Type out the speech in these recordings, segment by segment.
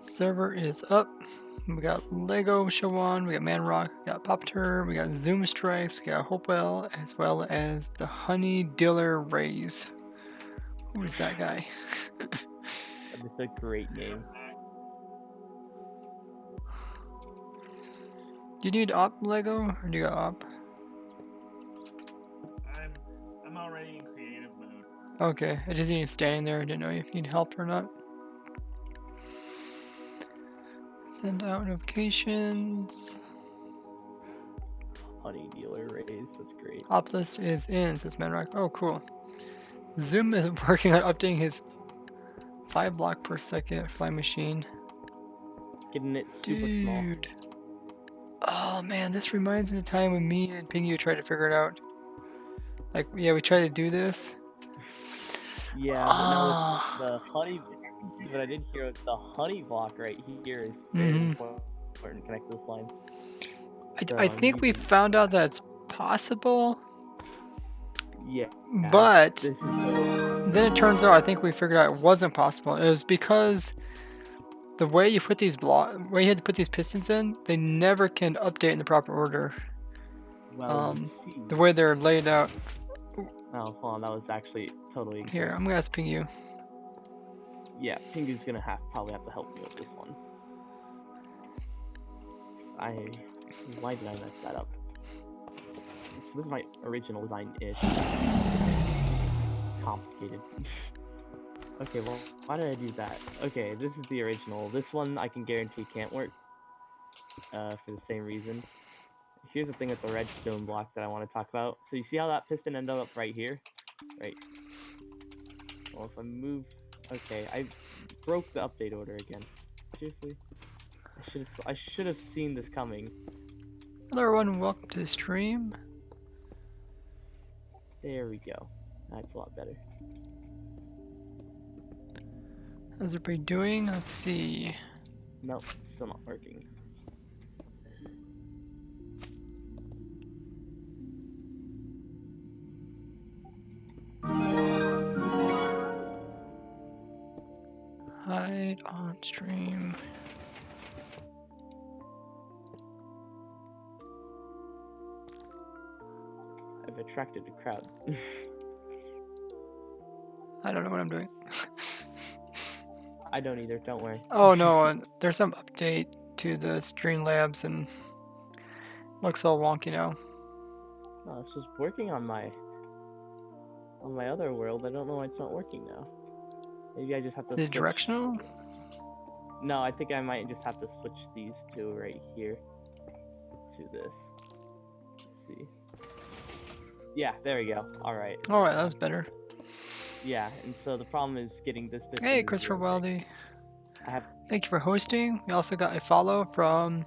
Server is up. We got Lego Shawan, we got Manrock, we got Popter, we got Zoom Strikes, we got Hopewell, as well as the Honey Diller Rays. Who is that guy? That's a great name. Do you need op Lego, or do you got op? I'm already in creative mode. Okay, I just need you standing there. I didn't know if you need help or not. Send out notifications. Honey Dealer Rays, that's great. Op list is in, says Manrock. Oh, cool. Zoom is working on updating his 5 block per second fly machine. Getting it super small. Dude. Oh man, this reminds me of the time when me and Pingu tried to figure it out. Like, yeah, we tried to do this. Yeah, but now with the honey, what I did here with the honey block right here is very important to connect this line. I think we found out that's possible. Yeah. But then it turns out I think we figured out it wasn't possible. It was because the way you put these where you had to put these pistons in, they never can update in the proper order. Well, the way they're laid out. Oh, hold on, that was actually totally incorrect. Here, I'm gonna ask Pingu. Yeah, Pingu's gonna probably have to help me with this one. Why did I mess that up? This is my original design-ish. Complicated. Okay, well, why did I do that? Okay, this is the original. This one I can guarantee can't work. For the same reason. Here's the thing with the redstone block that I want to talk about. So you see how that piston ended up right here? Right. Well, if I move... Okay, I broke the update order again. Seriously? I should have seen this coming. Hello everyone, welcome to the stream. There we go. That's a lot better. How's everybody doing? Let's see. Nope, still not working. Hide on stream. I've attracted a crowd. I don't know what I'm doing. I don't either, don't worry. Oh no, there's some update to the Streamlabs and looks all wonky now. No, this was working on my other world. I don't know why it's not working now. Maybe I just have to Is it directional? No, I think I might just have to switch these two right here to this. Let's see. Yeah, there we go. Alright. Alright, that's better. Yeah, and so the problem is getting this. Hey, Christopher Weldy. Thank you for hosting. We also got a follow from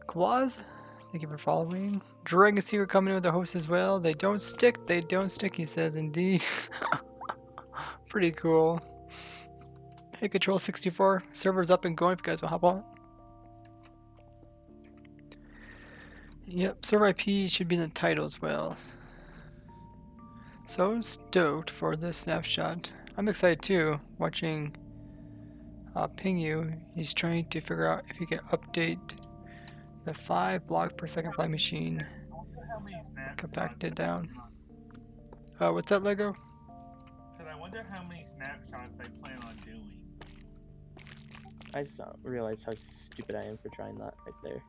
Kawaz. Thank you for following. Dragon Seeker coming in with the host as well. They don't stick, he says, indeed. Pretty cool. Hey, Control 64. Server's up and going if you guys will hop on. Yep, server IP should be in the title as well. So stoked for this snapshot. I'm excited too, watching Pingu. He's trying to figure out if he can update the 5 block per second fly machine. Compact it down. What's that, Lego? I wonder how many snapshots I plan on doing. I just don't realize how stupid I am for trying that right there.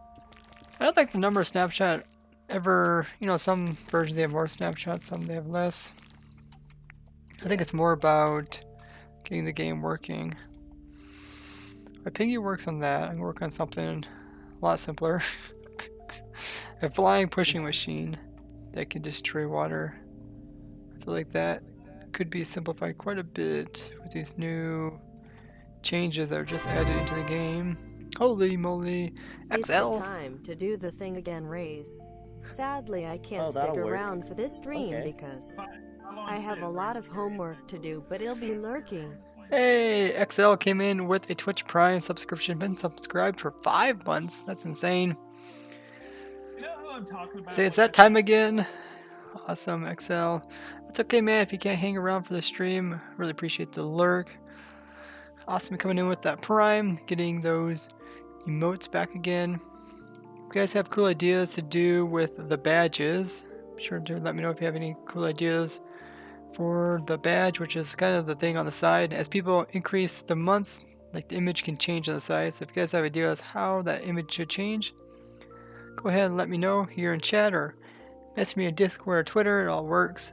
I don't think the number of snapshot ever, some versions they have more snapshots, some they have less. I think it's more about getting the game working. My Pingu works on that. I can work on something a lot simpler. A flying pushing machine that can destroy water. I feel like that could be simplified quite a bit with these new changes that are just added into the game. Holy moly, XL! It's the time to do the thing again, Rays. Sadly, I can't stick around for this stream because I have a lot of homework to do, but it'll be lurking. Hey, XL came in with a Twitch Prime subscription, been subscribed for 5 months. That's insane. You know who I'm talking about? Say it's that time again. Awesome, XL. It's okay, man, if you can't hang around for the stream. Really appreciate the lurk. Awesome coming in with that Prime, getting those emotes back again. If you guys have cool ideas to do with the badges, be sure to let me know if you have any cool ideas for the badge, which is kind of the thing on the side. As people increase the months, like the image can change on the side. So if you guys have ideas how that image should change, go ahead and let me know here in chat or message me on Discord or Twitter. It all works.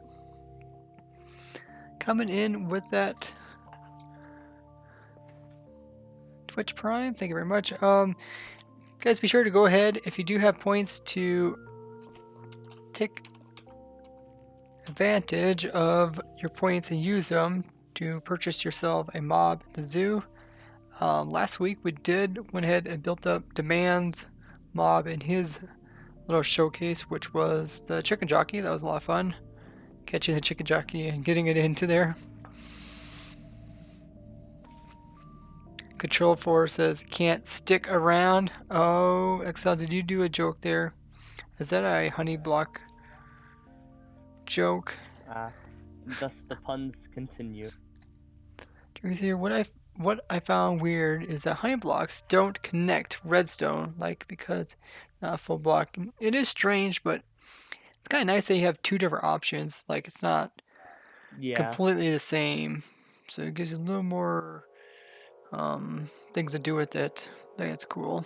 Coming in with that Twitch Prime, thank you very much. Guys, be sure to go ahead if you do have points to take advantage of your points and use them to purchase yourself a mob at the zoo. Last week we went ahead and built up Demand's mob in his little showcase, which was the chicken jockey. That was a lot of fun, catching the chicken jockey and getting it into there. Control 4 says can't stick around. Oh, Excel, did you do a joke there? Is that a honey block joke? Thus the puns continue. What I found weird is that honey blocks don't connect redstone, like because not a full block. It is strange, but it's kind of nice that you have two different options. Like it's not completely the same, so it gives you a little more things to do with it. I think it's cool.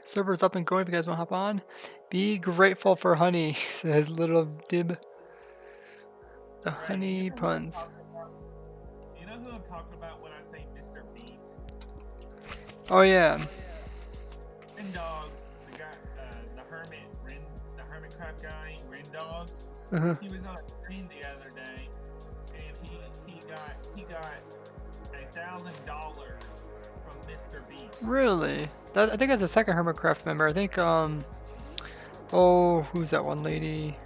Server's up and going. If you guys want to hop on, be grateful for honey, says Little Dib. The honey puns. You know who I'm talking about when I say Mr. Beast? Oh yeah. Ren Dog, the guy, the Hermitcraft guy, Ren Dog. He was on a stream the other day, and he got $1,000 from Mr. Beast. Really? I think that's the second Hermitcraft member. I think oh, who's that one lady?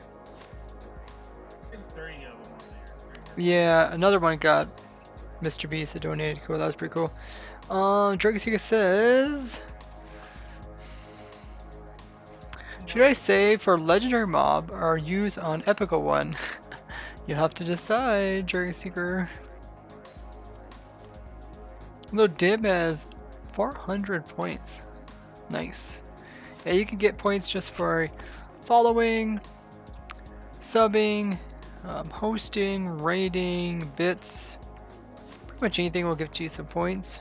I think 3 of them on there. Yeah, another one got Mr. Beast that donated. Cool, that was pretty cool. Dragon Seeker says, should I save for Legendary Mob or use on Epical one? You'll have to decide, Dragon Seeker. Little Dib has 400 points. Nice. Yeah, you can get points just for following, subbing, hosting, raiding, bits. Pretty much anything will give you some points.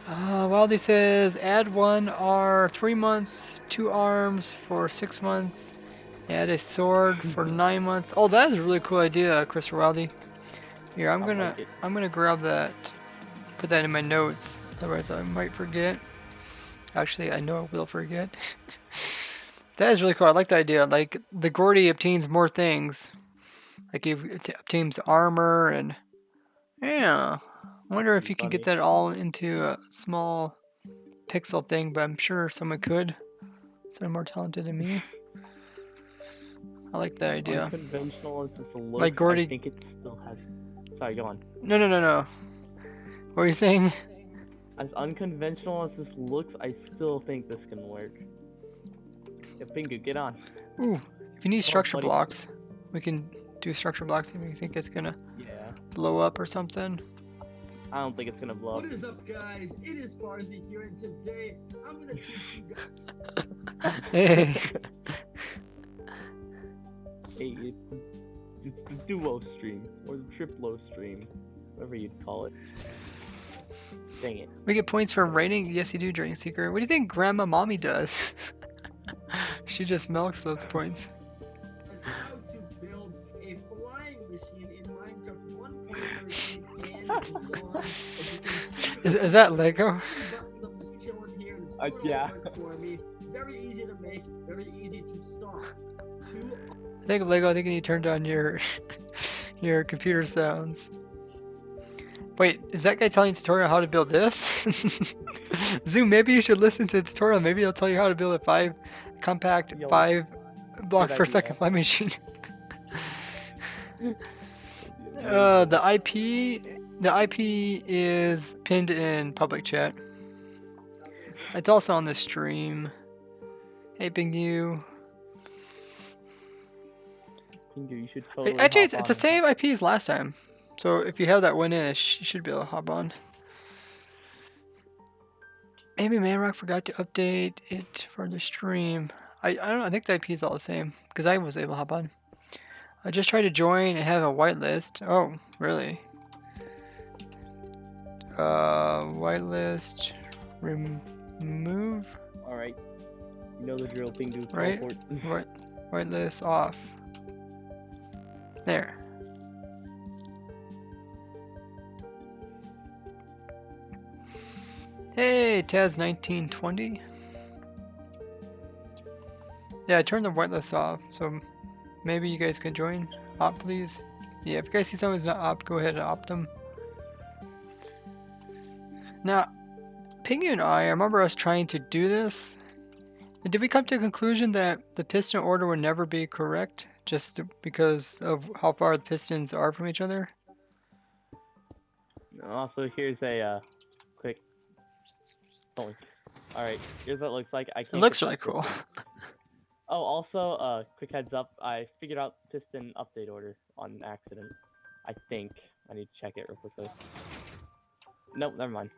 Wildy says add 1 R 3 months, 2 arms for 6 months, add a sword for 9 months. Oh, that is a really cool idea, Christopher Wildy. Here, I'm gonna grab that, put that in my notes. Otherwise, I might forget. Actually, I know I will forget. That is really cool. I like the idea. Like the Gordy obtains more things. Like he obtains armor and yeah. I wonder if you can get that all into a small pixel thing, but I'm sure someone could. Someone more talented than me. I like that idea. Unconventional as this looks, like Gordy. I think it still has. Sorry, go on. No. What are you saying? As unconventional as this looks, I still think this can work. Yeah, Pingu, get on. Ooh, if you need structure blocks, we can do structure blocks if you think it's gonna blow up or something. I don't think it's gonna blow up. What is up, guys? It is Farzy here, and today I'm gonna teach you guys. Hey. Hey, it's the duo stream, or the triplo stream, whatever you'd call it. Dang it. We get points for raiding? Yes, you do, Dragon Seeker. What do you think Grandma Mommy does? She just milks those points. How to build a flying machine in Minecraft 1.13 Is that Lego? Yeah. Very easy to make, very easy to start. I think Lego, I think you need to turn down your your computer sounds. Wait, is that guy telling you a tutorial how to build this? Zoom, maybe you should listen to the tutorial. Maybe he'll tell you how to build a compact 5 blocks per second fly machine. The IP is pinned in public chat. It's also on the stream. Hey, Bingu. Finger, you should totally Actually, hop it's the on. same IP as last time. So if you have that one in, you should be able to hop on. Maybe Manrock forgot to update it for the stream. I don't know, I think the IP is all the same because I was able to hop on. I just tried to join and have a whitelist. Oh, really? Whitelist remove. All right. You know the drill. Pingu, Right. teleport. Whitelist off. There. Hey, Taz1920. Yeah, I turned the whitelist off, so maybe you guys can join. Opt, please. Yeah, if you guys see someone who's not opt, go ahead and opt them. Now, Pingu and I remember us trying to do this. And did we come to a conclusion that the piston order would never be correct just because of how far the pistons are from each other? Also, here's a quick link. All right, here's what it looks like. I can't. It looks get really that cool. piston. Oh, also, quick heads up. I figured out piston update order on accident. I think I need to check it real quickly. Nope, never mind.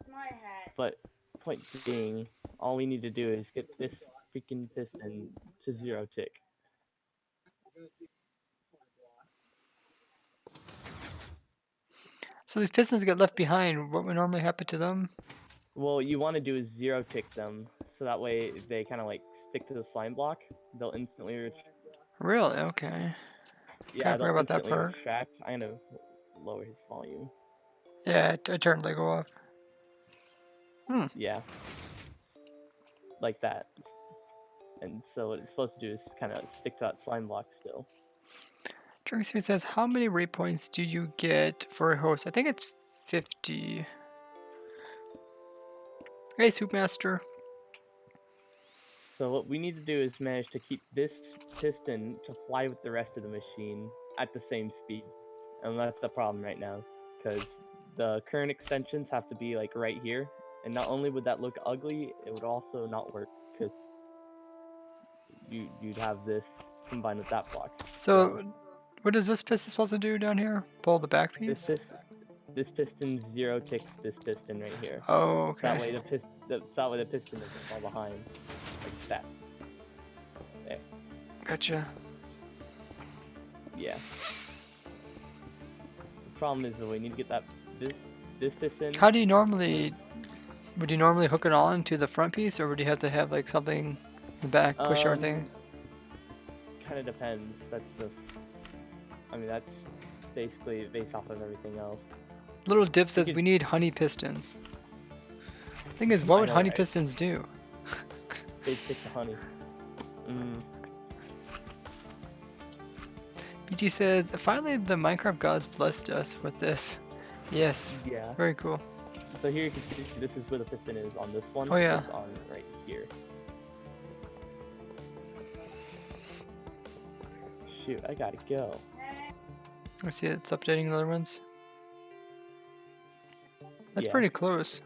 My hat. But point being, all we need to do is get this freaking piston to 0 tick. So these pistons get left behind. What would normally happen to them? Well, you want to do is 0 tick them, so that way they kind of like stick to the slime block. They'll instantly. Really? Okay. Yeah, I they'll forgot about that instantly part. retract. I'm gonna lower his volume. Yeah, I turned Lego off. Yeah. Like that. And so what it's supposed to do is kind of stick to that slime block still. Drixie says, how many rate points do you get for a host? I think it's 50. Hey, Soupmaster. So what we need to do is manage to keep this piston to fly with the rest of the machine at the same speed. And that's the problem right now. Because the current extensions have to be like right here. And not only would that look ugly, it would also not work. Because you'd have this combined with that block. So, what is this piston supposed to do down here? Pull the back piece? This piston 0 ticks this piston right here. Oh, okay. That way the piston doesn't fall behind. Like that. There. Gotcha. Yeah. The problem is that we need to get this piston. How do you normally... Would you normally hook it on to the front piece, or would you have to have like something in the back, push everything? Kind of depends. I mean, that's basically based off of everything else. Little Dip says we need honey pistons. Thing is, what would honey pistons do? They stick to honey. BT says, finally the Minecraft gods blessed us with this. Yes. Yeah. Very cool. So here you can see this is where the piston is on this one. Oh yeah. It's on right here. Shoot, I gotta go. I see it's updating the other ones. That's Yeah. pretty close.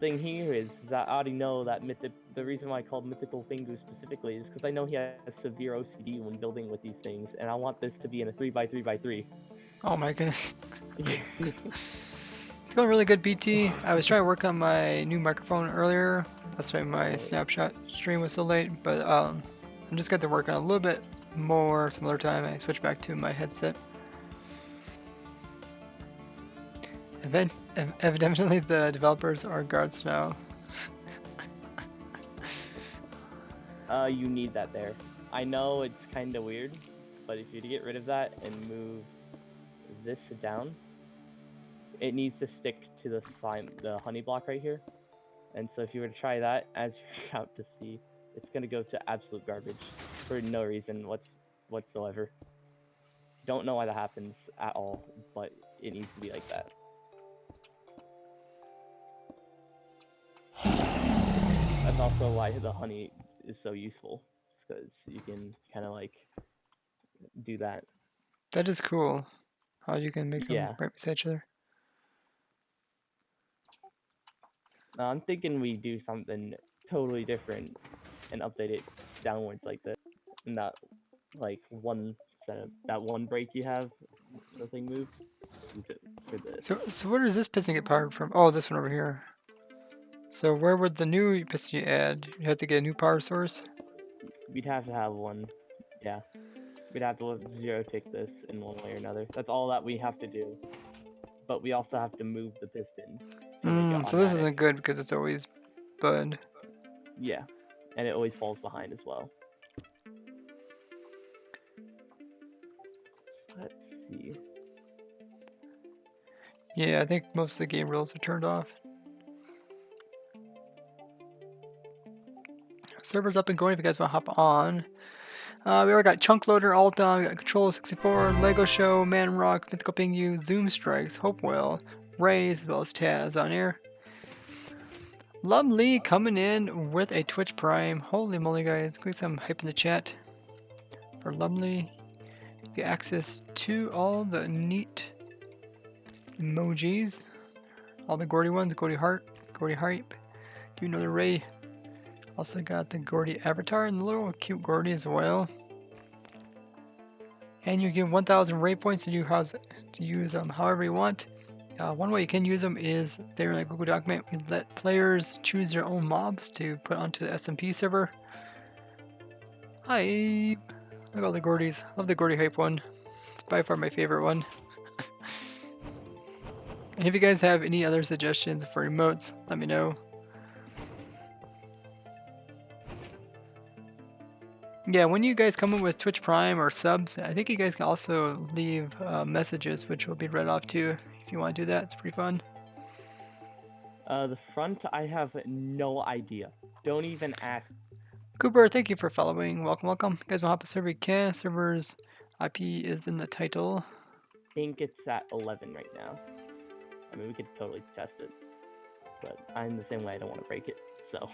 Thing here is that I already know that the reason why I called Mythical Pingu specifically is because I know he has severe OCD when building with these things, and I want this to be in a 3x3x3. Oh my goodness. It's going really good, BT. I was trying to work on my new microphone earlier. That's why my snapshot stream was so late, but I'm just got to work on it a little bit more some other time. I switched back to my headset. Evidently the developers are guards now. You need that there. I know it's kind of weird, but if you get rid of that and move this down, it needs to stick to the honey block right here. And so if you were to try that, as you're about to see, it's gonna go to absolute garbage for no reason whatsoever. Don't know why that happens at all, but it needs to be like that. That's also why the honey is so useful, because you can kind of like do that. That is cool. How you can make them Yeah. right beside each other. I'm thinking we do something totally different and update it downwards like this, and that like one set of that one brake you have, the thing moves. Use it for this. So where does this piston get powered from? Oh, this one over here. So where would the new piston you add? You have to get a new power source? We'd have to have one. Yeah. We'd have to zero tick this in one way or another. That's all that we have to do. But we also have to move the piston. So this isn't good because it's always bud. Yeah. And it always falls behind as well. Let's see. Yeah, I think most of the game rules are turned off. Server's up and going if you guys want to hop on. We already got Chunk Loader, Alta, we got Control 64, Lego Show, Man Rock, Mythical Pingu, Zoom Strikes, Hopewell, Rays, as well as Taz on here. Lumley coming in with a Twitch Prime. Holy moly, guys. Quick some hype in the chat for Lumley. You get access to all the neat emojis. All the Gordy ones, Gordy Heart, Gordy Hype. Do another Ray. Also got the Gordy avatar and the little cute Gordy as well. And you get 1,000 Ray points to use them however you want. One way you can use them is there in the Google document. We let players choose their own mobs to put onto the SMP server. Hi! Look at all the Gordies. Love the Gordy Hype one. It's by far my favorite one. And if you guys have any other suggestions for emotes, let me know. Yeah, when you guys come in with Twitch Prime or subs, I think you guys can also leave messages, which will be read off too. If you want to do that, it's pretty fun. The front, I have no idea. Don't even ask. Cooper, thank you for following. Welcome, welcome. You guys want to hop a server? You can. Server's IP is in the title. I think it's at 11 right now. I mean, we could totally test it. But I'm the same way, I don't want to break it, so.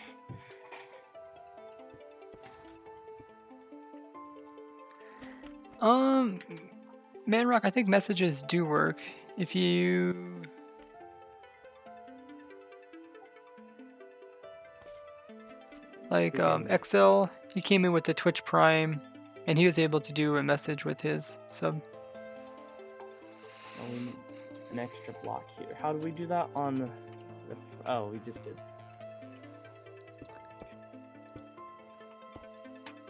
Manrock, I think messages do work. If you... Like, XL, he came in with the Twitch Prime, and he was able to do a message with his sub. We need an extra block here. How do we do that on the... Oh, we just did.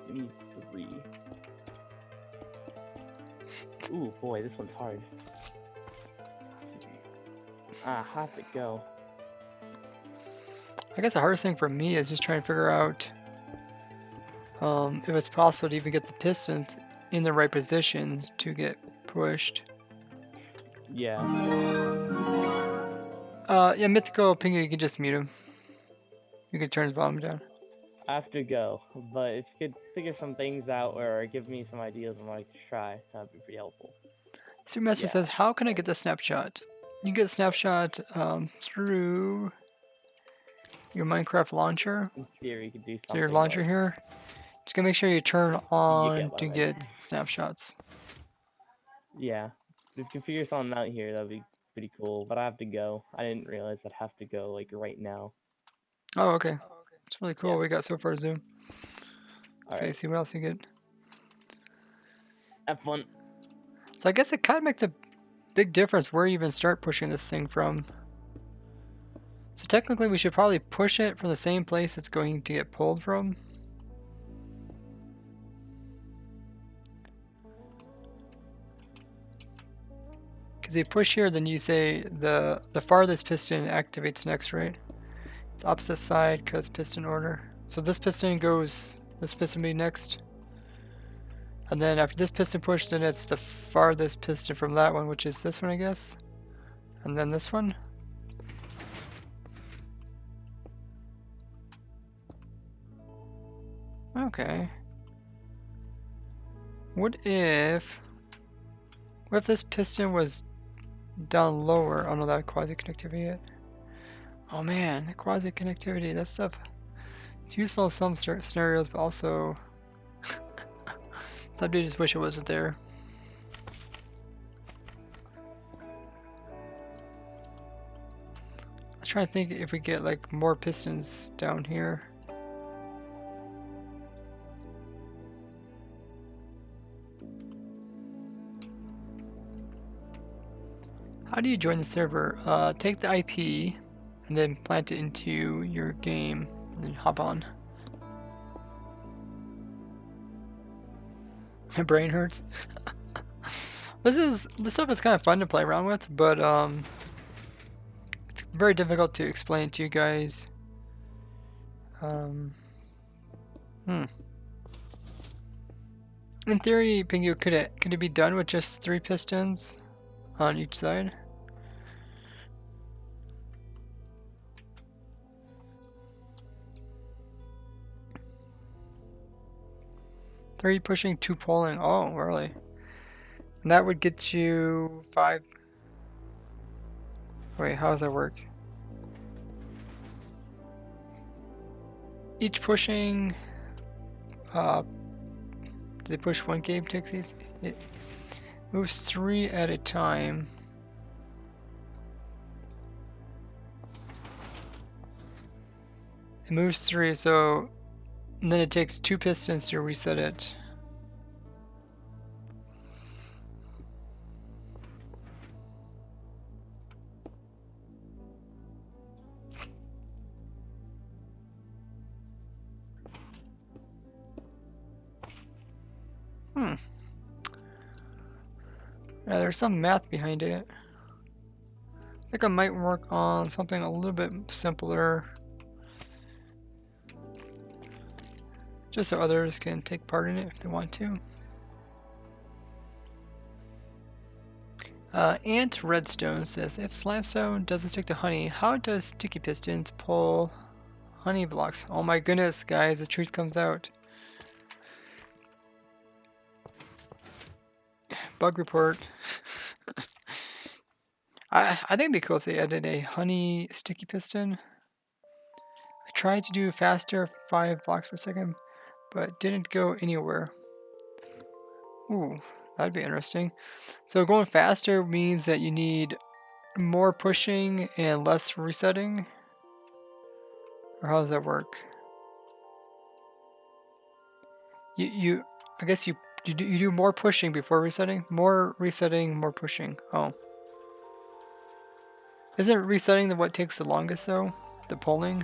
We need 3. Ooh, boy, this one's hard. How'd it go? I guess the hardest thing for me is just trying to figure out if it's possible to even get the pistons in the right position to get pushed. Yeah. Yeah, Mythical Pingu, you can just mute him. You can turn his volume down. I have to go, but if you could figure some things out or give me some ideas on what I could try, that'd be pretty helpful. Supermaster says, how can I get the snapshot? You get a snapshot through your Minecraft launcher. In theory, you could do something. So your launcher like, here. Just gotta make sure you turn on to get snapshots. Yeah. If you can figure something out here, that'd be pretty cool. But I have to go. I didn't realize I'd have to go like right now. Oh, okay. It's really cool. We got so far Zoom. All So you see what else you get. Have fun. So I guess it kind of makes a big difference where you even start pushing this thing from. So technically we should probably push it from the same place it's going to get pulled from. Because you push here, then you say the farthest piston activates next, right? It's opposite side because piston order. So this piston goes, this piston be next. And then after this piston push, then it's the farthest piston from that one, which is this one, I guess. And then this one. Okay. What if this piston was down lower? Oh no, that quasi connectivity yet. Oh man, the quasi connectivity, that stuff, it's useful in some scenarios, but also some dude just wish it wasn't there. I'm trying to think if we get like more pistons down here. How do you join the server? Take the IP and then plant it into your game and then hop on. My brain hurts. This stuff is kind of fun to play around with, but it's very difficult to explain to you guys. In theory, Pingu, could it be done with just 3 pistons on each side? Three pushing, 2 pulling. Oh, really? And that would get you 5. Wait, how does that work? Each pushing. Do they push 1 game takes these? It moves 3 at a time. It moves 3, so and then it takes 2 pistons to reset it. Yeah, there's some math behind it. I think I might work on something a little bit simpler, just so others can take part in it if they want to. Ant Redstone says, if Slimestone doesn't stick to honey, how does Sticky Pistons pull honey blocks? Oh my goodness, guys, the truth comes out. Bug report. I think it'd be cool if they added a honey sticky piston. I tried to do faster, 5 blocks per second, but didn't go anywhere. Ooh, that'd be interesting. So going faster means that you need more pushing and less resetting? Or how does that work? I guess you do more pushing before resetting? More resetting, more pushing. Oh. Isn't resetting what takes the longest though? The pulling?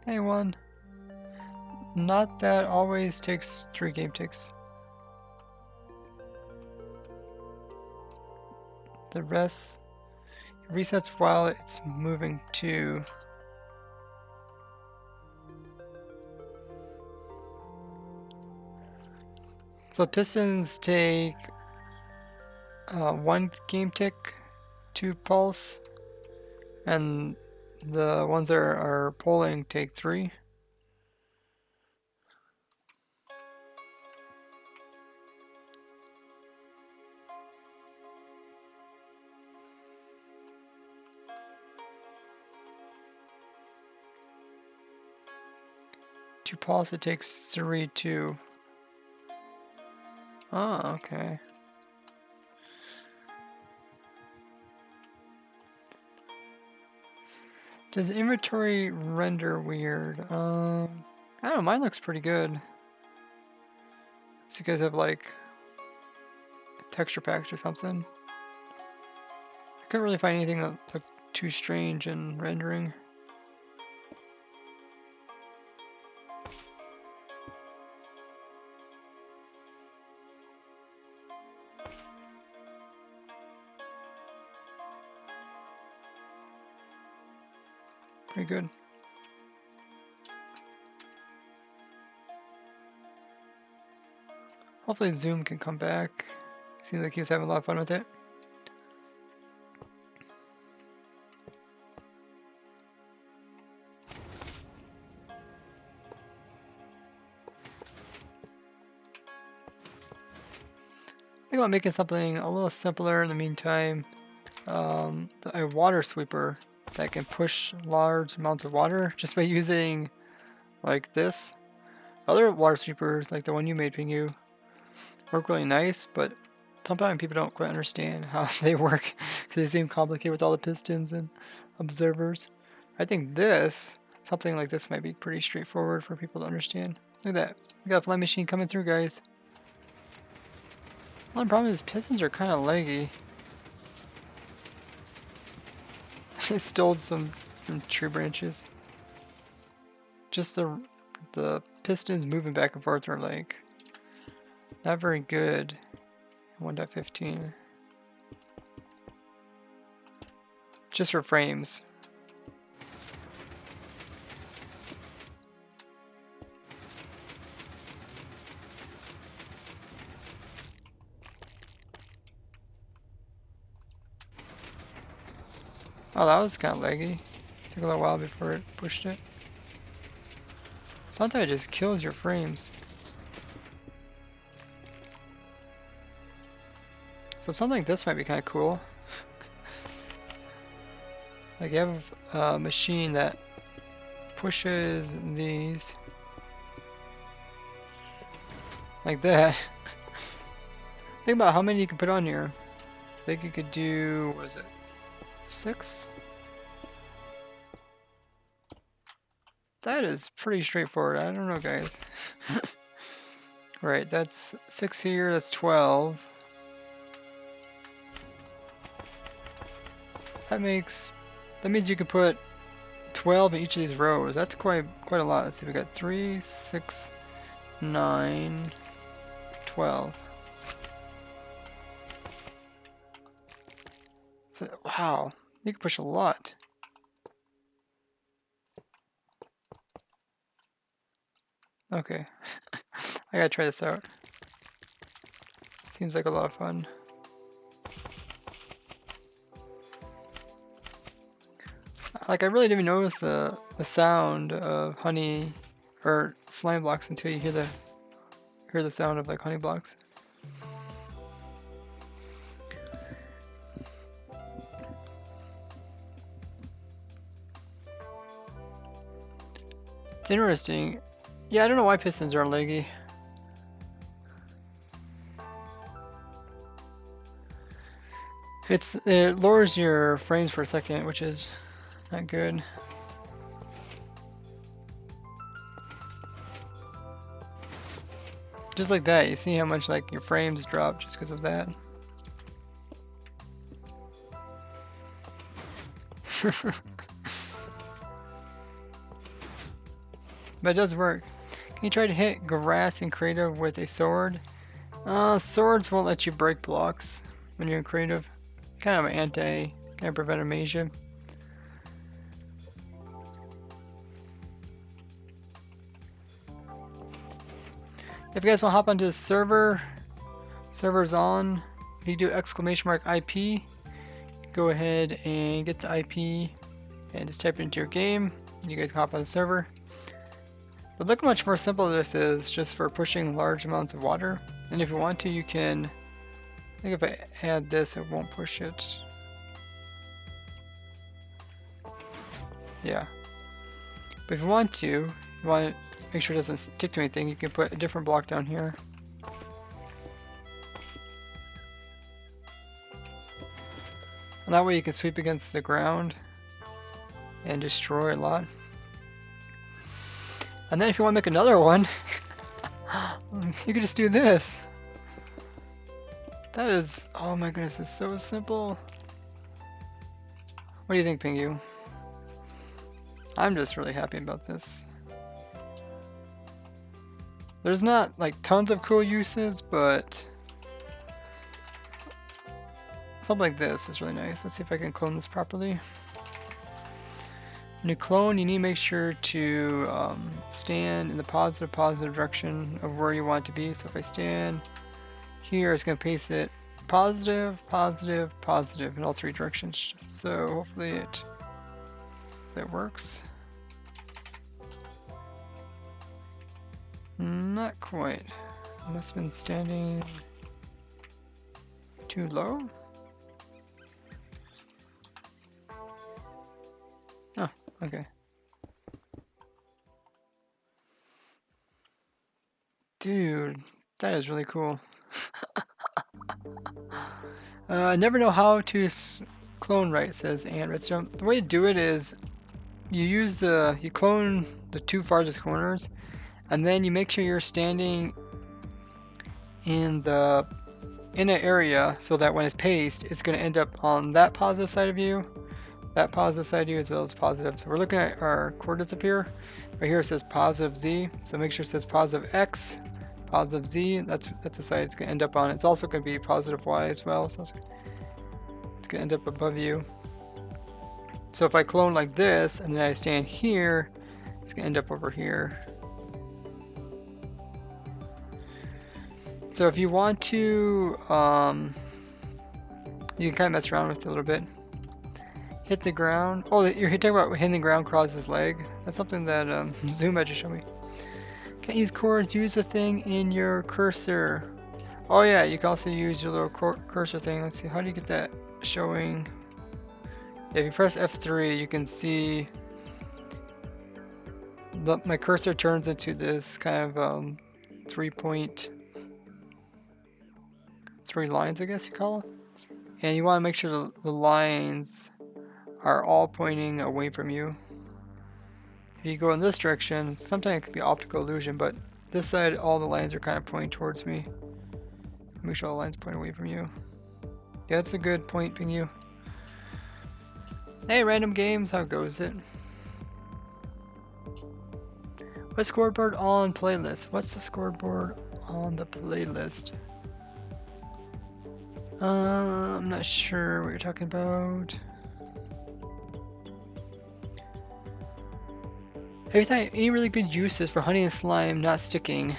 Hey, one. Not that always takes 3 game ticks. The rest resets while it's moving to. So pistons take 1 game tick to pulse, and the ones that are pulling take 3. To pulse, it takes 3 to. Oh, okay. Does inventory render weird? I don't know, mine looks pretty good. So you guys have like texture packs or something. I couldn't really find anything that looked too strange in rendering. Pretty good. Hopefully Zoom can come back. Seems like he was having a lot of fun with it. I think about making something a little simpler in the meantime. A water sweeper that can push large amounts of water just by using like this. Other water sweepers, like the one you made, Pingu, work really nice, but sometimes people don't quite understand how they work because they seem complicated with all the pistons and observers. I think something like this might be pretty straightforward for people to understand. Look at that. We got a flying machine coming through, guys. The only problem is pistons are kind of leggy. I stole some from tree branches. Just the pistons moving back and forth are like not very good in 1.15. Just for frames. Oh, that was kind of laggy. Took a little while before it pushed it. Sometimes it just kills your frames. So something like this might be kind of cool. Like you have a machine that pushes these like that. Think about how many you can put on here. I think you could do, what is it, 6? That is pretty straightforward. I don't know, guys. Right, that's 6 here, that's 12. That means you can put 12 in each of these rows. That's quite a lot. Let's see, we got 3, 6, 9, 12. So, wow, you can push a lot. Okay, I gotta try this out. Seems like a lot of fun. Like I really didn't even notice the sound of honey or slime blocks until you hear the sound of like honey blocks. It's interesting. Yeah, I don't know why pistons are leggy. It lowers your frames per second, which is not good. Just like that, you see how much like your frames drop just because of that. But it does work. Can you try to hit grass in creative with a sword? Swords won't let you break blocks when you're in creative. Kind of kind of prevent amnesia. If you guys want to hop onto the server's on. If you do !IP, go ahead and get the IP and just type it into your game. You guys can hop on the server. But look how much more simple this is just for pushing large amounts of water. And if you want to, you can, I think if I add this, it won't push it. Yeah. But if you want to make sure it doesn't stick to anything, you can put a different block down here. And that way you can sweep against the ground and destroy a lot. And then if you want to make another one, you can just do this. That is, oh my goodness, it's so simple. What do you think, Pingu? I'm just really happy about this. There's not like tons of cool uses, but something like this is really nice. Let's see if I can clone this properly. When you clone, you need to make sure to stand in the positive direction of where you want it to be. So if I stand here, it's going to paste it positive in all 3 directions. So hopefully that works. Not quite. I must have been standing too low. Oh, okay. Dude, That is really cool. I never know how to clone right, says Ant Redstone. The way to do it is you clone the 2 farthest corners, and then you make sure you're standing in an area so that when it's pasted, it's going to end up on that positive side of you, that positive side of you, as well as positive. So we're looking at our coordinates up here. Right here it says positive Z, so make sure it says positive X, positive Z. That's the side it's going to end up on. It's also going to be positive Y as well, so it's going to end up above you. So if I clone like this and then I stand here, it's going to end up over here. So if you want to, you can kind of mess around with it a little bit. Hit the ground. Oh, you're talking about hitting the ground crosses leg. That's something that Zoom had just showed me. Can't use chords. Use the thing in your cursor. Oh yeah, you can also use your little cursor thing. Let's see. How do you get that showing? Yeah, if you press F3, you can see my cursor turns into this kind of 3 lines, I guess you call them. And you want to make sure the lines are all pointing away from you. If you go in this direction, sometimes it could be optical illusion, but this side, all the lines are kind of pointing towards me. Make sure all the lines point away from you. Yeah, that's a good point, Pingu. Hey, Random Games, how goes it? What's scoreboard on playlist? What's the scoreboard on the playlist? I'm not sure what you're talking about. Have you thought any really good uses for honey and slime not sticking?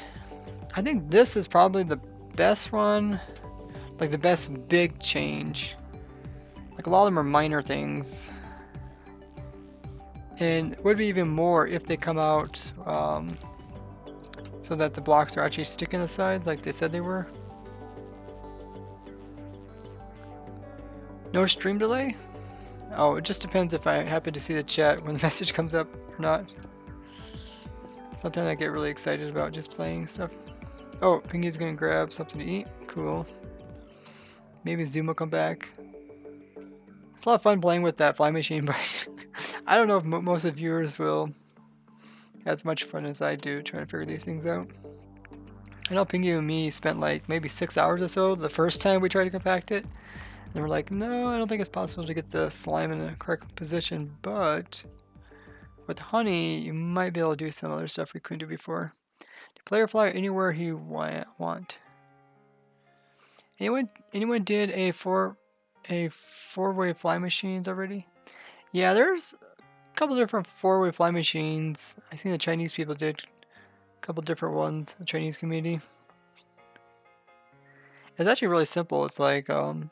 I think this is probably the best one, like the best big change. Like a lot of them are minor things. And it would be even more if they come out so that the blocks are actually sticking to the sides like they said they were. No stream delay? Oh, it just depends if I happen to see the chat when the message comes up or not. Sometimes I get really excited about just playing stuff. Oh, Pingu's gonna grab something to eat. Cool. Maybe Zoom will come back. It's a lot of fun playing with that fly machine, but I don't know if most of the viewers will have as much fun as I do trying to figure these things out. I know Pingu and me spent like maybe 6 hours or so the first time we tried to compact it. And we're like, no, I don't think it's possible to get the slime in the correct position, but with honey, you might be able to do some other stuff we couldn't do before. To player fly anywhere you want. Anyone did a four-way fly machines already? Yeah, there's a couple different four-way fly machines. I think the Chinese people did a couple different ones, the Chinese community. It's actually really simple. It's like, it's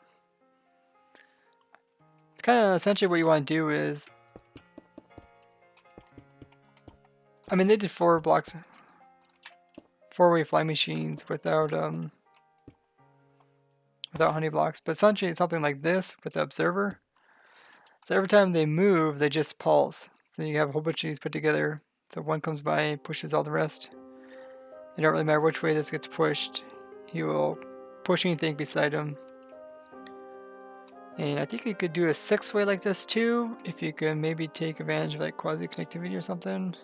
kind of essentially what you want to do is, I mean, they did 4-way fly machines without honey blocks, but essentially it's something like this with the observer. So every time they move, they just pulse. So you have a whole bunch of these put together. So one comes by and pushes all the rest. It don't really matter which way this gets pushed. He will push anything beside him. And I think you could do a 6-way like this too, if you could maybe take advantage of like quasi-connectivity or something.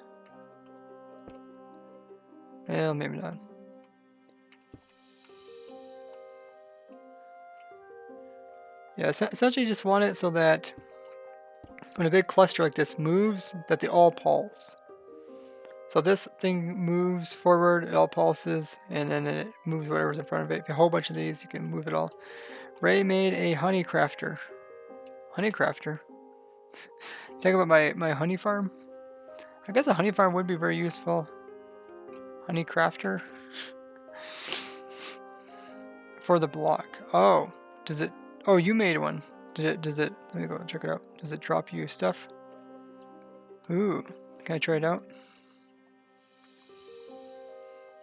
Well, maybe not. Yeah, essentially you just want it so that when a big cluster like this moves, that they all pulse. So this thing moves forward, it all pulses, and then it moves whatever's in front of it. If you have a whole bunch of these, you can move it all. Ray made a honey crafter. Honey crafter? Talking about my honey farm? I guess a honey farm would be very useful. Honey crafter? For the block. Oh, does it? Oh, you made one. Does it? Let me go check it out. Does it drop you stuff? Ooh, can I try it out?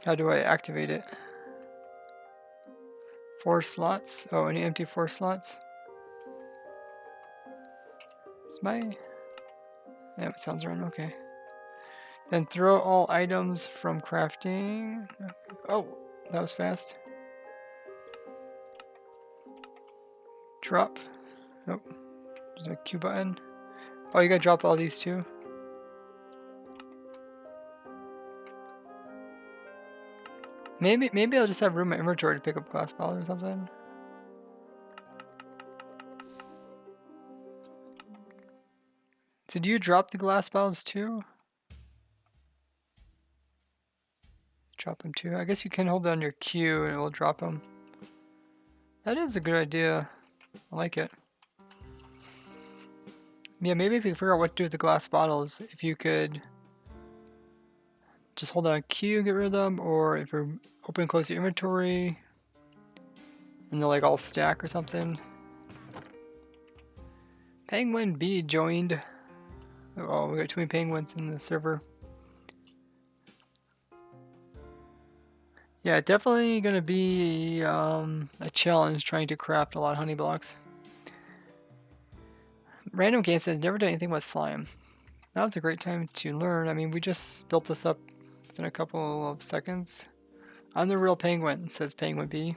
How do I activate it? 4 slots. Oh, any empty 4 slots? It's my... Yeah, it sounds right. Okay. Then throw all items from crafting. Oh, That was fast. Drop. Nope. There's a Q button. Oh, you gotta drop all these too. Maybe I'll just have room in my inventory to pick up glass bottle or something. Did you drop the glass bottles too? Drop them too. I guess you can hold down your Q and it will drop them. That is a good idea. I like it. Yeah, maybe if you figure out what to do with the glass bottles, if you could just hold down Q and get rid of them, or if you're open and close your inventory and they'll like all stack or something. Penguin B joined. Oh, we got too many penguins in the server. Yeah, definitely gonna be a challenge trying to craft a lot of honey blocks. Random Game says never done anything with slime. That was a great time to learn. I mean, we just built this up within a couple of seconds. I'm the real penguin, says Penguin B.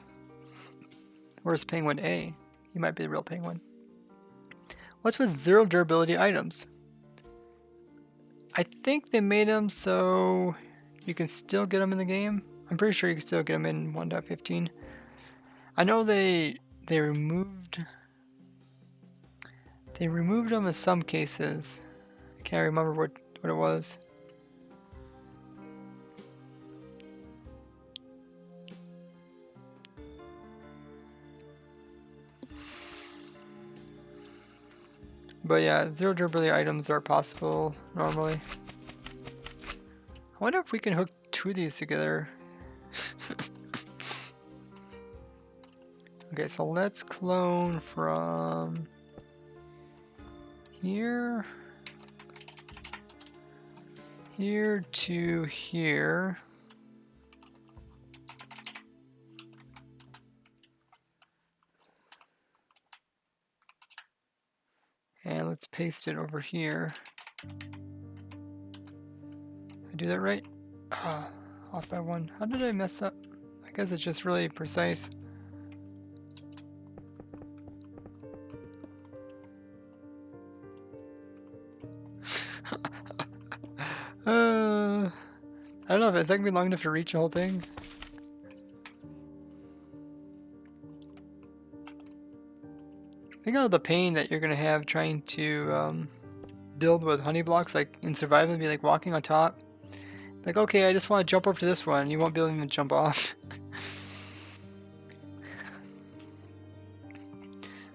Where's Penguin A? He might be the real penguin. What's with 0 durability items? I think they made them so you can still get them in the game. I'm pretty sure you can still get them in 1.15. I know they removed them in some cases. I can't remember what it was. But yeah, 0 durability items are possible normally. I wonder if we can hook 2 of these together. Okay, so let's clone from here to here. And let's paste it over here. Did I do that right? Off by 1. How did I mess up? I guess it's just really precise. I don't know if it's gonna be long enough to reach the whole thing. Think of the pain that you're gonna have trying to build with honey blocks, like in survival, be like walking on top. Like, okay, I just want to jump over to this one. You won't be able to even jump off.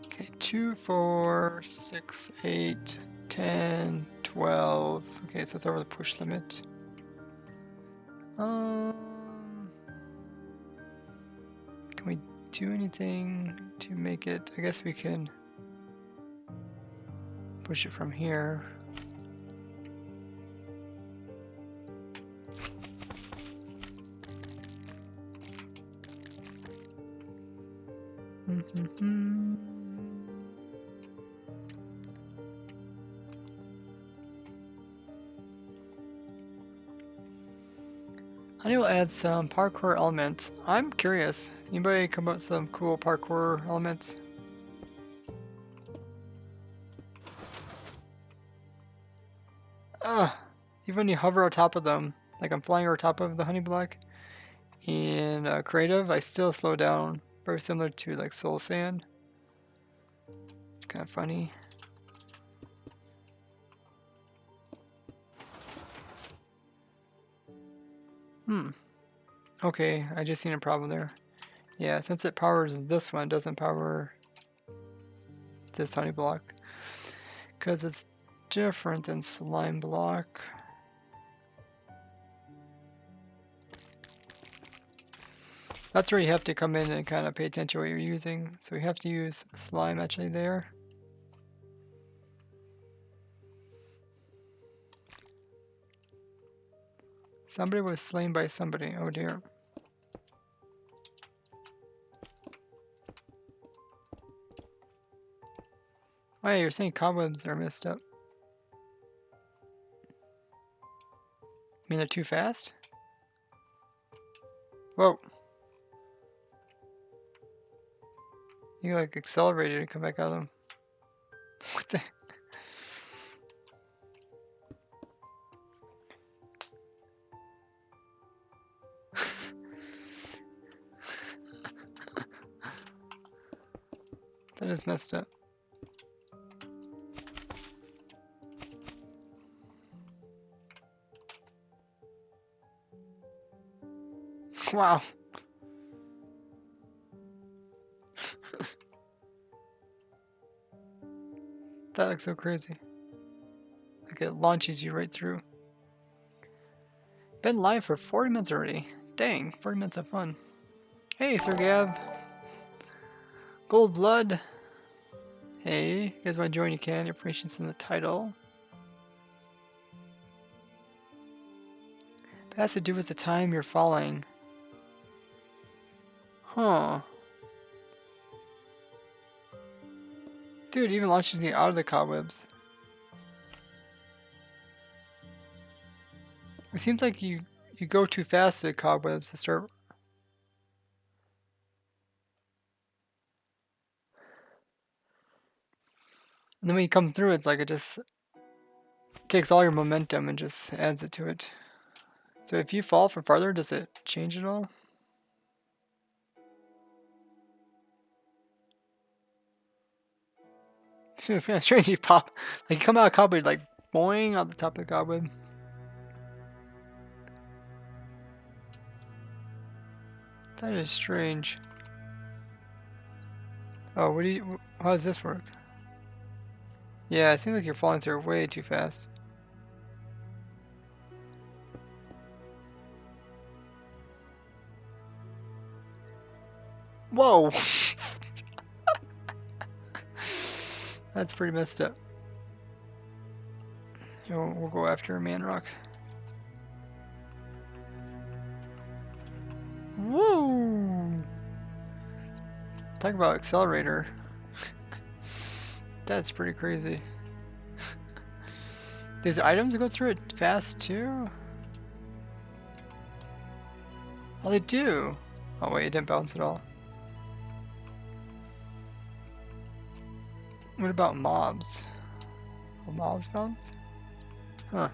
Okay, 2, 4, 6, 8, 10, 12. Okay, so it's over the push limit. Can we do anything to make it? I guess we can push it from here. Honey will add some parkour elements. I'm curious. Anybody come up with some cool parkour elements? Even when you hover on top of them, like I'm flying over top of the honey block, in creative, I still slow down. Very similar to like Soul Sand. Kind of funny. Okay, I just seen a problem there. Yeah, since it powers this one, it doesn't power this honey block. Because it's different than slime block. That's where you have to come in and kind of pay attention to what you're using. So we have to use slime actually there. Somebody was slain by somebody. Oh dear. Oh yeah, you're saying cobwebs are messed up. I mean they're too fast? Whoa. You like accelerated and come back out of them. What the? That is messed up. Wow. That looks so crazy. Like it launches you right through. Been live for 40 minutes already. Dang, 40 minutes of fun. Hey, Sir Gab. Gold Blood. Hey, you guys want to join? You can. Information's in the title. That has to do with the time you're falling. Huh. Dude, even launches me out of the cobwebs. It seems like you go too fast to the cobwebs to start. And then when you come through, it's like it just takes all your momentum and just adds it to it. So if you fall from farther, does it change at all? It's kind of strange. You pop, like you come out of cobweb, like boing out the top of the cobweb. That is strange. Oh, what do you? How does this work? Yeah, it seems like you're falling through way too fast. Whoa! That's pretty messed up. We'll go after Manrock. Woo! Talk about accelerator. That's pretty crazy. These items go through it fast too? Oh, they do. Oh wait, it didn't bounce at all. What about mobs? Will mobs bounce? Huh.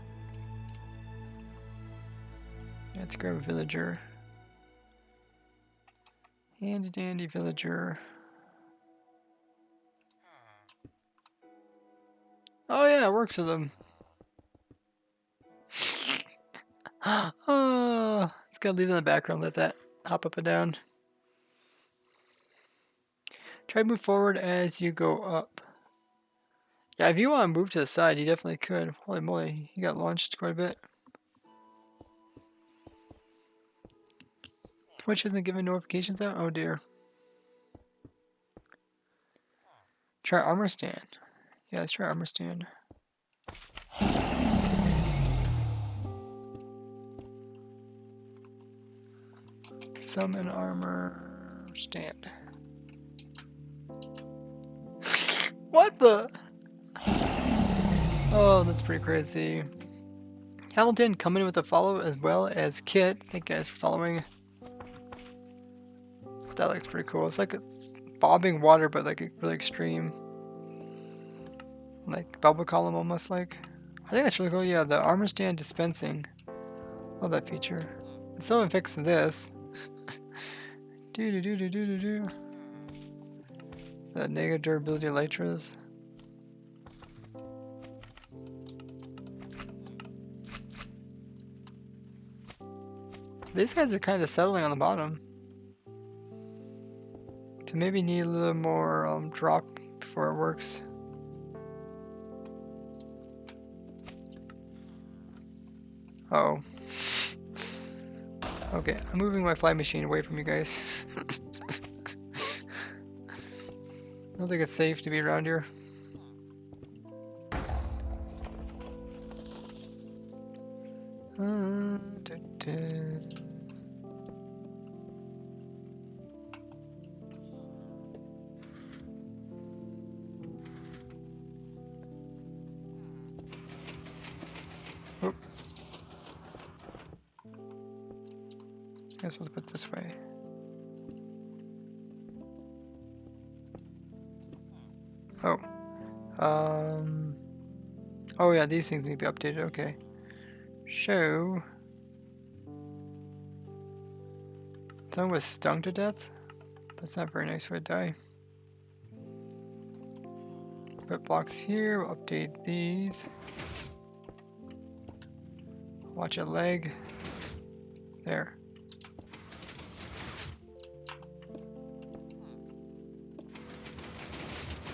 Let's grab a villager. Handy dandy villager. Oh yeah, it works with them. Oh, just gotta leave it in the background, let that hop up and down. Try to move forward as you go up. Yeah, if you want to move to the side, you definitely could. Holy moly, you got launched quite a bit. Twitch isn't giving notifications out? Oh dear. Try armor stand. Yeah, let's try armor stand. Summon armor stand. What the? Oh, that's pretty crazy. Hamilton coming in with a follow as well as Kit. Thank you guys for following. That looks pretty cool. It's like it's bobbing water, but like really extreme. Like bubble column almost like. I think that's really cool. Yeah, the armor stand dispensing. Love that feature. If someone fixes this. Do. The negative durability elytras. These guys are kind of settling on the bottom. So maybe need a little more drop before it works. Uh oh. Okay, I'm moving my fly machine away from you guys. I don't think it's safe to be around here. Oh. I'm supposed to put it this way. Oh yeah, these things need to be updated. Okay. Show. Someone was stung to death? That's not a very nice way to die. Put blocks here, we'll update these. Watch a leg. There.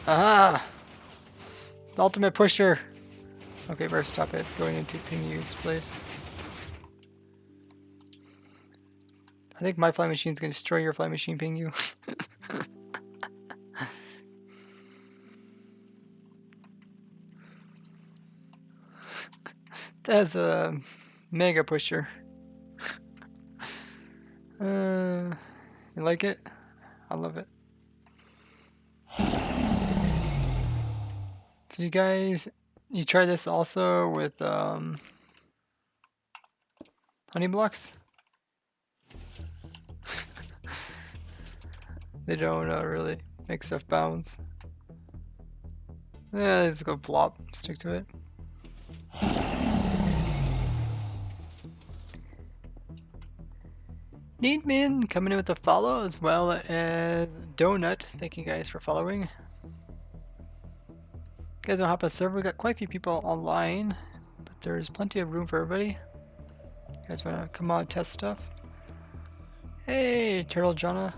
Aha! The ultimate pusher! Okay, better stop it. It's going into Pingyu's place. I think my fly machine is going to destroy your fly machine, Pingu. That's a mega pusher. You like it? I love it. So you try this also with honey blocks? They don't really make stuff bounce. Yeah, let's go plop, stick to it. Neatman coming in with a follow, as well as Donut. Thank you guys for following. You guys don't hop on the server. We got quite a few people online, but there's plenty of room for everybody. You guys want to come on and test stuff? Hey, Turtle Jonna.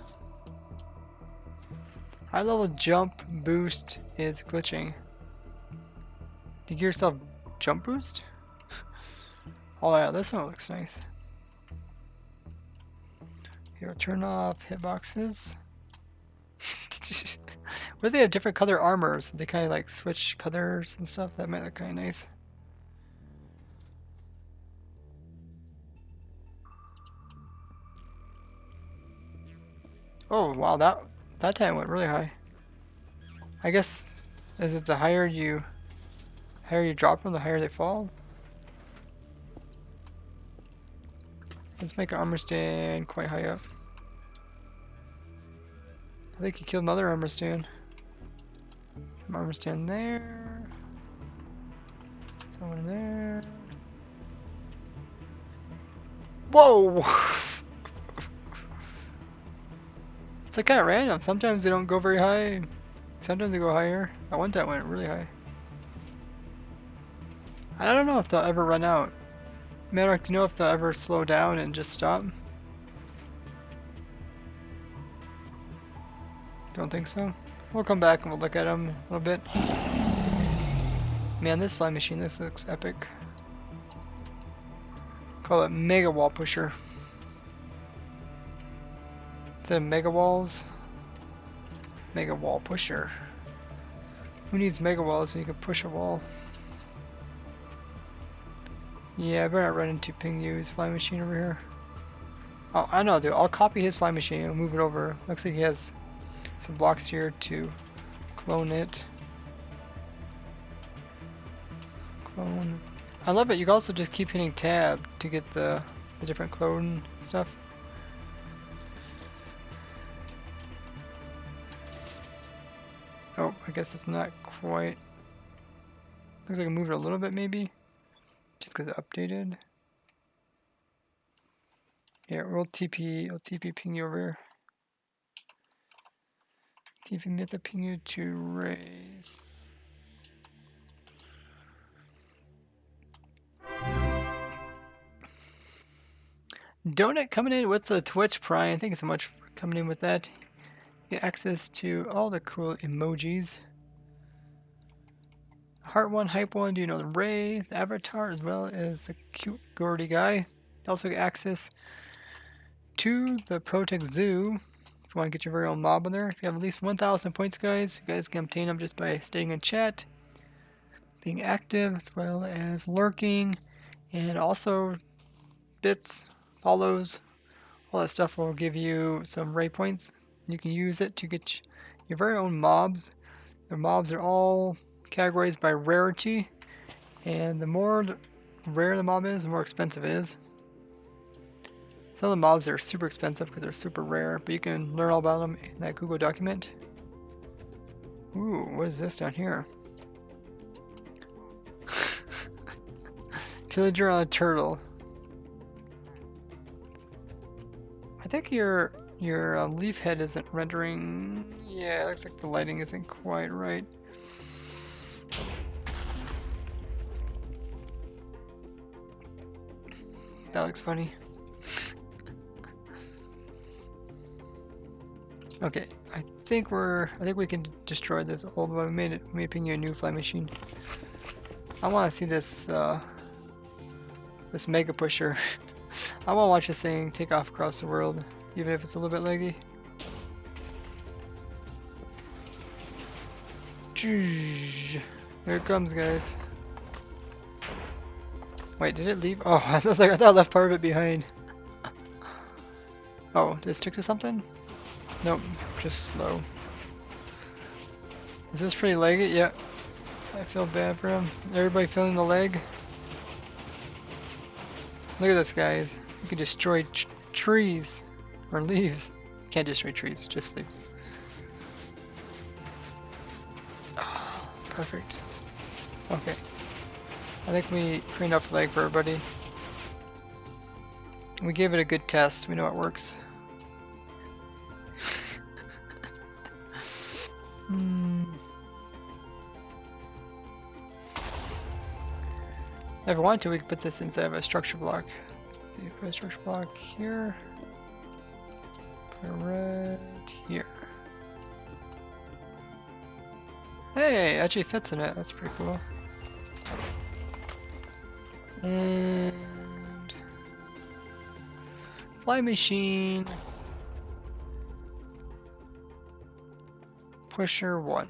High level jump boost is glitching. Did you give yourself jump boost? Oh yeah, this one looks nice. Here, turn off hitboxes. What if they have different color armors? They kind of like switch colors and stuff. That might look kind of nice. Oh wow, that time went really high. I guess is it the higher you drop them, the higher they fall? Let's make an armor stand quite high up. I think you killed another armor stand. Some armor stand there. Someone there. Whoa! It's like kind of random. Sometimes they don't go very high. Sometimes they go higher. At one time it went really high. I don't know if they'll ever run out. Madrock, do you know if they'll ever slow down and just stop? Don't think so. We'll come back and we'll look at them a little bit. Man, this fly machine, this looks epic. Call it Mega Wall Pusher. Instead of Mega Walls, Mega Wall Pusher. Who needs Mega Walls so you can push a wall? Yeah, I better not run into Pingyu's fly machine over here. Oh, I know, dude. I'll copy his fly machine and move it over. Looks like he has some blocks here to clone it. Clone. I love it. You can also just keep hitting tab to get the different clone stuff. Oh, I guess it's not quite. Looks like I moved it a little bit maybe. Just because it updated. Yeah, we'll TP Pingu over here. TP Mytha Pingu to raise. Donut coming in with the Twitch Prime. Thank you so much for coming in with that. You get access to all the cool emojis. Heart one, hype one, do you know the Ray, the avatar, as well as the cute Gordy guy. You also get access to the Protect Zoo. If you want to get your very own mob on there. If you have at least 1,000 points, guys, you guys can obtain them just by staying in chat, being active, as well as lurking, and also bits, follows, all that stuff will give you some Ray points. You can use it to get your very own mobs. The mobs are all categorized by rarity, and the more rare the mob is, the more expensive it is. Some of the mobs are super expensive because they're super rare, but you can learn all about them in that Google document. Ooh, what is this down here? Pillager on a turtle. I think your leaf head isn't rendering. Yeah, it looks like the lighting isn't quite right. That looks funny. Okay, I think we can destroy this old one. We made ping you a new fly machine. I want to see this this mega pusher. I want to watch this thing take off across the world, even if it's a little bit laggy. Here it comes, guys. Wait, did it leave? Oh, I thought I left part of it behind. Oh, did it stick to something? Nope, just slow. Is this pretty laggy? Yeah. I feel bad for him. Everybody feeling the leg? Look at this, guys. You can destroy trees or leaves. Can't destroy trees, just leaves. Oh, perfect. Okay. I think we free enough leg for everybody. We gave it a good test. We know it works. If we want to, we can put this inside of a structure block. Let's see, put a structure block here. Put it right here. Hey, it actually fits in it. That's pretty cool. And fly machine. Pusher 1.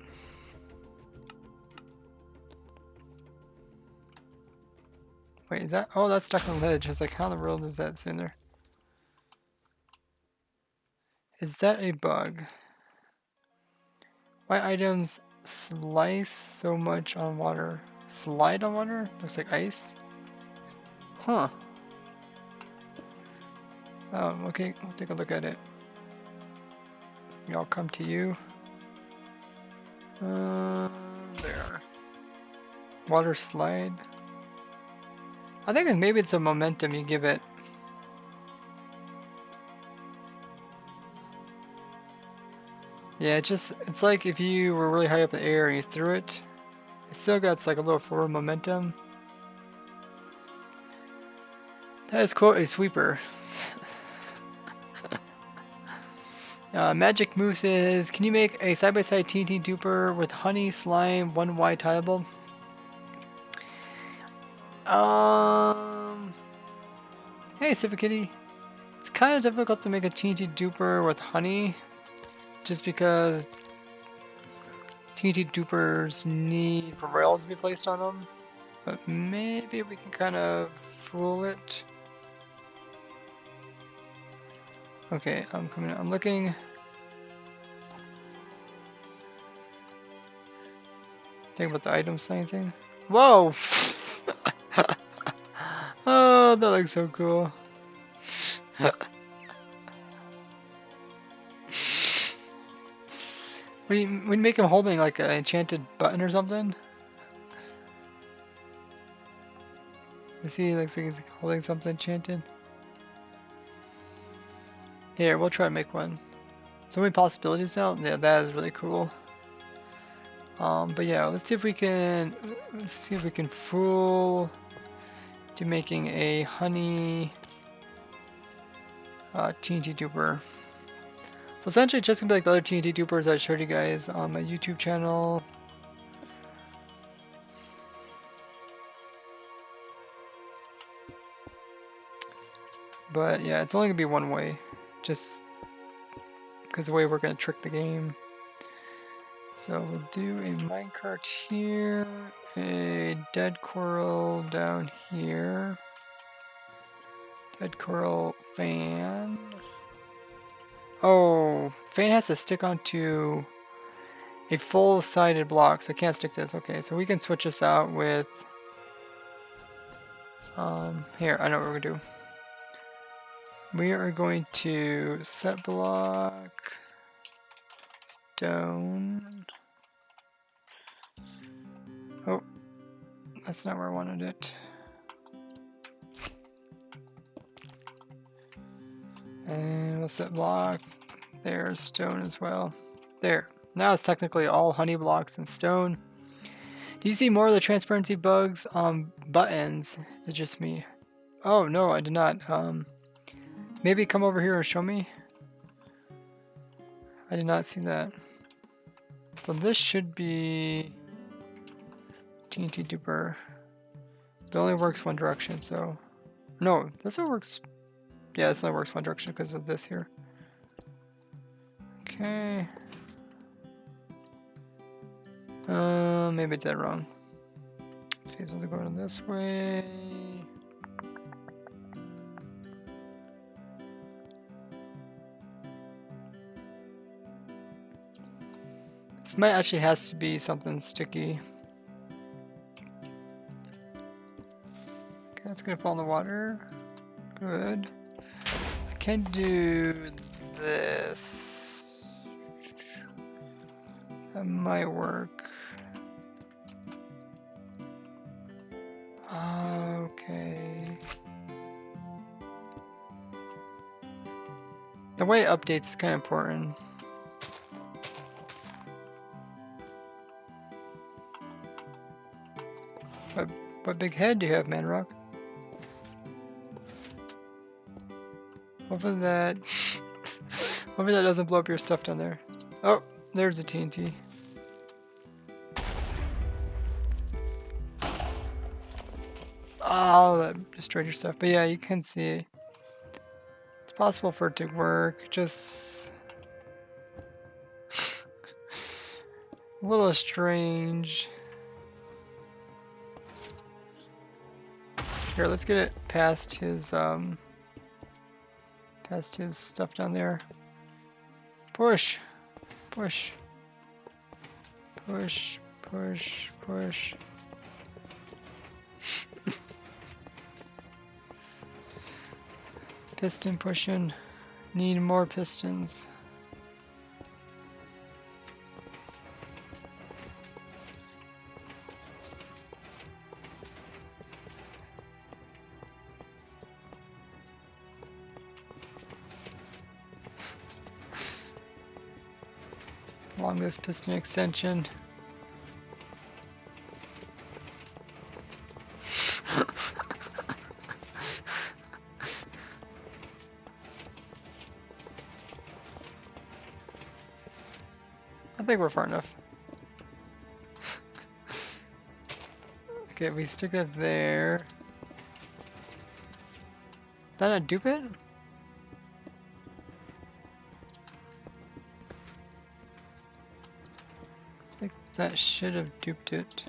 Wait, is that? Oh, that's stuck on the ledge. I was like, how in the world is that in there? Is that a bug? Why items slice so much on water? Slide on water? Looks like ice. Huh. Okay, we'll take a look at it. I'll come to you. There. Water slide. I think maybe it's a momentum you give it. Yeah, it's like if you were really high up in the air and you threw it, it still got like a little forward momentum. That is quote a sweeper. Magic Moose says, can you make a side-by-side TNT duper with honey, slime, 1 wide tileable? Hey, Civic Kitty. It's kind of difficult to make a TNT duper with honey, just because TNT dupers need rails to be placed on them. But maybe we can kind of fool it. Okay, I'm coming. I'm looking. Think about the items thing. Whoa! Oh, that looks so cool. We make him holding like an enchanted button or something. You see, he looks like he's holding something enchanted. Here, we'll try to make one. So many possibilities now. Yeah, that is really cool. But yeah, let's see if we can fool to making a honey TNT duper. So essentially, it's just gonna be like the other TNT dupers I showed you guys on my YouTube channel. But yeah, it's only gonna be one way, just because the way we're gonna trick the game. So we'll do a minecart here, a dead coral down here, dead coral fan. Oh, fan has to stick onto a full-sided block, so I can't stick to this. Okay, so we can switch this out with, here, I know what we're gonna do. We are going to set block, stone. Oh, that's not where I wanted it. And we'll set block. There's stone as well. There. Now it's technically all honey blocks and stone. Do you see more of the transparency bugs on buttons? Is it just me? Oh no, I did not. Maybe come over here and show me. I did not see that. So this should be TNT duper. It only works one direction, so no, this one works. Yeah, this only works one direction because of this here. Okay. Maybe I did that wrong. Space was going this way. This might actually has to be something sticky. Okay, that's gonna fall in the water. Good. I can do this. That might work. Okay. The way it updates is kind of important. What big head do you have, Manrock? Hopefully that doesn't blow up your stuff down there. Oh, there's a TNT. Oh, that destroyed your stuff. But yeah, you can see it's possible for it to work. Just a little strange. Here, let's get it past his stuff down there. Push, push, push, push, push. Piston pushing. Need more pistons. Along this piston extension. I think we're far enough. Okay, we stick that there. Did that not dupe it? I think that should have duped it.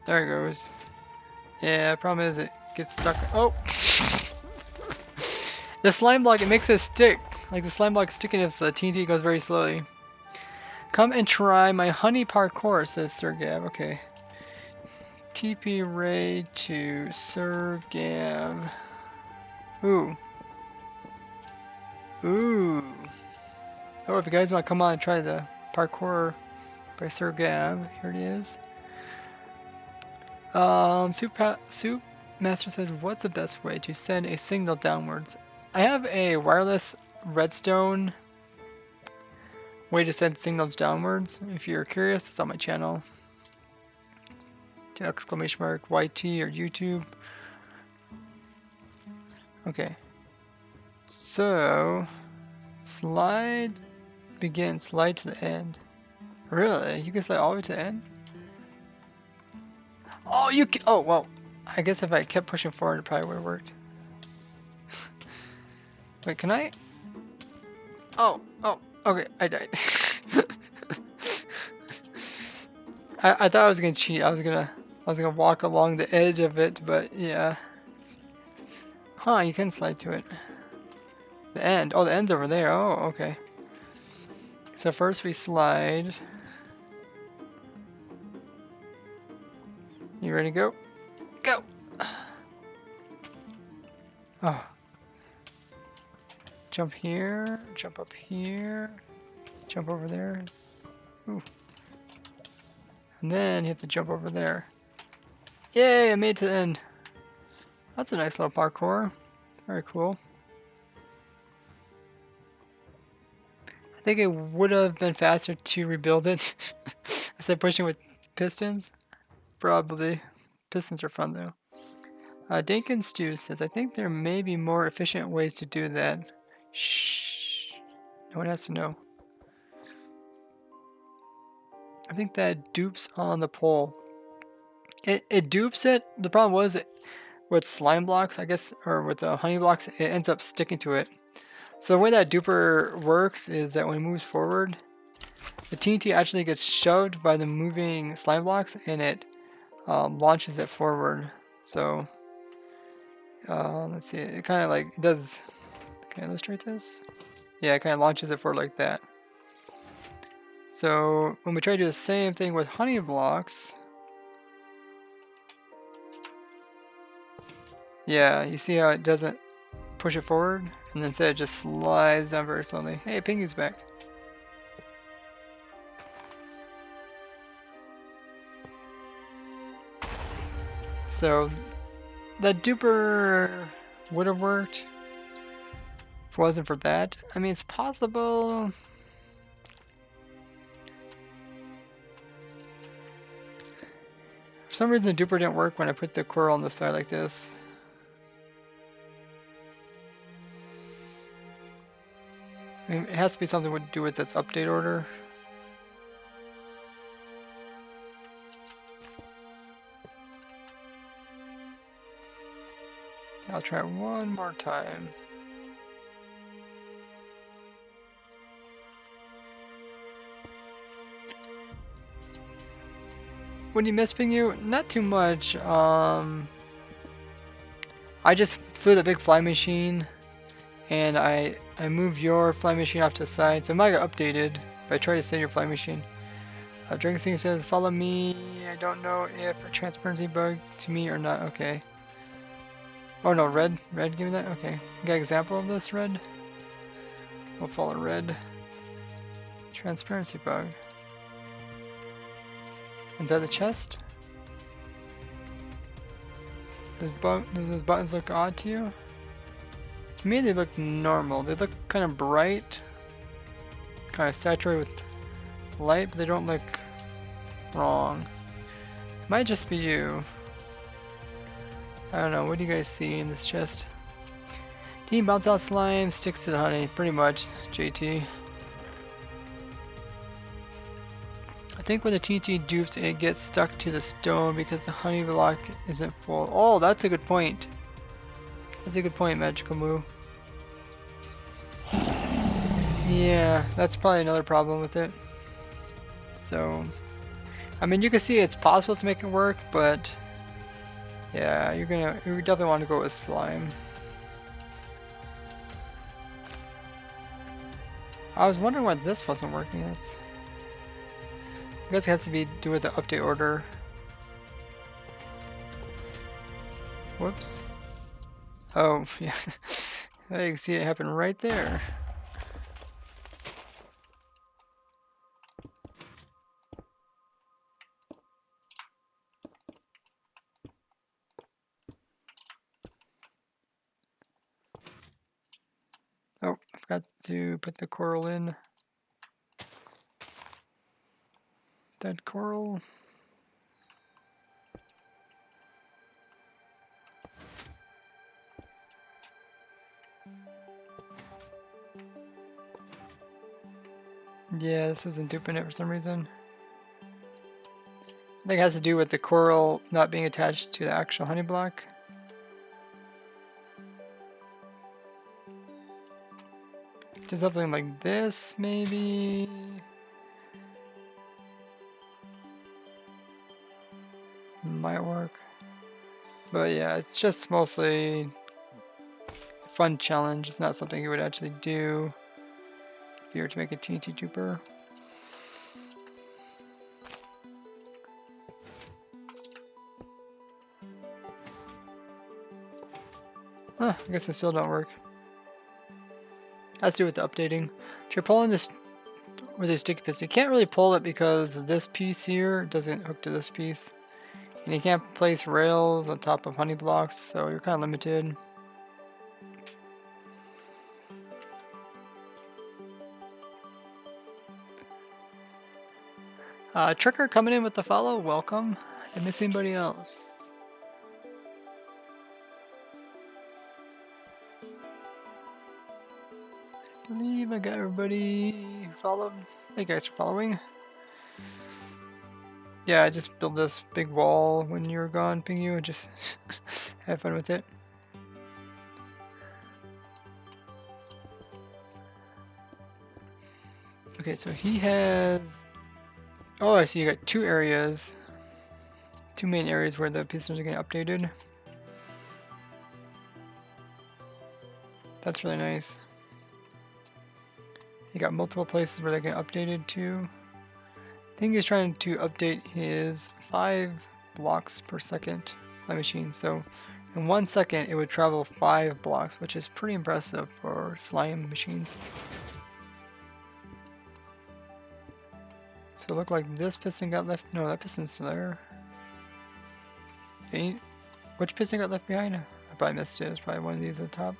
There it goes. Yeah, problem is it gets stuck. Oh! The slime block, it makes it stick. Like the slime block stickiness, the TNT goes very slowly. Come and try my honey parkour, says Sir Gab. Okay. TP Ray to Sir Gab. Ooh. Ooh. Oh, if you guys want to come on and try the parkour by Sir Gab, here it is. Soup Master says, what's the best way to send a signal downwards? I have a wireless redstone way to send signals downwards. If you're curious, it's on my channel. To exclamation mark YT or YouTube. Okay. So slide, begin, slide to the end. Really? You can slide all the way to the end? Oh, you can. Oh, well. I guess if I kept pushing forward, it probably would have worked. Wait, can I? Oh, okay, I died. I thought I was gonna cheat. I was gonna walk along the edge of it, but yeah. Huh, you can slide to it. The end. Oh, the end's over there. Oh, okay. So first we slide. You ready to go? Go! Oh. Jump here, jump up here, jump over there. Ooh. And then you have to jump over there. Yay, I made it to the end. That's a nice little parkour. Very cool. I think it would have been faster to rebuild it instead of pushing with pistons. Probably. Pistons are fun though. Dankin Stew says, I think there may be more efficient ways to do that. Shh. No one has to know. I think that dupes on the pole. It dupes it. The problem was with slime blocks, I guess, or with the honey blocks, it ends up sticking to it. So the way that duper works is that when it moves forward, the TNT actually gets shoved by the moving slime blocks and it launches it forward. So let's see, it kind of like does. Can I illustrate this? Yeah, it kind of launches it forward like that. So when we try to do the same thing with honey blocks, yeah, you see how it doesn't push it forward, and instead it just slides down very slowly. Hey, Pinky's back. So the duper would have worked if it wasn't for that. I mean, it's possible. For some reason, the duper didn't work when I put the coral on the side like this. I mean, it has to be something to do with its update order. I'll try it one more time. What do you miss, Pingu? Not too much. I just flew the big fly machine, and I moved your fly machine off to the side, so it might get updated. But I tried to save your fly machine. Dragon Sing says, "Follow me. I don't know if a transparency bug to me or not." Okay. Oh no, Red. Red, give me that. Okay. You got an example of this, Red? We'll follow Red. Transparency bug. Is that the chest? Does those buttons look odd to you? To me, they look normal. They look kind of bright, kind of saturated with light, but they don't look wrong. Might just be you. I don't know. What do you guys see in this chest? Team bounce out slime sticks to the honey, pretty much, JT. I think when the TNT duped, it gets stuck to the stone because the honey block isn't full. Oh, that's a good point. That's a good point, Magical Moo. Yeah, that's probably another problem with it. So, I mean, you can see it's possible to make it work, but yeah, you definitely want to go with slime. I was wondering why this wasn't working. I guess it has to be do with the update order. Whoops. Oh, yeah. You can see it happen right there. Oh, I forgot to put the coral in. Dead coral. Yeah, this isn't duping it for some reason. I think it has to do with the coral not being attached to the actual honey block. Do something like this, maybe? Might work. But yeah, it's just mostly a fun challenge. It's not something you would actually do if you were to make a TNT duper. Huh, I guess it still don't work. Has to do with the updating. Try pulling this with a sticky piston. You can't really pull it because this piece here doesn't hook to this piece. And you can't place rails on top of honey blocks, so you're kind of limited. Tricker coming in with the follow. Welcome. Did I miss anybody else? I believe I got everybody followed. Thank you guys for following. Yeah, I just built this big wall when you were gone, Pingu, and just have fun with it. Okay, so he has... Oh, I see you got two areas. Two main areas where the pistons are getting updated. That's really nice. You got multiple places where they get updated too. I think he's trying to update his 5 blocks per second slime machine. So in 1 second it would travel 5 blocks, which is pretty impressive for slime machines. So it looked like this piston got left. No, that piston's still there. Okay. Which piston got left behind? I probably missed it. It's probably one of these at the top.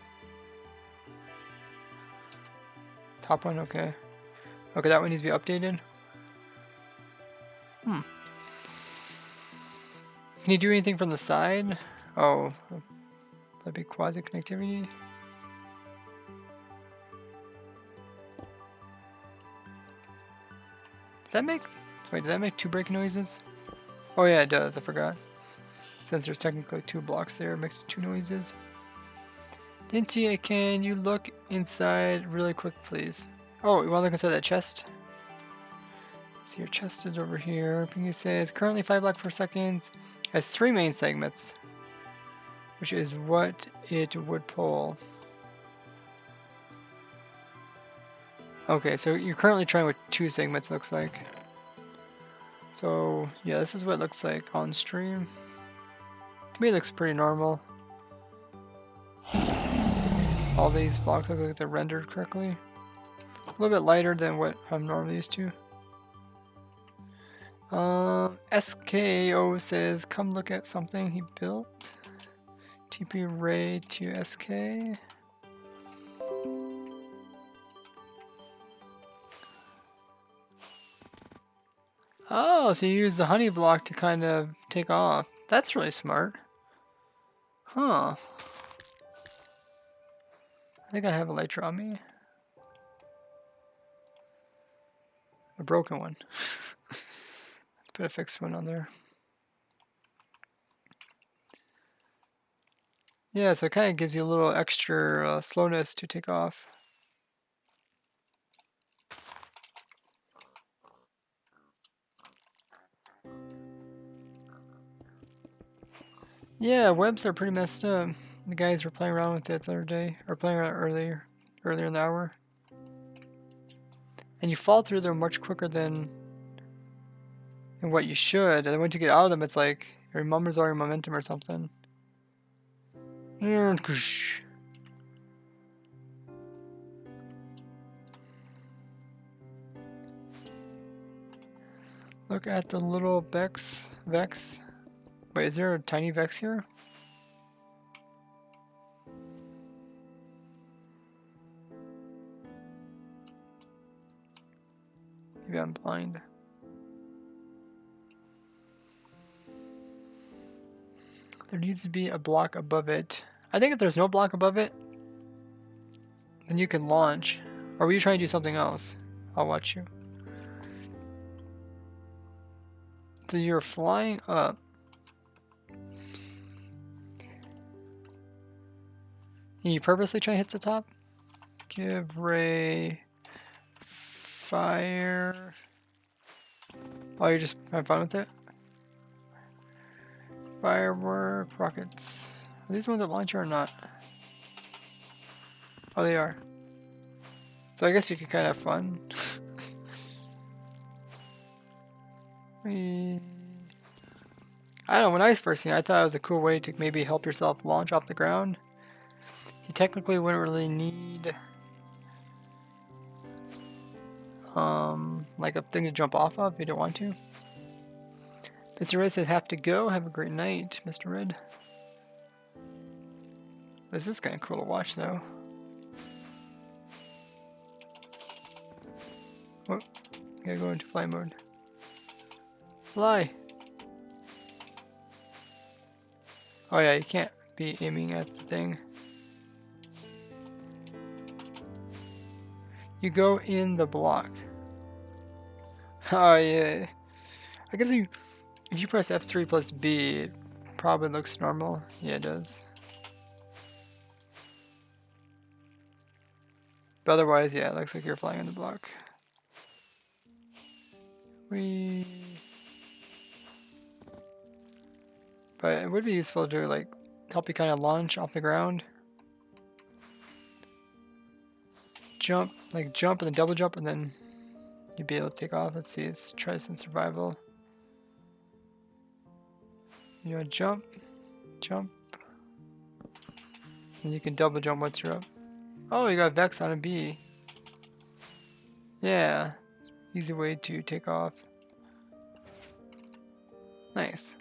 Top one, okay. Okay, that one needs to be updated. Can you do anything from the side? Oh, that'd be quasi connectivity. Does that make... Wait, did that make 2 breaking noises? Oh yeah, it does. I forgot. Since there's technically 2 blocks there, it makes 2 noises. Didn't see it. Can you look inside really quick, please? Oh, you want to look inside that chest? See, your chest is over here. Pingu says currently 5 blocks per second. Has 3 main segments, which is what it would pull. Okay, so you're currently trying with 2 segments, looks like. So yeah, this is what it looks like on stream. To me, it looks pretty normal. All these blocks look like they're rendered correctly. A little bit lighter than what I'm normally used to. SKO says, come look at something he built. TP Ray to SK. Oh, so you use the honey block to kind of take off. That's really smart. Huh. I think I have a elytra on me. A broken one. Let's put a fixed one on there. Yeah, so it kind of gives you a little extra slowness to take off. Yeah, webs are pretty messed up. The guys were playing around with it the other day, or playing around earlier in the hour. And you fall through them much quicker than what you should. And then once you get out of them, it's like it remembers all your momentum or something. Look at the little Vex. Wait, is there a tiny Vex here? Maybe I'm blind. There needs to be a block above it. I think if there's no block above it, then you can launch. Or were you trying to do something else? I'll watch you. So you're flying up. Can you purposely try to hit the top? Give Ray fire. Oh, you're just having fun with it? Firework, rockets. Are these ones that launch or not? Oh, they are. So I guess you could kind of have fun. I don't know, when I was first seen it, I thought it was a cool way to maybe help yourself launch off the ground. You technically wouldn't really need like a thing to jump off of if you don't want to. Mr. Red says have to go. Have a great night, Mr. Red. This is kind of cool to watch though. Oh, gotta go into fly mode. Fly! Oh yeah, you can't be aiming at the thing. You go in the block. Oh yeah. I guess if you press F3 plus B, it probably looks normal. Yeah, it does. But otherwise, yeah, it looks like you're flying in the block. But it would be useful to like help you kind of launch off the ground. Jump, like jump and then double jump and then you'd be able to take off. Let's see, let's try this in survival. You want to jump, jump, and you can double jump once you're up. Oh, you got Vex on a B. Yeah, easy way to take off. Nice.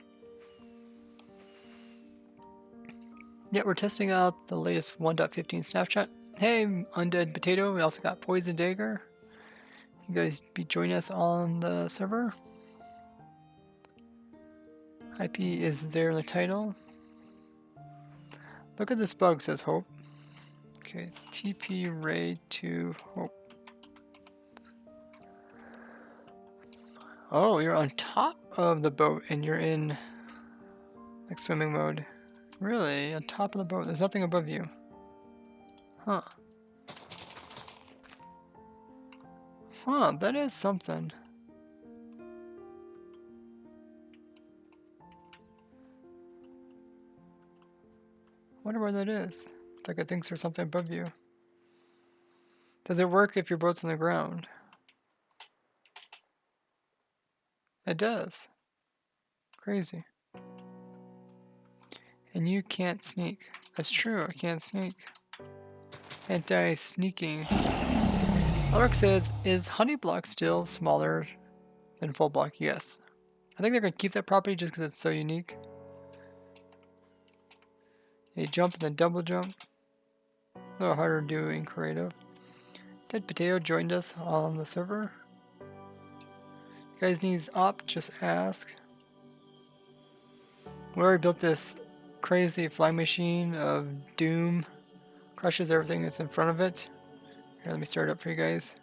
Yeah, we're testing out the latest 1.15 snapshot. Hey, Undead Potato. We also got Poison Dagger. You guys be joining us on the server. IP is there in the title. Look at this bug, says Hope. Okay, TP raid to Hope. Oh, you're on top of the boat and you're in like swimming mode. Really? On top of the boat? There's nothing above you. Huh. Huh, that is something. Wonder where that is. It's like it thinks there's something above you. Does it work if your boat's on the ground? It does. Crazy. And you can't sneak. That's true, I can't sneak. Anti-sneaking. Alric says, is honey block still smaller than full block? Yes. I think they're going to keep that property just because it's so unique. A jump and then double jump. A little harder to do in creative. Dead Potato joined us on the server. You guys need op, just ask. We already built this crazy flying machine of doom. Crushes everything that's in front of it. Here, let me start it up for you guys.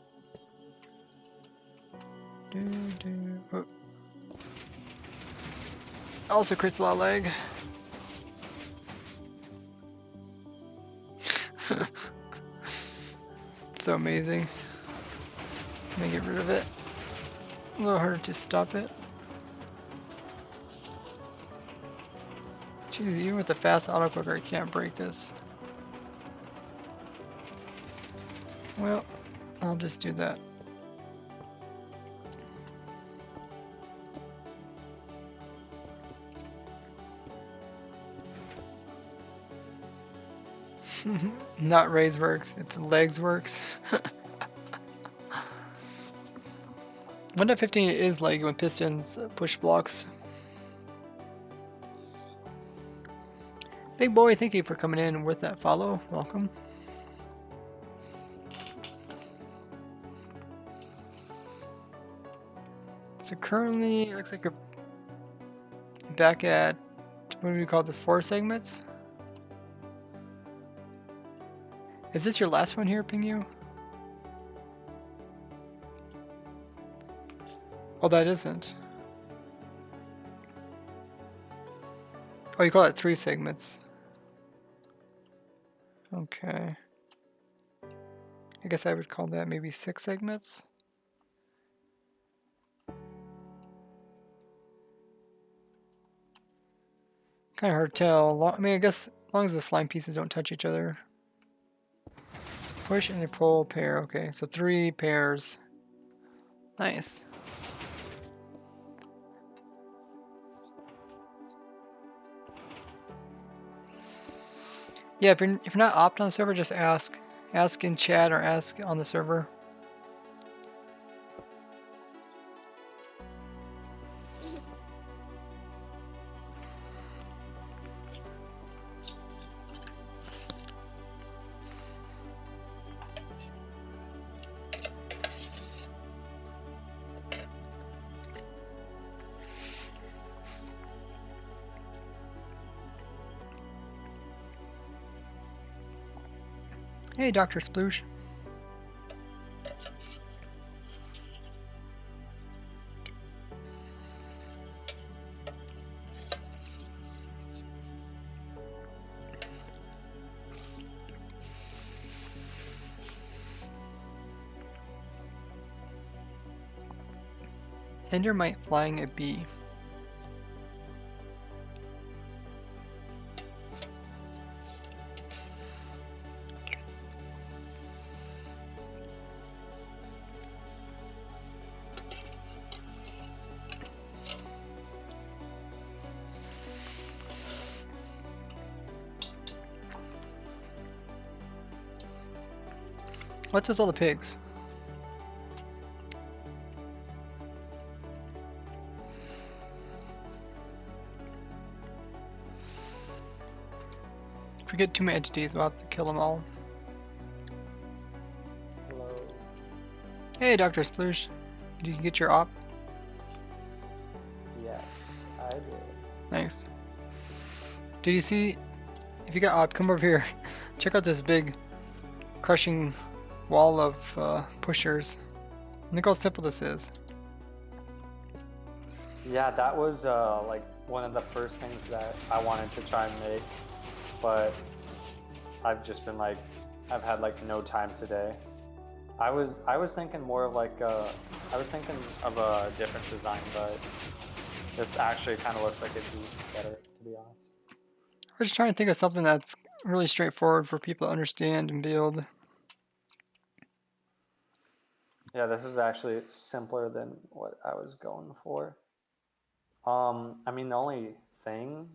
Oh. Also creates a lot of lag. It's so amazing. Let me get rid of it. A little harder to stop it. Jeez, even with the fast autoclicker, I can't break this. Well, I'll just do that. Not raise works, it's legs works. 1.15 is like when pistons push blocks. Big boy, thank you for coming in with that follow. Welcome. So currently, it looks like you're back at, what do we call this, 4 segments? Is this your last one here, Pingu? Oh, that isn't. Oh, you call it 3 segments. Okay. I guess I would call that maybe 6 segments. Kind of hard to tell. I mean, I guess as long as the slime pieces don't touch each other. Push and a pull pair. Okay, so 3 pairs. Nice. Yeah, if you're not opt on the server, just ask. Ask in chat or ask on the server. Hey, Dr. Sploosh. Endermite flying a bee. What's with all the pigs? If we get too many entities, we'll have to kill them all. Hello. Hey, Dr. Sploosh. Did you get your op? Yes, I did. Nice. Did you see? If you got op, come over here. Check out this big crushing wall of pushers. Look how simple this is. Yeah, that was like one of the first things that I wanted to try and make, but I've just been like, I've had like no time today. I was thinking more of like I was thinking of a different design, but this actually kind of looks like it'd be better, to be honest. I was just trying to think of something that's really straightforward for people to understand and build. Yeah, this is actually simpler than what I was going for. I mean, the only thing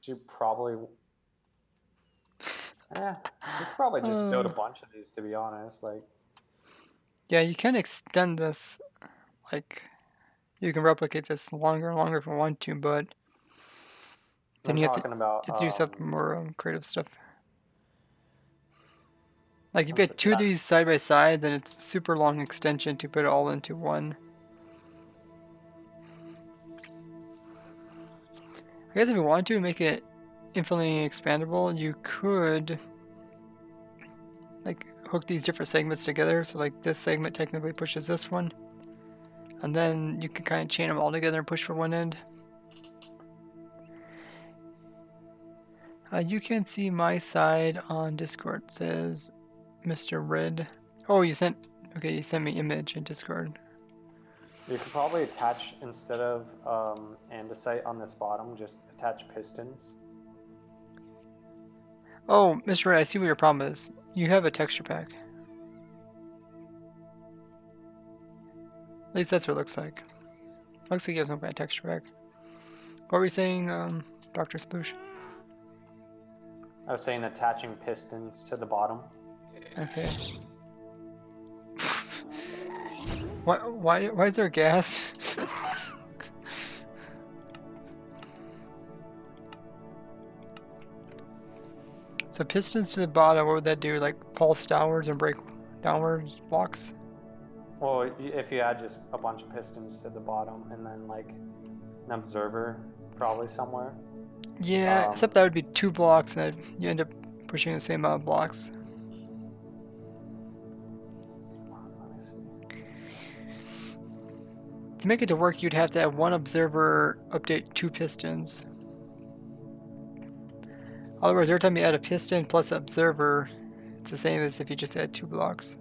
you probably, you could probably just build a bunch of these, to be honest. Like, Yeah, you can extend this, like, you can replicate this longer and longer if you want to, but then I'm you have talking about to do some more creative stuff. Like, if you had two of not- these side by side, then it's a super long extension to put it all into one. I guess if you want to make it infinitely expandable, you could like hook these different segments together. So like this segment technically pushes this one, and then you can kind of chain them all together and push for one end. You can see my side on Discord. It says Mr. Red. Oh, you sent. Okay, you sent me image in Discord. You could probably attach, instead of andesite on this bottom, just attach pistons. Oh, Mr. Red, I see what your problem is. You have a texture pack. At least that's what it looks like. Looks like you have some kind of texture pack. What were you saying, Dr. Sploosh? I was saying attaching pistons to the bottom. Okay. Why is there gas? So pistons to the bottom, what would that do? Like pulse downwards and break downwards blocks? Well, if you add just a bunch of pistons to the bottom and then like an observer probably somewhere. Yeah, except that would be 2 blocks and you end up pushing the same amount of blocks. To make it to work, you'd have to have 1 observer update 2 pistons. Otherwise, every time you add a piston plus an observer, it's the same as if you just add 2 blocks.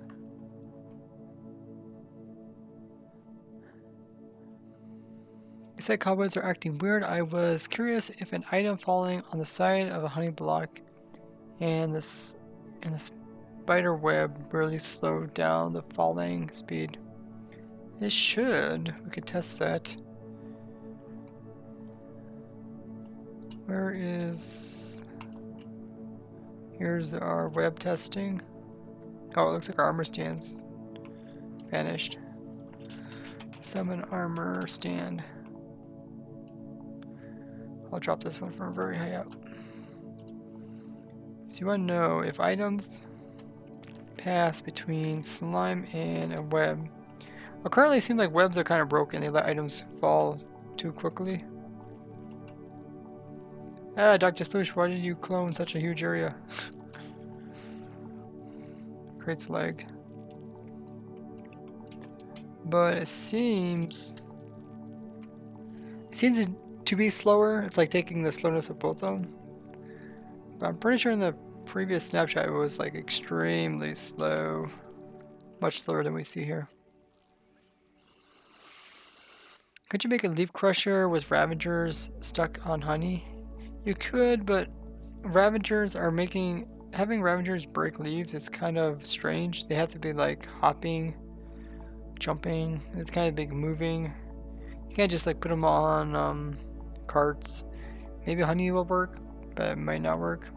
It said cobwebs are acting weird. I was curious if an item falling on the side of a honey block and the spider web really slowed down the falling speed. It should. We could test that. Where is... Here's our web testing. Oh, it looks like our armor stand's vanished. Summon armor stand. I'll drop this one from very high up. So you want to know if items pass between slime and a web. Well, currently it seems like webs are kind of broken. They let items fall too quickly. Ah, Dr. Sploosh, why did you clone such a huge area? creates lag. But it seems to be slower. It's like taking the slowness of both of them. But I'm pretty sure in the previous snapshot it was like extremely slow. Much slower than we see here. Could you make a leaf crusher with Ravagers stuck on honey? You could, but Ravagers are having Ravagers break leaves is kind of strange. They have to be like hopping, jumping. It's kind of big moving. You can't just like put them on carts. Maybe honey will work, but it might not work.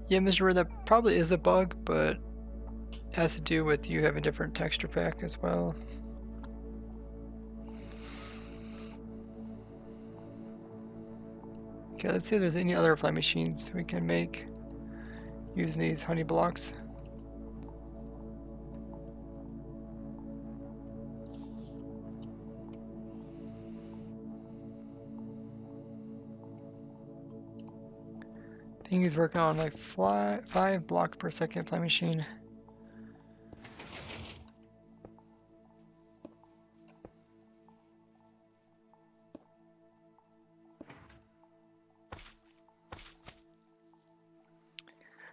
Yeah, Mr. Red, that probably is a bug, but it has to do with you having a different texture pack as well. Okay, let's see if there's any other fly machines we can make using these honey blocks. I think he's working on like 5 block per second fly machine.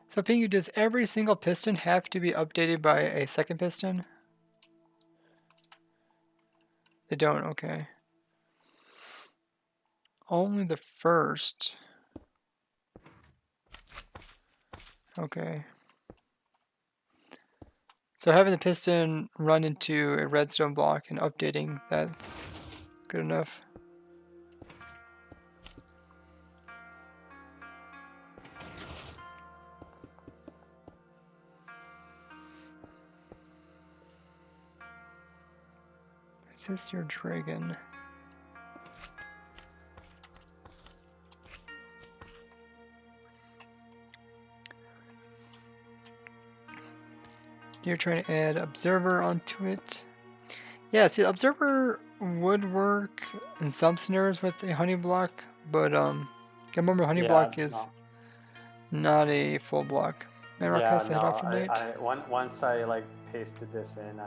So Pingu, does every single piston have to be updated by a second piston? They don't, okay. Only the first. Okay. So having the piston run into a redstone block and updating, that's good enough. Is this your dragon? You're trying to add observer onto it. Yeah, see, observer would work in some scenarios with a honey block, but remember honey block is not a full block. Manrock has to head off for night. Once I like pasted this in,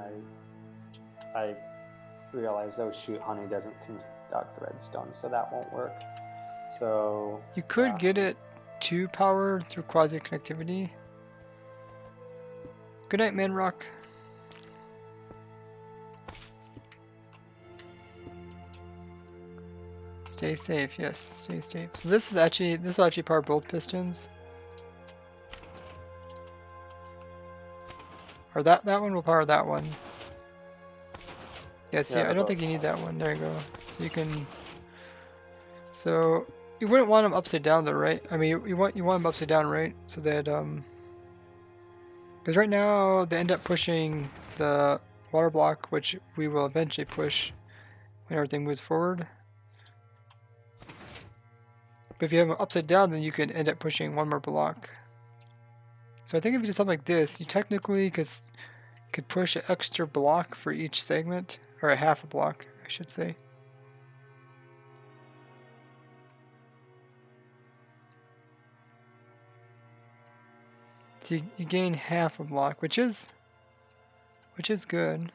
I realized, oh shoot, honey doesn't conduct redstone, so that won't work. So you could get it to power through quasi connectivity. Good night, Manrock. Stay safe, yes, stay safe. So this will actually power both pistons. Or that one will power that one. Yes, yeah, I don't think you need that one. There you go. So you can. So you wouldn't want them upside down though, right? I mean, you want them upside down, right? So that because right now they end up pushing the water block, which we will eventually push when everything moves forward. But if you have them upside down, then you can end up pushing one more block. So I think if you do something like this, you technically could push an extra block for each segment, or a half a block, I should say. So you gain half a block, which is good.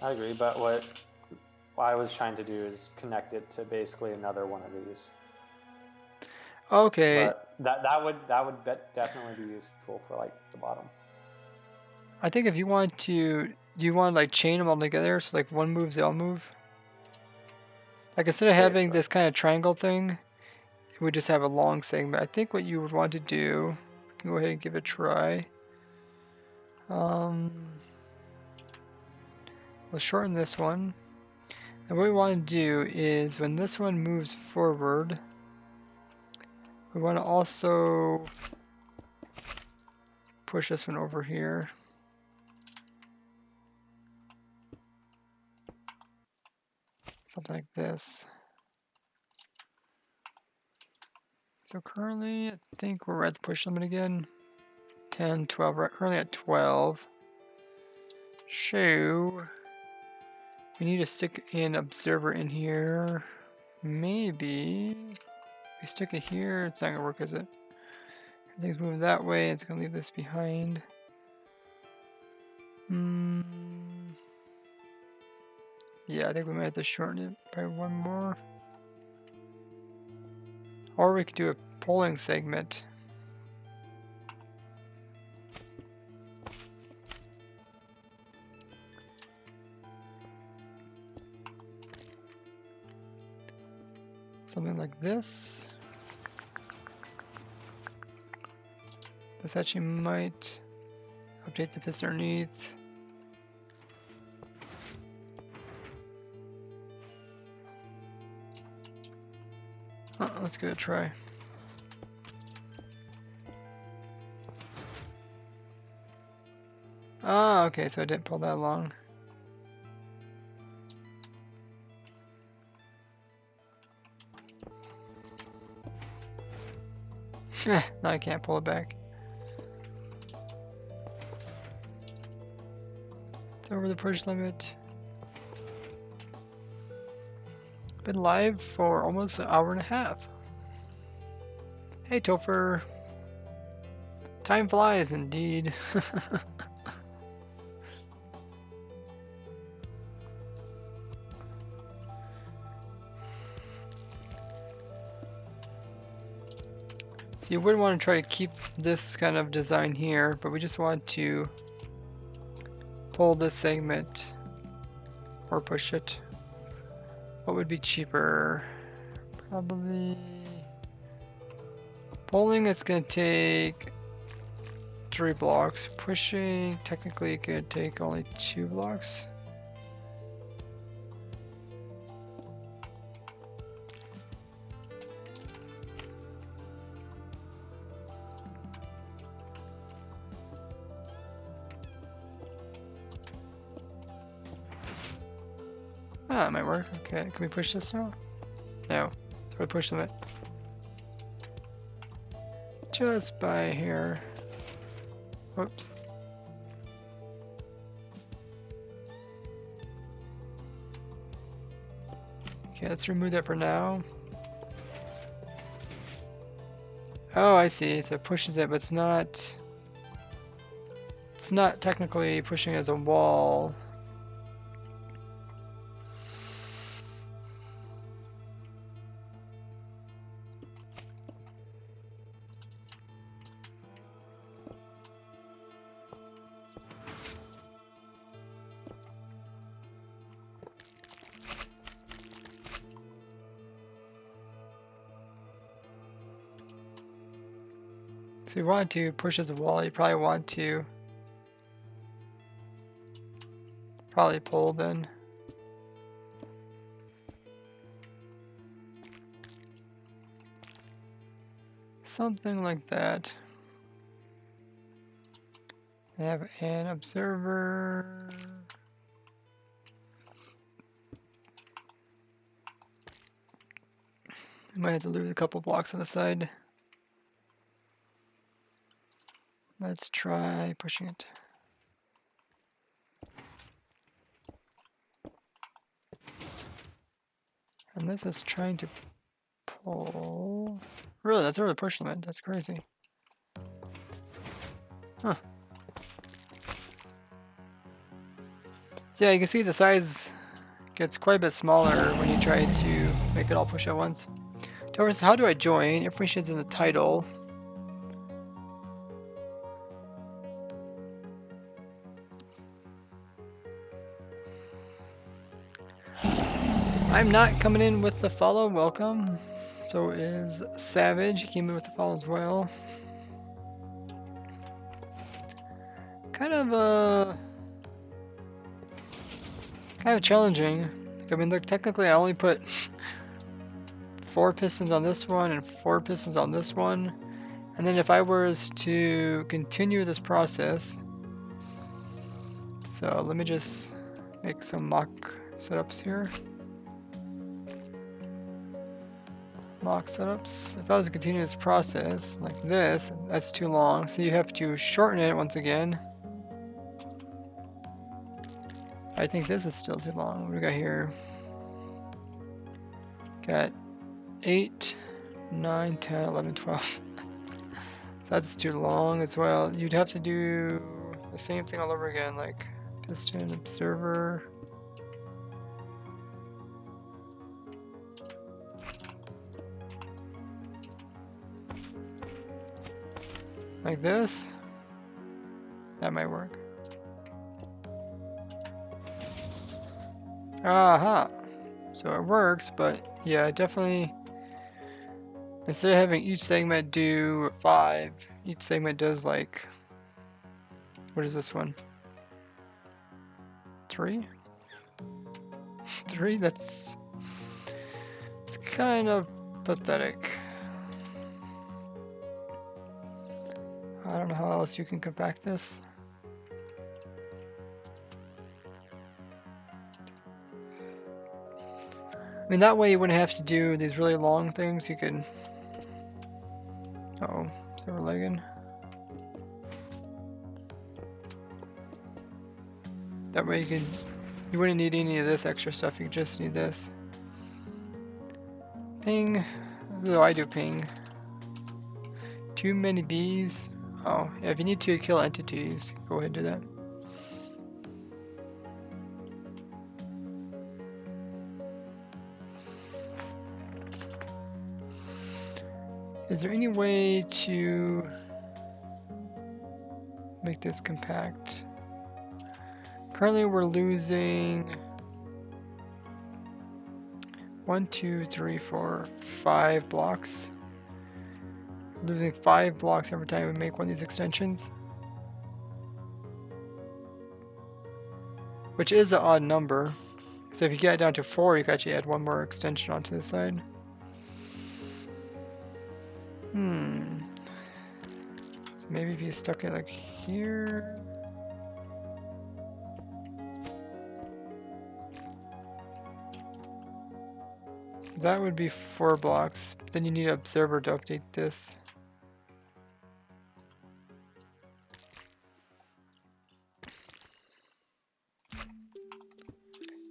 I agree, but what I was trying to do is connect it to basically another one of these. Okay. But that would definitely be useful for like the bottom. I think if you want to, do you want to like chain them all together so like one moves, they all move? Like instead of having this kind of triangle thing, it would just have a long segment. I think what you would want to do, we can go ahead and give it a try. We'll shorten this one. And what we want to do is when this one moves forward, we want to also push this one over here. Something like this. So currently, I think we're at the push limit again. 10, 12, we're currently at 12. So, We need to stick an observer in here. Maybe if we stick it here, it's not gonna work, is it? Everything's moving that way, it's gonna leave this behind. Yeah, I think we might have to shorten it by one more. Or we could do a polling segment. Something like this. This actually might update the piston underneath. Let's give it a try. Ah, okay, so I didn't pull that long. Now I can't pull it back. It's over the push limit. Been live for almost an hour and a half. Hey Topher. Time flies indeed. So you wouldn't want to try to keep this kind of design here, but we just want to pull this segment or push it. What would be cheaper? Probably pulling. It's gonna take 3 blocks. Pushing technically it could take only 2 blocks. Ah, it might work. Okay, can we push this now? No. So we push limit. Just by here. Whoops. Okay, let's remove that for now. Oh, I see. So it pushes it, but it's not technically pushing as a wall. So if you want to push as a wall, you probably want to pull then. Something like that. They have an observer. I might have to lose a couple blocks on the side. Let's try pushing it. And this is trying to pull. Really, that's over the push limit. That's crazy. Huh. So yeah, you can see the size gets quite a bit smaller when you try to make it all push at once. Topher, how do I join? Information's in the title. I'm not coming in with the follow. Welcome. So is Savage. He came in with the follow as well. Kind of challenging. I mean, look, technically I only put 4 pistons on this one and 4 pistons on this one. And then if I was to continue this process, so let me just make some mock setups here. Mock setups. If I was to continue this process like this, that's too long. So you have to shorten it once again. I think this is still too long. What do we got here? Got 8, 9, 10, 11, 12. So that's too long as well. You'd have to do the same thing all over again, like piston, observer. Like this. That might work. Aha! So it works, but yeah, definitely. Instead of having each segment do 5, each segment does like. What is this one? 3? 3? It's kind of pathetic. I don't know how else you can compact this. I mean, that way you wouldn't have to do these really long things. You could. Uh-oh, so we're lagging. That way you wouldn't need any of this extra stuff. You just need this. Ping. Oh, I do ping. Too many bees. Oh, yeah, if you need to kill entities, go ahead and do that. Is there any way to make this compact? Currently we're losing 1, 2, 3, 4, 5 blocks. Losing 5 blocks every time we make one of these extensions. Which is an odd number. So if you get it down to 4, you can actually add one more extension onto the side. So maybe if you stuck it like here. That would be 4 blocks. Then you need an observer to update this.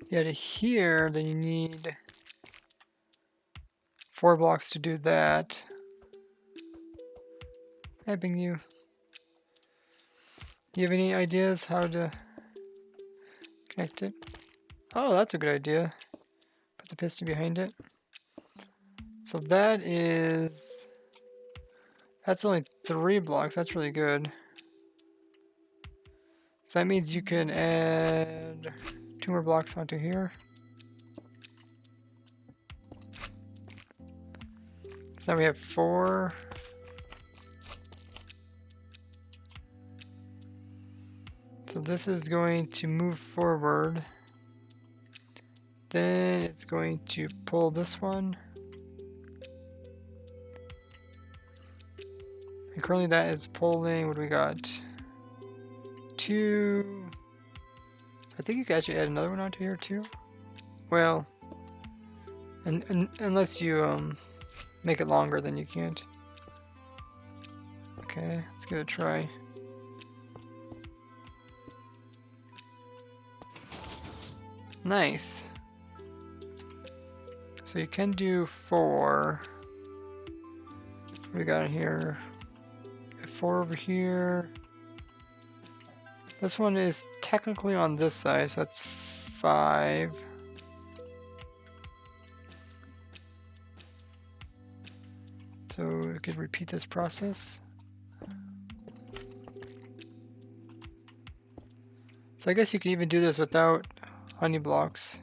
Yeah, to here, then you need 4 blocks to do that. Helping you. Do you have any ideas how to connect it? Oh, that's a good idea. Put the piston behind it. So that's only 3 blocks. That's really good. So that means you can add 2 more blocks onto here. So now we have 4. So this is going to move forward. Then it's going to pull this one. And currently that is pulling, what do we got? 2. I think you can actually add another one onto here too. Well, unless you make it longer, then you can't. Okay, let's give it a try. Nice. So you can do 4. What we got in here? 4 over here. This one is technically on this side, so that's 5. So we could repeat this process. So I guess you could even do this without honey blocks.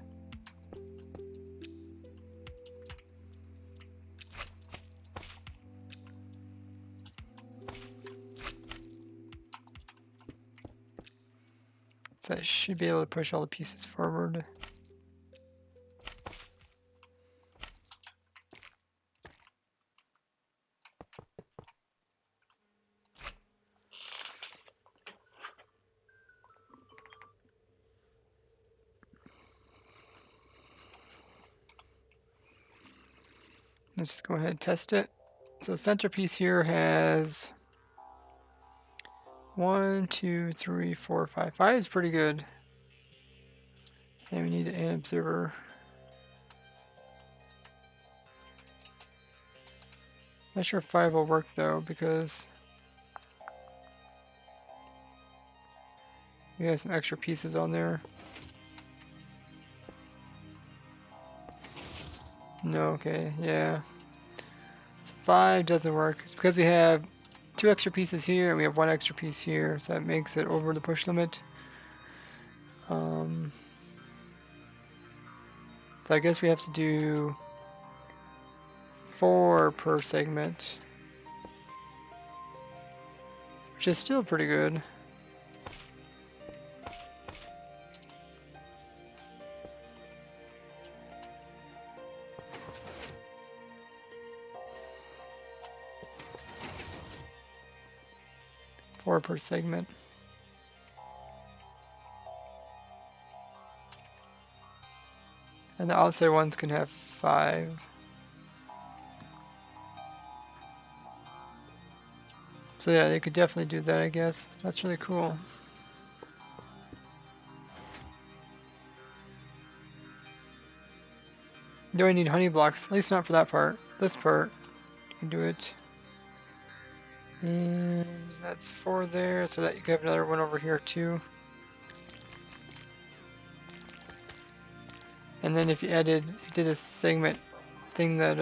So I should be able to push all the pieces forward. Let's go ahead and test it. So the centerpiece here has 1, 2, 3, 4, 5. 5 is pretty good. Okay, we need an observer. Not sure if 5 will work though, because we have some extra pieces on there. No, okay, yeah. So 5 doesn't work. It's because we have 2 extra pieces here and we have 1 extra piece here, so that makes it over the push limit. So I guess we have to do 4 per segment, which is still pretty good. Four per segment. And the outside ones can have 5. So yeah, they could definitely do that, I guess. That's really cool. You don't need honey blocks, at least not for that part. This part, you can do it. And that's 4 there, so that you can have another one over here too. And then if you did a segment thing that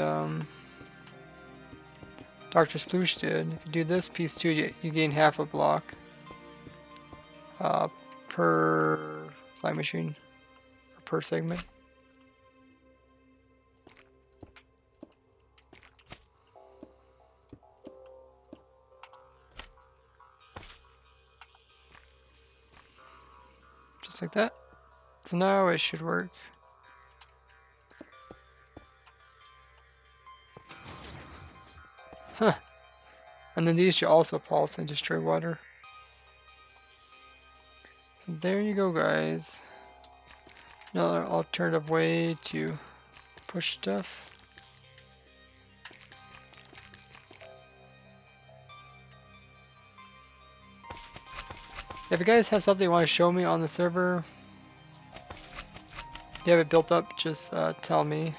Dr. Sploosh did, if you do this piece too, you gain half a block per fly machine, or per segment. Just like that. So now it should work. Huh. And then these should also pulse and destroy water. So there you go, guys. Another alternative way to push stuff. If you guys have something you want to show me on the server, you have it built up, just tell me.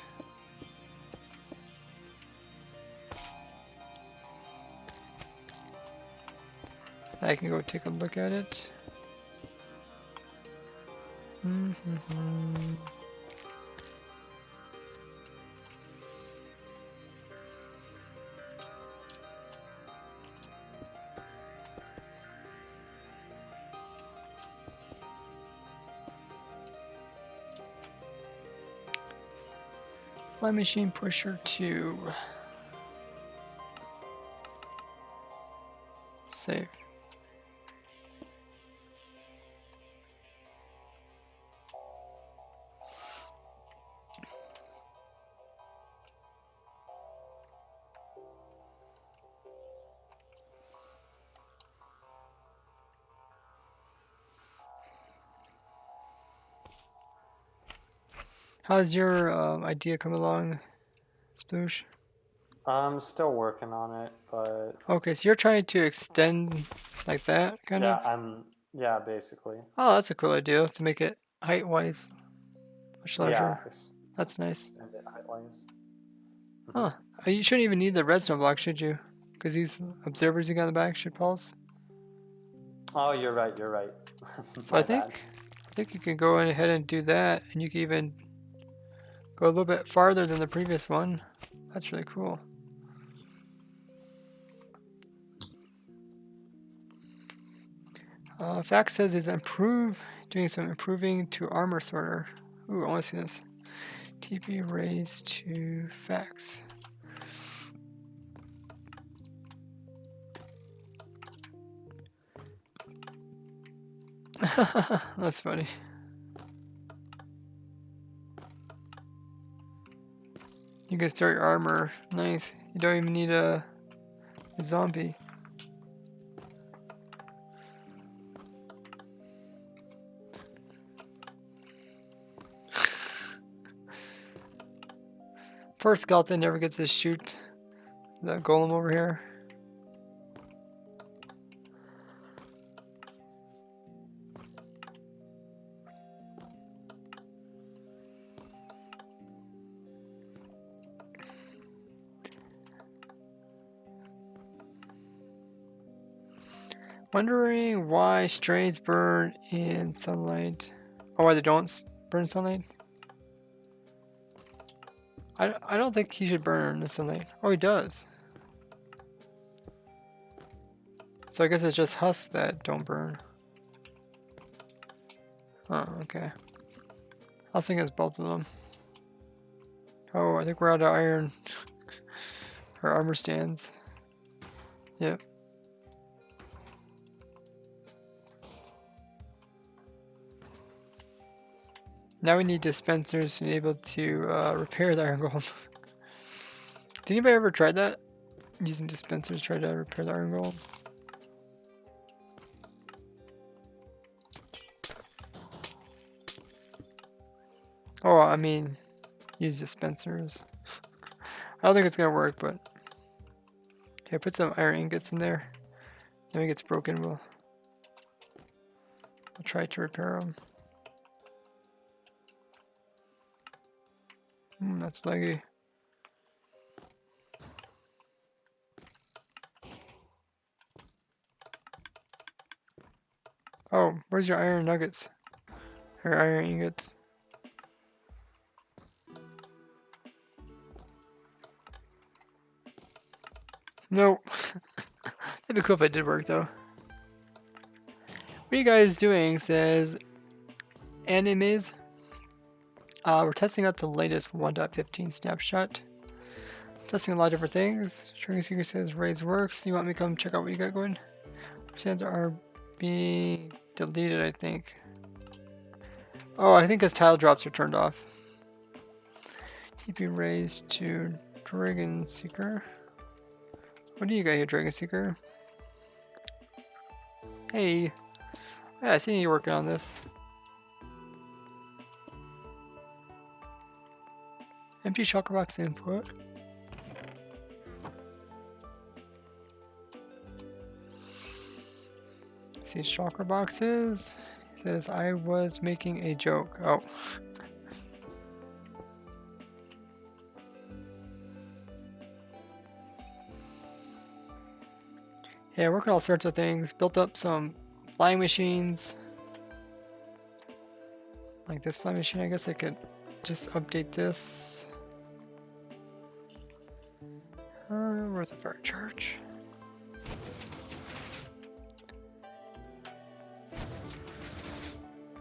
I can go take a look at it. Fly machine pusher 2. Save. How's your idea come along, Sploosh? I'm still working on it, but Okay, so you're trying to extend like that, kind of? yeah, basically. Oh, that's a cool idea, to make it height-wise much larger. Yeah, That's nice. extend it height-wise. Huh. You shouldn't even need the redstone block, should you? Because these observers you got in the back should pulse. Oh, you're right. You're right. So I think you can go ahead and do that, and you can even go a little bit farther than the previous one. That's really cool. Fax says he's doing some improving to armor sorter. Ooh, I want to see this. TP raised to fax. That's funny. You can start your armor. Nice. You don't even need a zombie. Poor skeleton never gets to shoot the golem over here. Wondering why strays burn in sunlight. Or why they don't burn in sunlight. I don't think he should burn in the sunlight. Oh, he does. So I guess it's just husks that don't burn. Oh, okay. I was thinking it's both of them. Oh, I think we're out of iron. Or armor stands. Yep. Now we need dispensers to be able to repair the iron golem. Did anybody ever try that? Using dispensers to try to repair the iron golem? Oh, I mean, use dispensers. I don't think it's gonna work, but okay, put some iron ingots in there. Then it gets broken, we'll try to repair them. That's laggy. Oh, where's your iron nuggets? Or iron ingots? Nope. That'd be cool if it did work though. What are you guys doing? Says Animes. We're testing out the latest 1.15 snapshot. Testing a lot of different things. String Secret says Raise works. You want me to come check out what you got going? Stands are being deleted, I think. Oh, I think his tile drops are turned off. He'd be raised to Dragon Seeker. What do you got here, Dragon Seeker? Hey. Yeah, I see you working on this. Empty shulker box input. See shulker boxes. He says I was making a joke. Oh. Yeah, working all sorts of things. Built up some flying machines. Like this flying machine, I guess I could just update this. Where's the fire charge?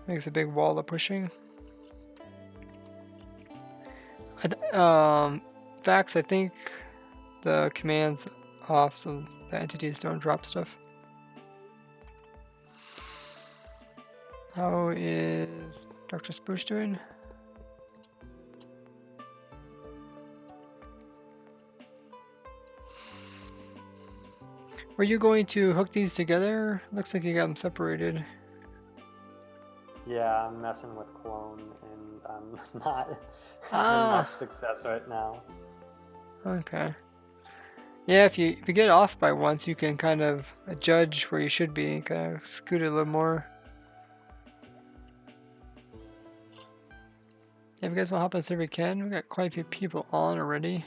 Makes a big wall of pushing. Facts, I think the command's off so the entities don't drop stuff. How is Dr. Spoosh doing? Were you going to hook these together? Looks like you got them separated. Yeah, I'm messing with clone and I'm not having much success right now. Okay. Yeah, if you get off by once, you can kind of judge where you should be and kind of scoot it a little more. If you guys want to hop on the server, you can. We've got quite a few people on already.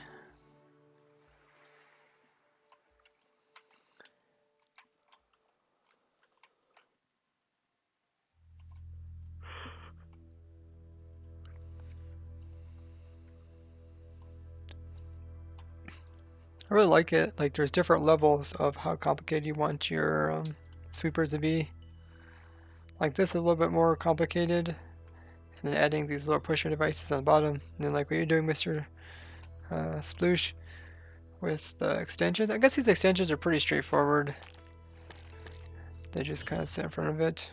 I really like it. Like, there's different levels of how complicated you want your sweepers to be. Like, this is a little bit more complicated. And then adding these little pusher devices on the bottom. And then like what you're doing, Mr. Sploosh, with the extensions. I guess these extensions are pretty straightforward. They just kind of sit in front of it.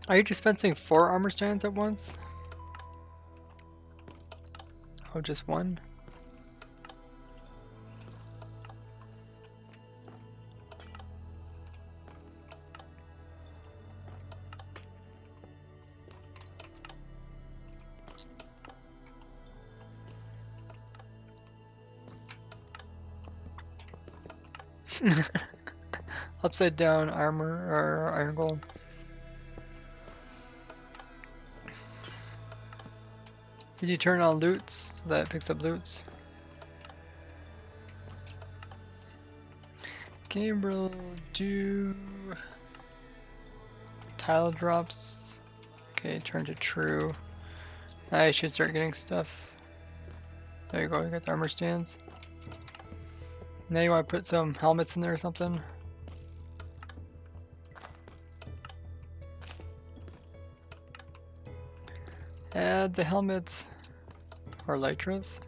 Are you dispensing 4 armor stands at once? Oh, just one? Upside down armor or iron golem. Did you turn on loots so that it picks up loots? Gabriel, do tile drops. Okay, turn to true. Now you should start getting stuff. There you go, you got the armor stands. Now you want to put some helmets in there or something? Add the helmets or elytras.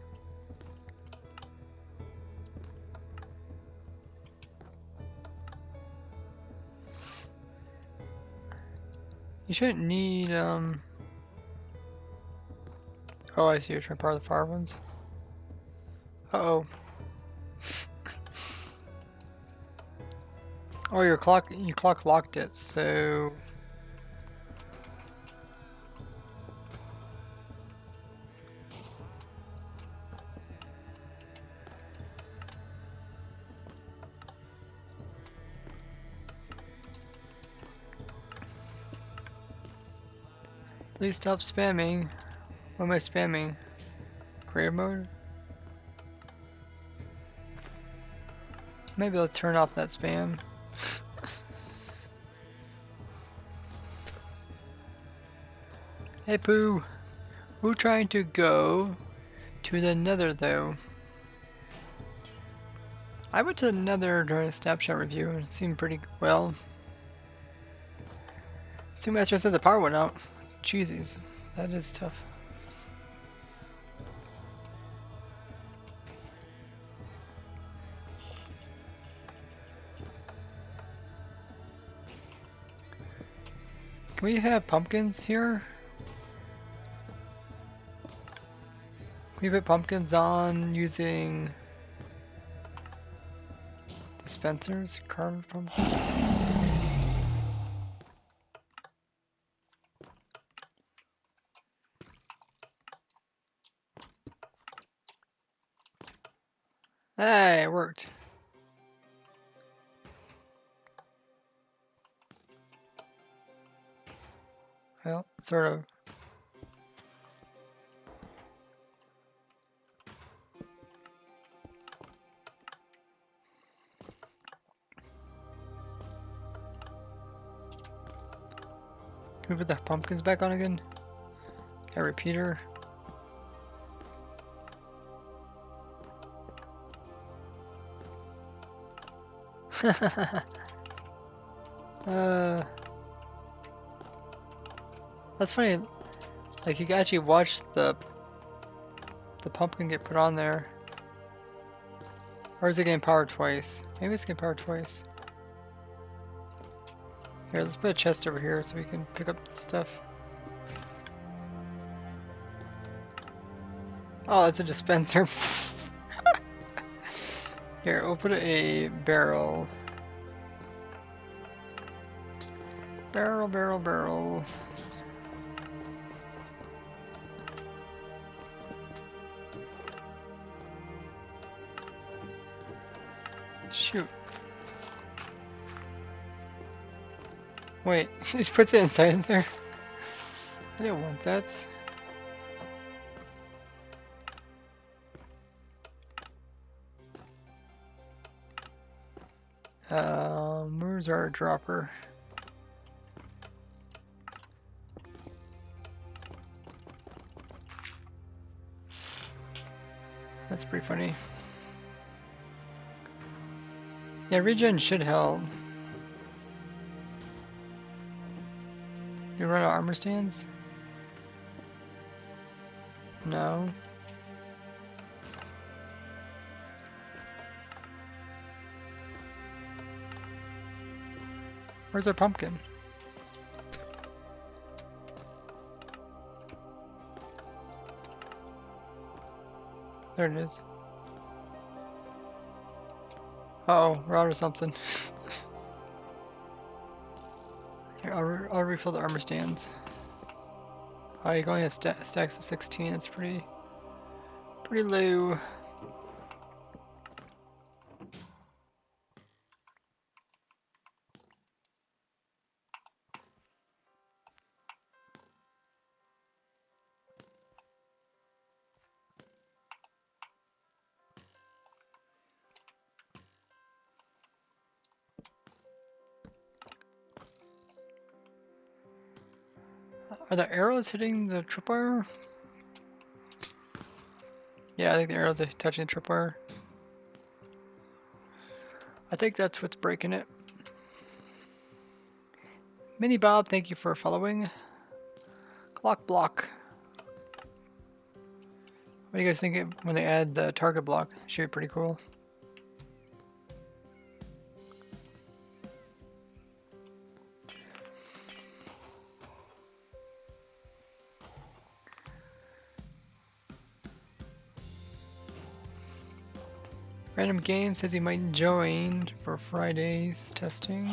You shouldn't need oh, I see, you're trying to power the fire ones. Uh-oh. Oh, you clock locked it, so please stop spamming. What am I spamming? Creative mode? Maybe let's turn off that spam. Hey Pooh! We're trying to go to the Nether though. I went to the Nether during a snapshot review and it seemed pretty well. Master said the power went out. Jesus, that is tough. Can we have pumpkins here? Can we put pumpkins on using dispensers? Carved pumpkins? Hey, it worked. Well, sort of. Can we put the pumpkins back on again? A repeater. That's funny. Like you can actually watch the pumpkin get put on there. Or is it getting powered twice? Maybe it's getting powered twice. Here, let's put a chest over here so we can pick up the stuff. Oh, it's a dispenser. Here, we'll put a barrel. Barrel, barrel, barrel. Shoot. Wait, he just puts it inside of there? I didn't want that. Where's our dropper? That's pretty funny. Yeah, regen should help. You run out of armor stands? No. Where's our pumpkin? There it is. Uh-oh, we're out of something. Here, I'll refill the armor stands. Oh, you're going at stacks of 16. That's pretty low. Are the arrows hitting the tripwire? Yeah, I think the arrows are touching the tripwire. I think that's what's breaking it. Mini Bob, thank you for following. Clock block. What do you guys think when they add the target block? Should be pretty cool. Random Game says he might join for Friday's testing.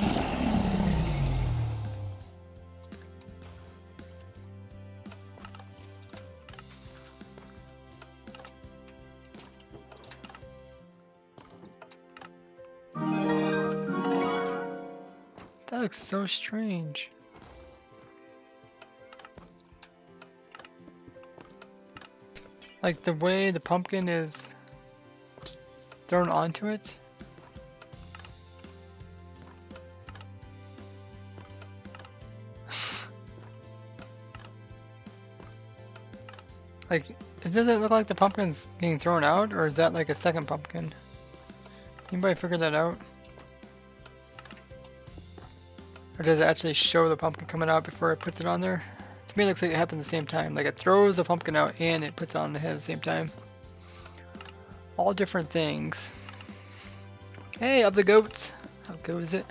That looks so strange. Like the way the pumpkin is thrown onto it. Like, does it look like the pumpkin's getting thrown out, or is that like a second pumpkin? Anybody figure that out? Or does it actually show the pumpkin coming out before it puts it on there? To me, it looks like it happens at the same time. Like it throws the pumpkin out and it puts it on the head at the same time. All different things. Hey, of the goats. How goes it?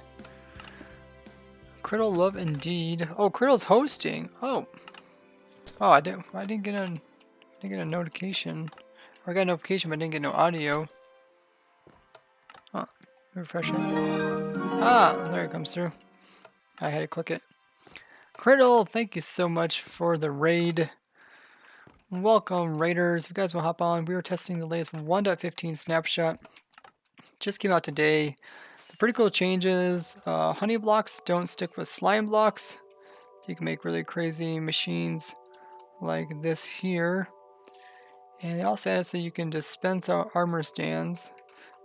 Criddle love indeed. Oh, Criddle's hosting. Oh. Oh, I didn't get a notification. Or I got a notification, but I didn't get no audio. Oh, refresh it. Ah, there it comes through. I had to click it. Criddle, thank you so much for the raid. Welcome, raiders. If you guys will hop on, we are testing the latest 1.15 snapshot. Just came out today. Some pretty cool changes. Honey blocks don't stick with slime blocks. So you can make really crazy machines like this here. And they also added so you can dispense out armor stands.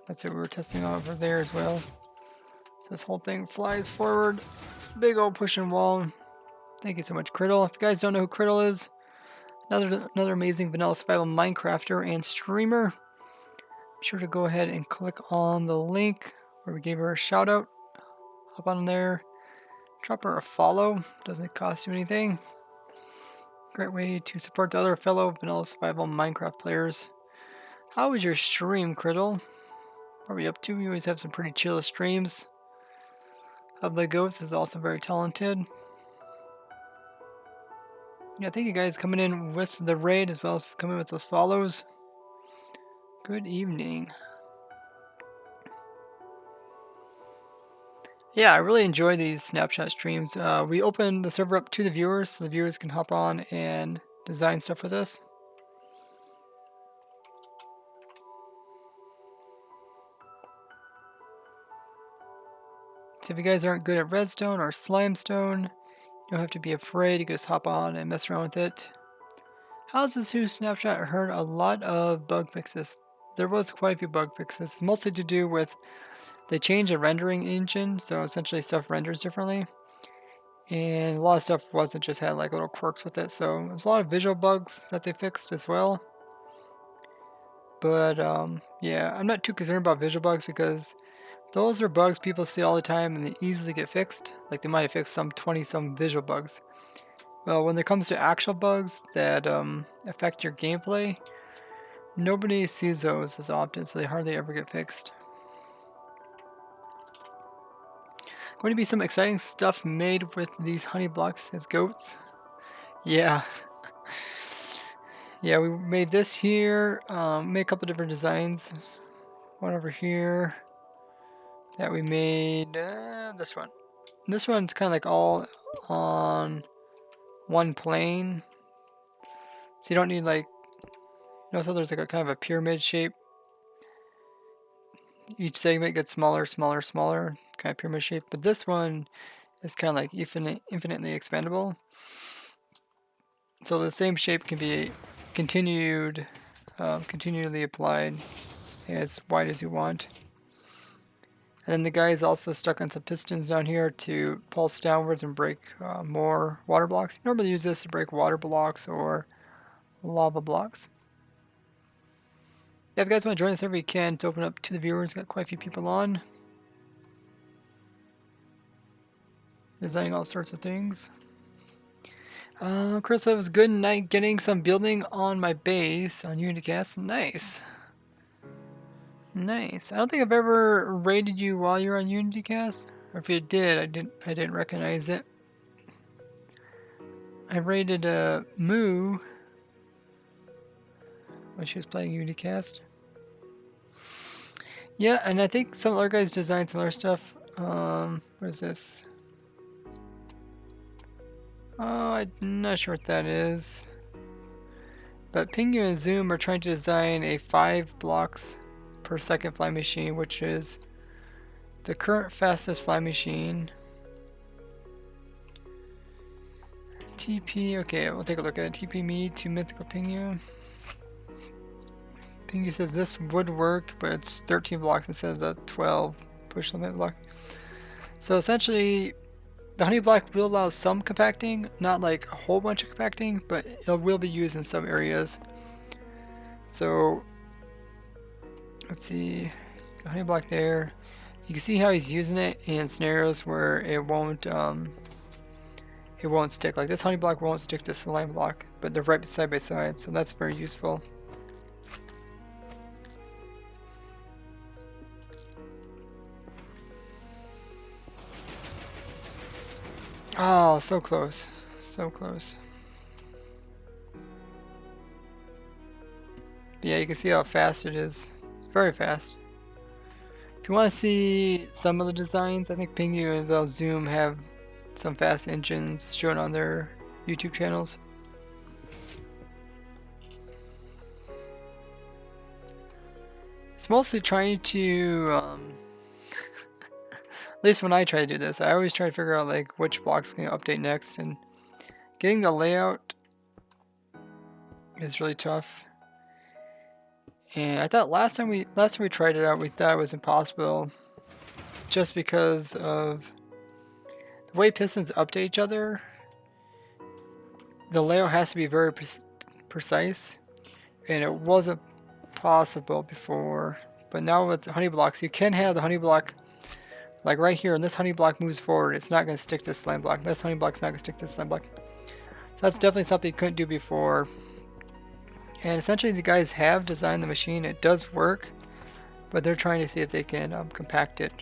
That's what we were testing over there as well. So this whole thing flies forward. Big old pushing wall. Thank you so much, Criddle. If you guys don't know who Criddle is, another amazing vanilla survival Minecrafter and streamer. Be sure to go ahead and click on the link where we gave her a shout out. Hop on there, drop her a follow. Doesn't cost you anything. Great way to support the other fellow vanilla survival Minecraft players. How was your stream, Criddle? What are we up to? We always have some pretty chill streams. Of the Goats is also very talented. Yeah, thank you guys coming in with the raid as well as coming with those follows. Good evening. Yeah, I really enjoy these snapshot streams. We open the server up to the viewers so the viewers can hop on and design stuff with us. So if you guys aren't good at redstone or slimestone, you don't have to be afraid. You can just hop on and mess around with it. How's this new snapshot? I heard a lot of bug fixes. There was quite a few bug fixes. It's mostly to do with they changed the rendering engine, so essentially stuff renders differently. And a lot of stuff wasn't just had like little quirks with it, so there's a lot of visual bugs that they fixed as well. But yeah, I'm not too concerned about visual bugs because those are bugs people see all the time and they easily get fixed. Like they might have fixed some 20-some visual bugs. Well, when it comes to actual bugs that affect your gameplay, nobody sees those as often, so they hardly ever get fixed. Going to be some exciting stuff made with these honey blocks as goats. Yeah. Yeah, we made this here. Made a couple different designs. One over here that we made. This one. This one's kind of like all on one plane. So you don't need like, so there's like a kind of a pyramid shape. Each segment gets smaller, smaller, smaller, kind of pyramid shape. But this one is kind of like infinitely expandable. So the same shape can be continually applied as wide as you want. And then the guy is also stuck on some pistons down here to pulse downwards and break more water blocks. You normally use this to break water blocks or lava blocks. Yeah, if you guys want to join us every can to open up to the viewers, got quite a few people on. Designing all sorts of things. Chris, it was good night getting some building on my base on UnityCast. Nice. Nice. I don't think I've ever raided you while you're on UnityCast. Or if you did, I didn't recognize it. I raided Moo when she was playing UnityCast. Yeah, and I think some other guys designed some other stuff. What is this? Oh, I'm not sure what that is. But Pingu and Zoom are trying to design a 5 blocks per second fly machine, which is the current fastest fly machine. TP, okay, we'll take a look at it. TP me to Mythical Pingu. Pingu says this would work, but it's 13 blocks instead of the 12 push limit block. So essentially, the honey block will allow some compacting, not like a whole bunch of compacting, but it will be used in some areas. So let's see, honey block there. You can see how he's using it in scenarios where it won't stick. Like this honey block won't stick to this lime block, but they're right side by side, so that's very useful. Oh, so close. So close. But yeah, you can see how fast it is. It's very fast. If you want to see some of the designs, I think Pingu and Velzoom have some fast engines shown on their YouTube channels. It's mostly trying to at least when I try to do this, I always try to figure out like which blocks can update next, and getting the layout is really tough. And I thought last time we tried it out, we thought it was impossible, just because of the way pistons update each other. The layout has to be very precise, and it wasn't possible before. But now with the honey blocks, you can have the honey block. Like right here, and this honey block moves forward, it's not going to stick to this lime block. This honey block's not going to stick to this lime block. So that's definitely something you couldn't do before. And essentially the guys have designed the machine. It does work, but they're trying to see if they can compact it.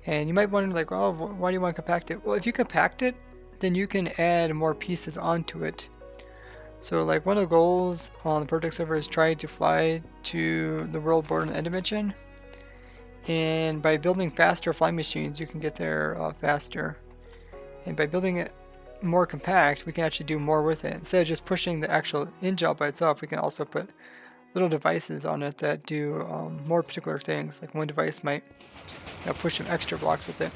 And you might wonder like, oh, why do you want to compact it? Well, if you compact it, then you can add more pieces onto it. So like one of the goals on the Project server is trying to fly to the world border in the end dimension. And by building faster fly machines, you can get there faster. And by building it more compact, we can actually do more with it. Instead of just pushing the actual in-gel by itself, we can also put little devices on it that do more particular things. Like one device might push some extra blocks with it.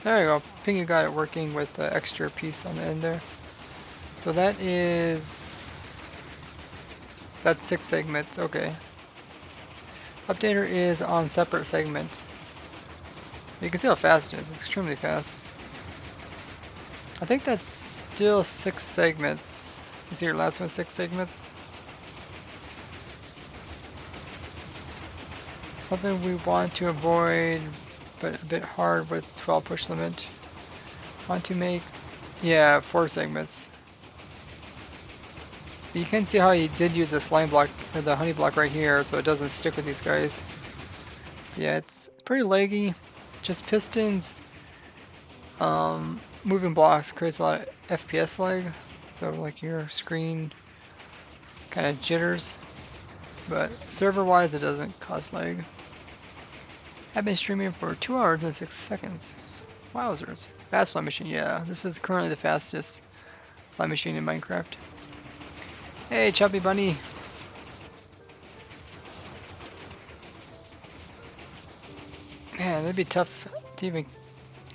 There you go. Pingu got it working with the extra piece on the end there. So that's 6 segments. Okay. Updater is on separate segment. You can see how fast it is. It's extremely fast. I think that's still 6 segments. You see your last one, 6 segments? Something we want to avoid, but a bit hard with 12 push limit. Want to make, yeah, 4 segments. You can see how he did use the slime block, or the honey block right here, so it doesn't stick with these guys. Yeah, it's pretty laggy. Just pistons, moving blocks creates a lot of FPS lag. So like your screen kind of jitters, but server-wise it doesn't cause lag. I've been streaming for 2 hours and 6 seconds. Wowzers. Fast fly machine, yeah. This is currently the fastest fly machine in Minecraft. Hey, Chubby Bunny. Man, that'd be tough to even,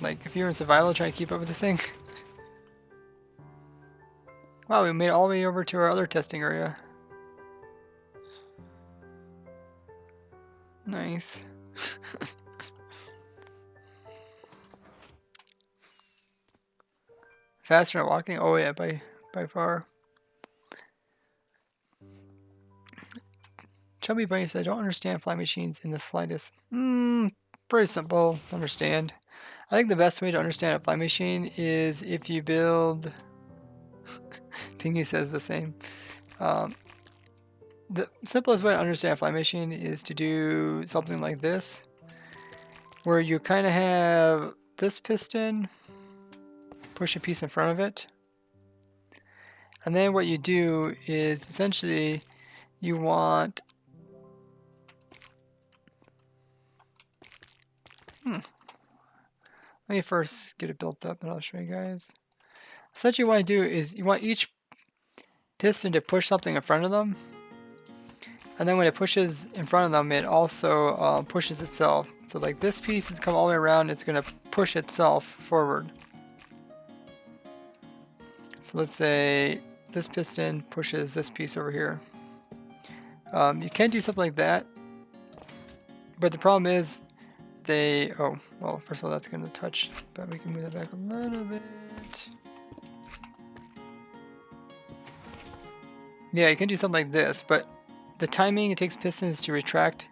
like, if you're in survival trying to keep up with this thing. Wow, we made it all the way over to our other testing area. Nice. Faster than walking? Oh yeah, by far. Chubby Bunny said, I don't understand fly machines in the slightest. Pretty simple to understand. I think the best way to understand a fly machine is if you build... Pingu says the same. The simplest way to understand a fly machine is to do something like this, where you kind of have this piston, push a piece in front of it, and then what you do is essentially you want let me first get it built up and I'll show you guys. Essentially what you want to do is you want each piston to push something in front of them, and then when it pushes in front of them it also pushes itself. So like this piece is come all the way around, it's going to push itself forward. So let's say this piston pushes this piece over here. You can do something like that, but the problem is oh, well, first of all, that's going to touch, but we can move that back a little bit. Yeah, you can do something like this, but the timing it takes pistons to retract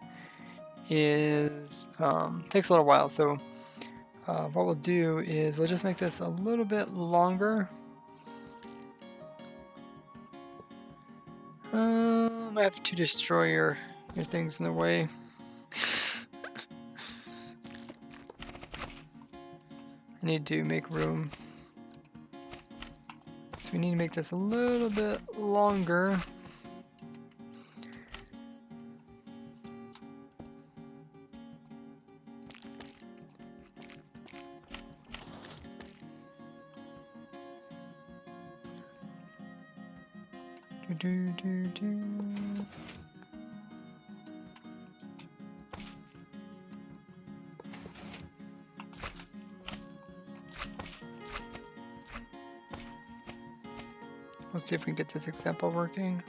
is takes a little while. So what we'll do is we'll just make this a little bit longer. I have to destroy your things in the way. I need to make room. So we need to make this a little bit longer. Let's see if we can get this example working.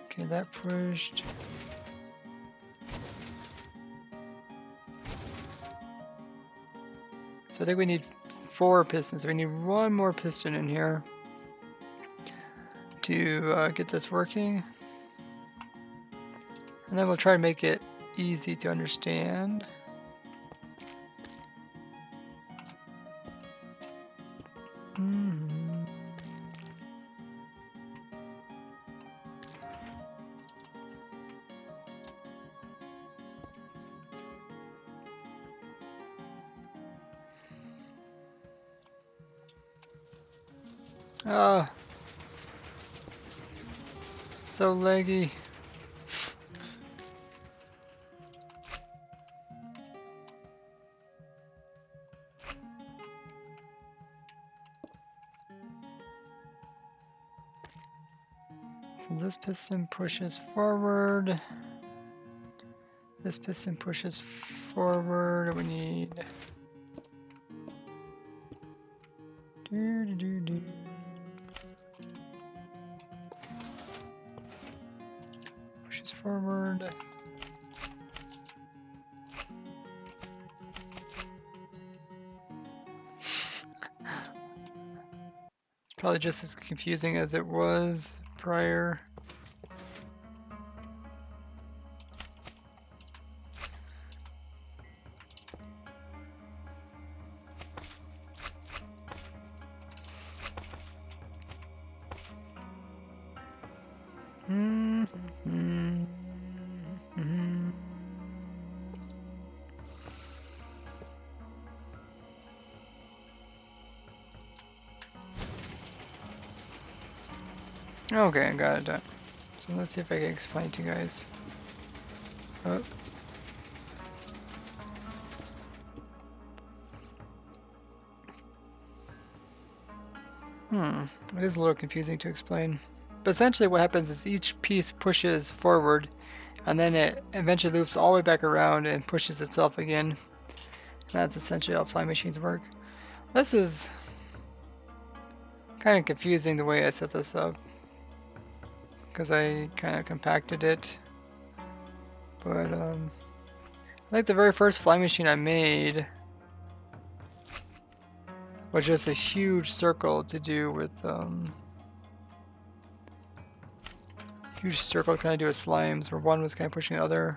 Okay, that pushed. So I think we need 4 pistons. We need 1 more piston in here to get this working. And then we'll try to make it easy to understand. So laggy. So this piston pushes forward. This piston pushes forward. We need pushes forward. It's probably just as confusing as it was prior. Okay, I got it done. So let's see if I can explain to you guys. Oh. It is a little confusing to explain. But essentially what happens is each piece pushes forward and then it eventually loops all the way back around and pushes itself again. And that's essentially how flying machines work. This is kind of confusing the way I set this up, because I kind of compacted it. But I think the very first flying machine I made was just a huge circle to do with huge circle kind of do with slimes, where one was kind of pushing the other.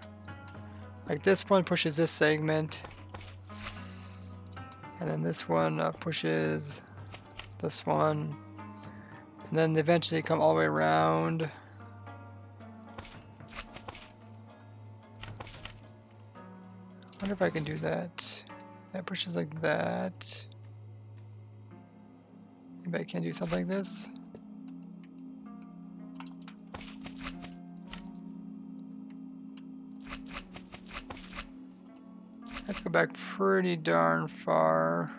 Like this one pushes this segment, and then this one pushes this one, and then they eventually come all the way around. I wonder if I can do that. That pushes like that. Maybe I can do something like this. I have to go back pretty darn far.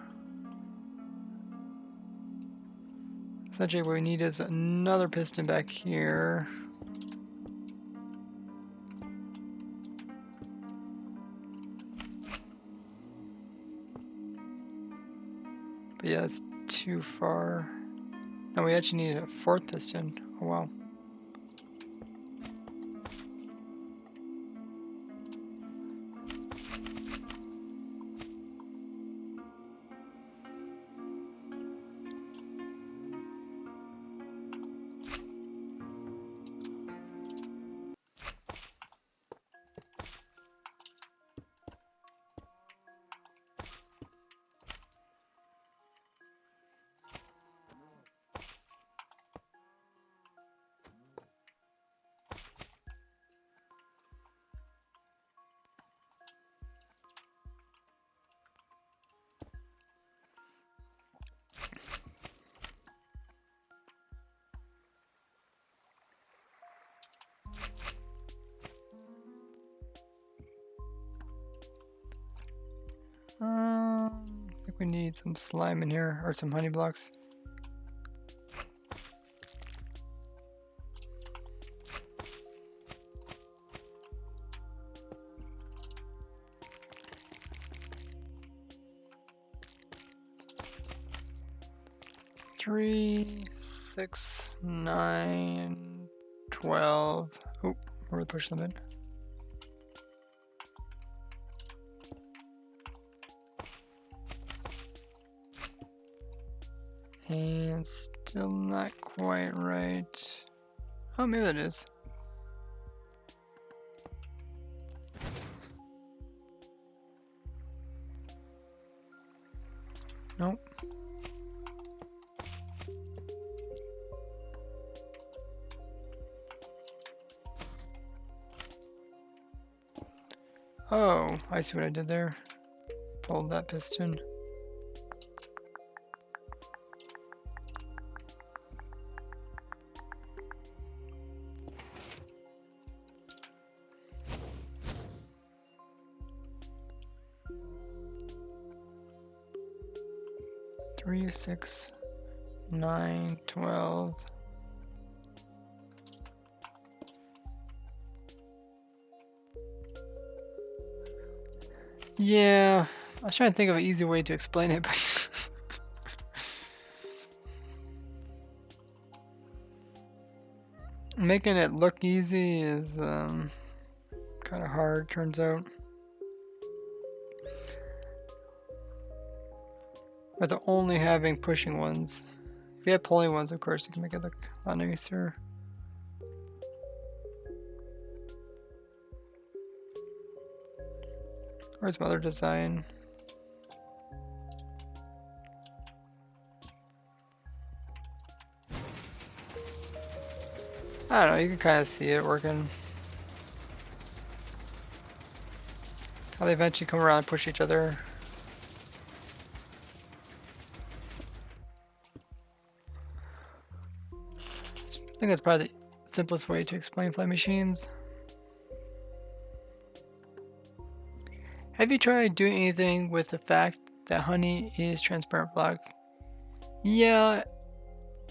Essentially what we need is another piston back here. But yeah, it's too far. No, we actually need a fourth piston. Oh wow. I think we need some slime in here, or some honey blocks. Three, 6, 9, 12. Oh, we're gonna push them in. And still not quite right. Oh, maybe that is. Nope. Oh, I see what I did there. Pulled that piston. Three, 6, 9, 12. Yeah, I was trying to think of an easy way to explain it, but making it look easy is kind of hard, turns out. With only having pushing ones. If you have pulling ones, of course, you can make it look a lot nicer. Where's my other design? I don't know, you can kind of see it working. How they eventually come around and push each other. I think that's probably the simplest way to explain flame machines. Have you tried doing anything with the fact that honey is transparent block? Yeah,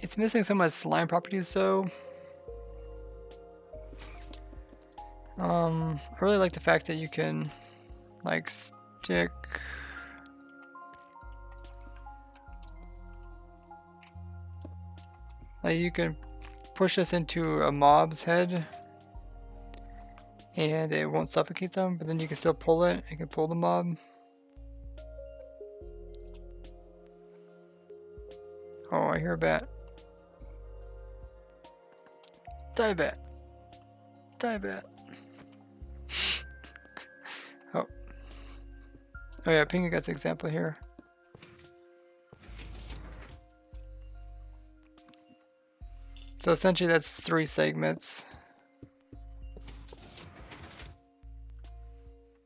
it's missing some of its slime properties though. I really like the fact that you can like stick you can push this into a mob's head and it won't suffocate them, but then you can still pull it. You can pull the mob. Oh, I hear a bat. Die bat. Die bat. Oh. Oh yeah, Pingu got an example here. So essentially that's 3 segments.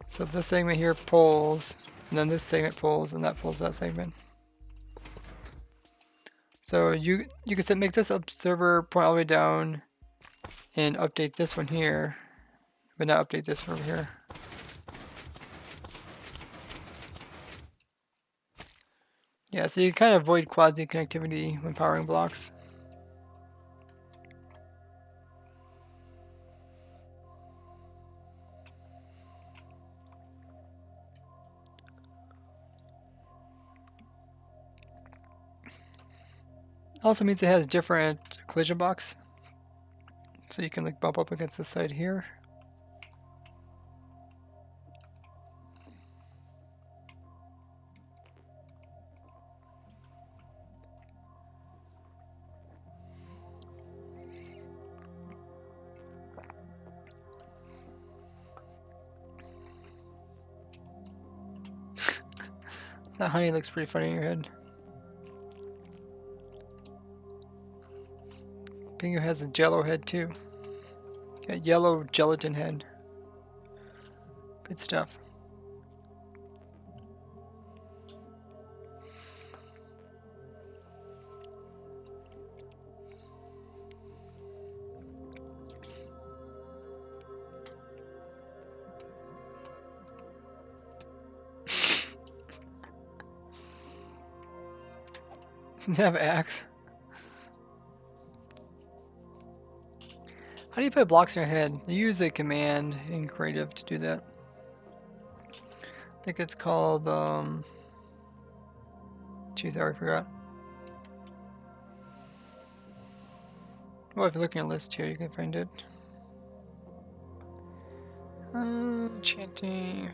So this segment here pulls, and then this segment pulls, and that pulls that segment. So you can make this observer point all the way down and update this one here, but not update this one over here. Yeah, so you kind of avoid quasi connectivity when powering blocks. Also means it has different collision blocks. So you can like bump up against the side here. That honey looks pretty funny in your head. Pingu has a jello head too. Got yellow gelatin head. Good stuff. They have axe. How do you put blocks in your head? You use a command in creative to do that. I think it's called geez, I already forgot. Well, if you're looking at a list here, you can find it. Chanting.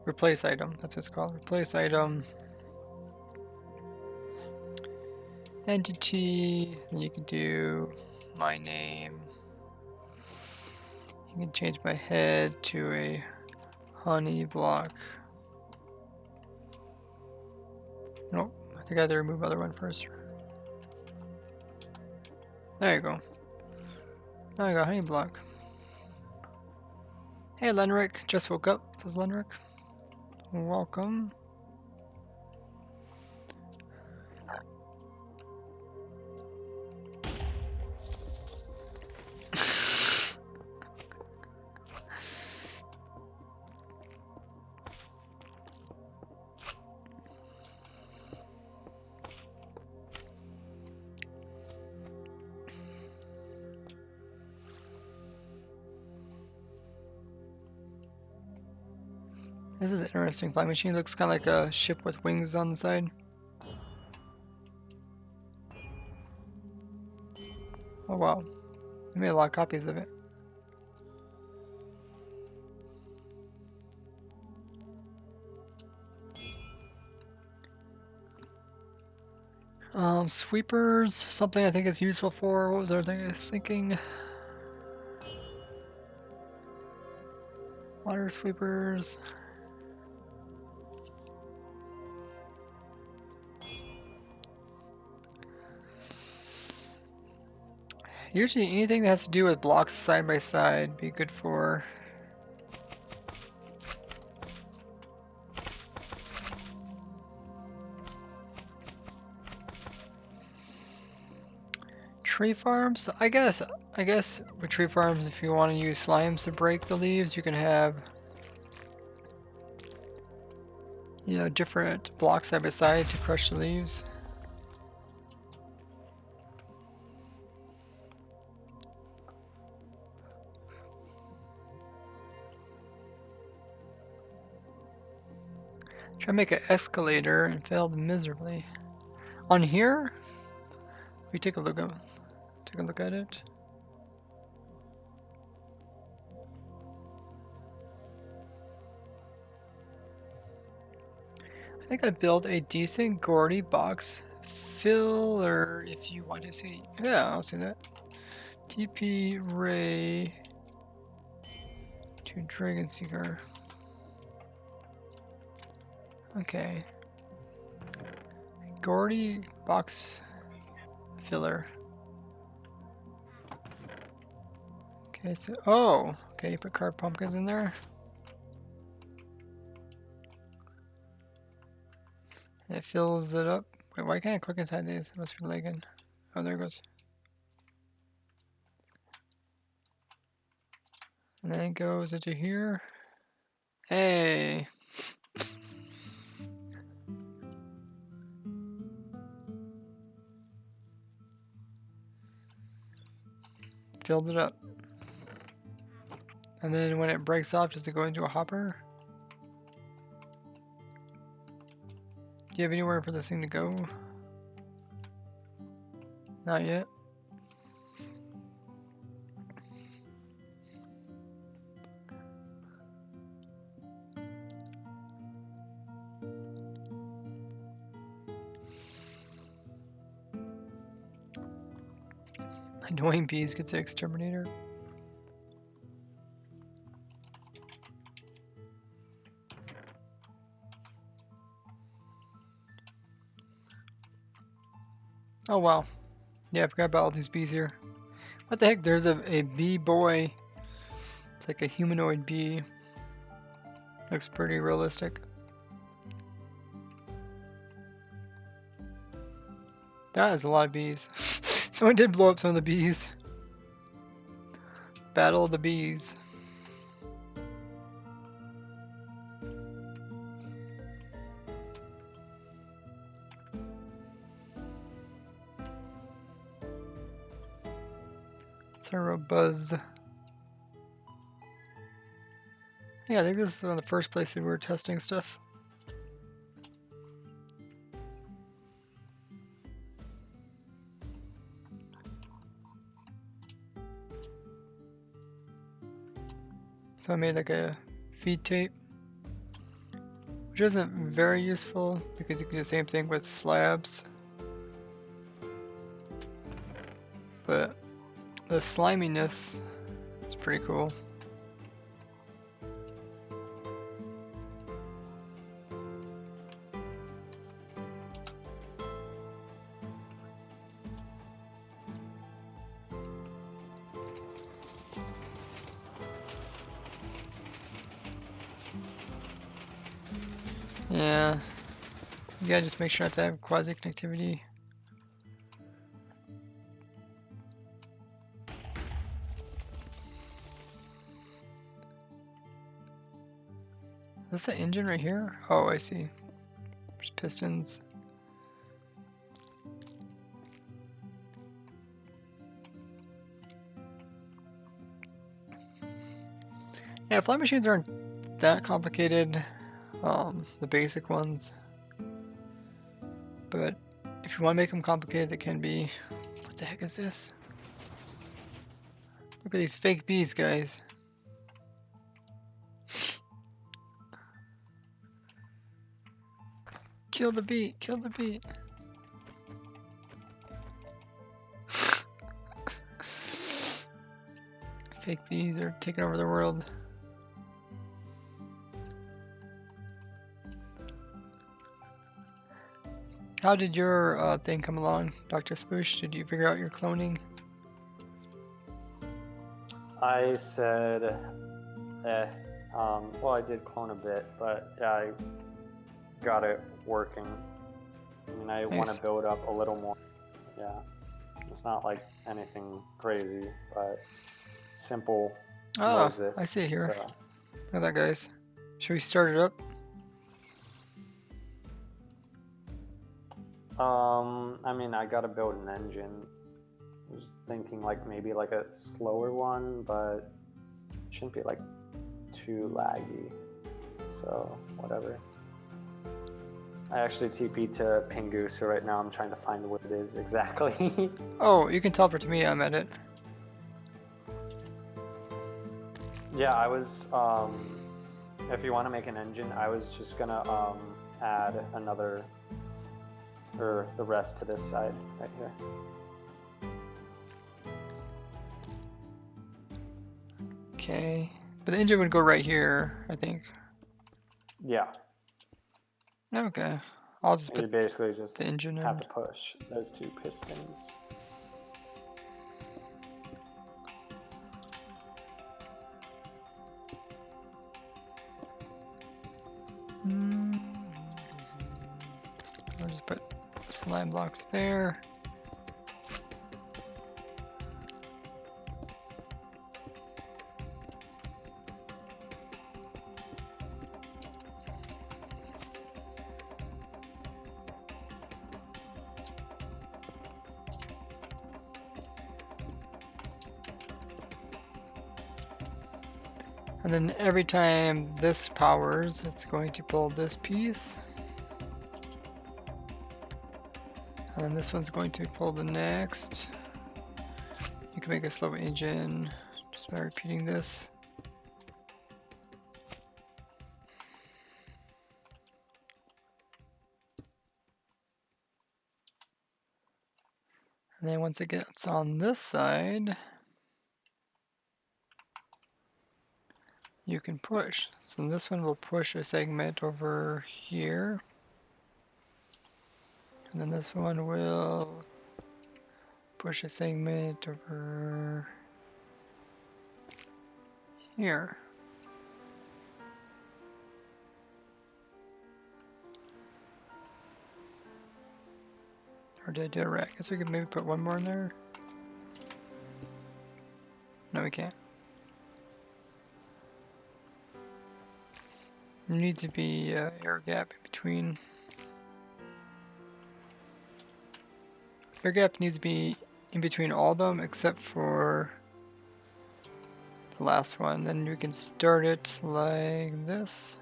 Replace item, that's what it's called. Replace item. Entity, and you can do my name. You can change my head to a honey block. Nope, I think I had to remove other one first. There you go. Now I got honey block. Hey Lenric, just woke up, says Lenric. Welcome. This is an interesting flying machine. It looks kind of like a ship with wings on the side. Oh wow, they made a lot of copies of it. Sweepers, something I think is useful for. What was the other thing I was thinking? Water sweepers. Usually anything that has to do with blocks side by side be good for. tree farms. I guess with tree farms, if you want to use slimes to break the leaves, you can have, you know, different blocks side by side to crush the leaves. Try to make an escalator and failed miserably. On here, we take a look at it. I think I built a decent Gordy box filler. If you want to see, yeah, I'll see that. TP Ray to Dragon Seeker. Okay. Gordy box filler. Okay, so okay, you put carved pumpkins in there. And it fills it up. Wait, why can't I click inside these? It must be lagging. Oh, there it goes. And then it goes into here. Hey. Filled it up. And then when it breaks off, does it go into a hopper? Do you have anywhere for this thing to go? Not yet. Annoying bees get the exterminator. Oh wow. Yeah, I forgot about all these bees here. What the heck? There's a bee boy. It's like a humanoid bee. Looks pretty realistic. That is a lot of bees. Someone did blow up some of the bees. Battle of the bees. Zero buzz. Yeah, I think this is one of the first places we were testing stuff. So I made like a feed tape, which isn't very useful because you can do the same thing with slabs. But the sliminess is pretty cool. Yeah, you gotta just make sure not to have quasi connectivity. Is this the engine right here? Oh, I see. There's pistons. Yeah, flying machines aren't that complicated. The basic ones. But if you want to make them complicated, they can be. What the heck is this? Look at these fake bees, guys. Kill the bee, kill the bee. Fake bees are taking over the world. How did your thing come along, Dr. Spoosh? Did you figure out your cloning? I said, well, I did clone a bit, but yeah, I got it working. I mean, I want to build up a little more. Yeah. It's not like anything crazy, but simple Oh, Moses. I see it here. So. Look at that, guys. Should we start it up? I mean, I gotta build an engine. I was thinking like maybe like a slower one, but it shouldn't be like too laggy. So whatever. I actually TP'd to Pingu, so right now I'm trying to find what it is exactly. Oh, you can teleport to me. I'm at it. Yeah, I was. If you want to make an engine, I was just gonna add another, or the rest to this side right here. Okay, but the engine would go right here, I think. Yeah. Okay, I'll just You put basically just the engine have in. to push those two pistons. I'll just put slime blocks there. And then every time this powers, it's going to pull this piece. And then this one's going to pull the next. You can make a slow engine just by repeating this. And then once it gets on this side, you can push. So this one will push a segment over here. And then this one will push a segment over here. Or did I do it right? I guess we could maybe put one more in there. No, we can't. There needs to be air gap in between. Air gap needs to be in between all of them except for the last one. Then you can start it like this.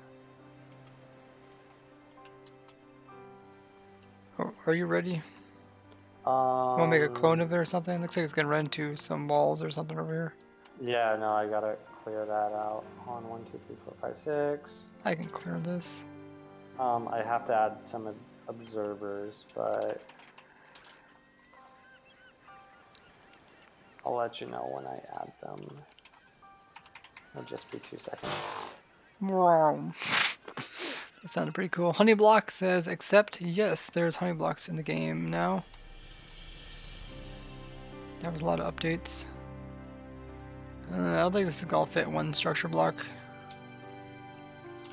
Oh, are you ready? Want to make a clone of it or something? Looks like it's gonna run into some walls or something over here. Yeah, no, I gotta clear that out. On 1, 2, 3, 4, 5, 6. I can clear this. I have to add some observers, but I'll let you know when I add them. It'll just be 2 seconds. Wow. That sounded pretty cool. Honeyblock says accept. Yes, there's Honeyblocks in the game now. There was a lot of updates. I don't think this is gonna fit one structure block.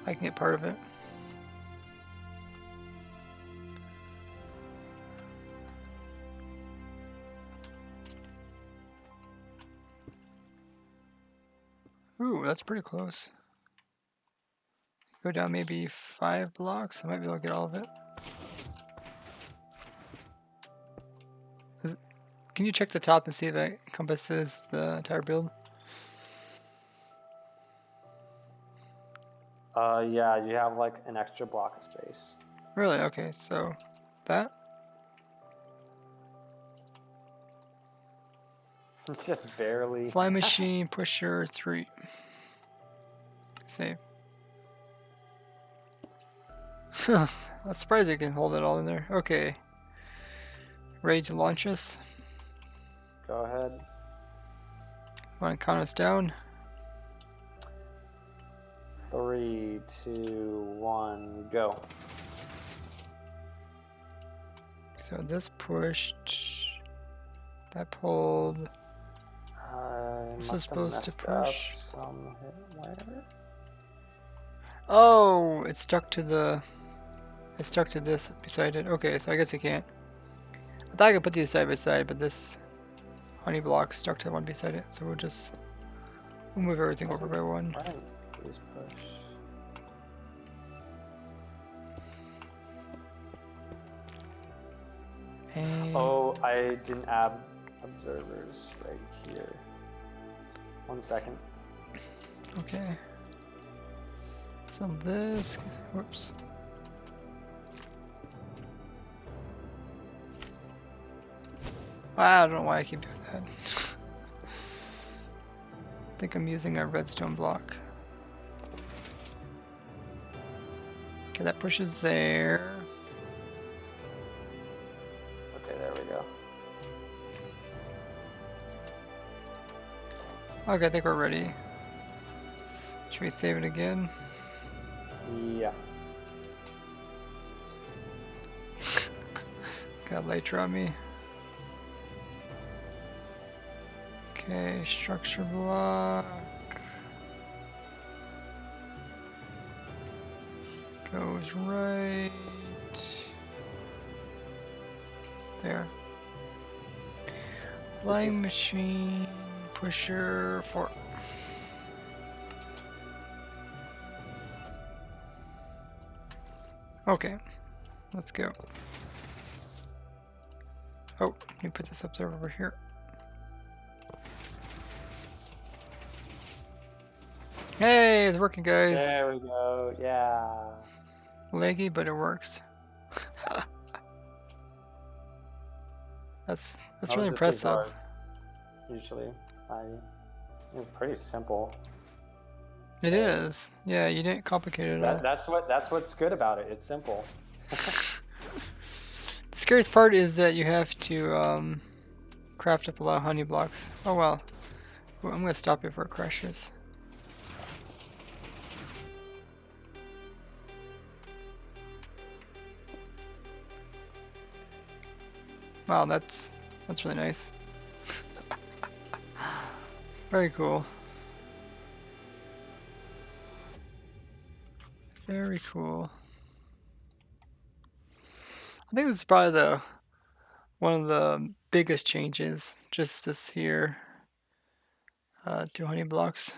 I can get part of it. Ooh, that's pretty close. Go down maybe 5 blocks. I might be able to get all of it. Can you check the top and see if that encompasses the entire build? Yeah, you have like an extra block of space. Really? Okay, so that? Just barely. Fly machine, pusher, 3. Save. I'm surprised you can hold it all in there. Okay. Ready to launch us? Go ahead. Want to count us down? 3, 2, 1, go. So this pushed. That pulled. This was supposed to push. Somewhere. Oh, it's stuck to the. It's stuck to this beside it. Okay, so I guess I can't. I thought I could put these side by side, but this honey block stuck to the one beside it, so we'll move everything over by one. Why don't these push? And Oh, I didn't add observers right here. 1 second. okay. So this, whoops. I don't know why I keep doing that. I think I'm using a redstone block. Okay, that pushes there. Okay, there we go. Okay, I think we're ready. Should we save it again? Yeah. Got later on me. Okay, structure block. Goes right there. Flying machine, pusher, 4. Okay, let's go. Oh, let me put this up there over here. Hey, it's working, guys. There we go. Yeah. Laggy, but it works. That's How really does this impressive. regard? Usually, it's pretty simple. It is. Yeah, you didn't complicate it at all. That's what's good about it. It's simple. The scariest part is that you have to craft up a lot of honey blocks. Oh well. Well, I'm gonna stop before it crashes. Wow, that's really nice. Very cool. Very cool. I think this is probably one of the biggest changes. Just this here, 2 honey blocks.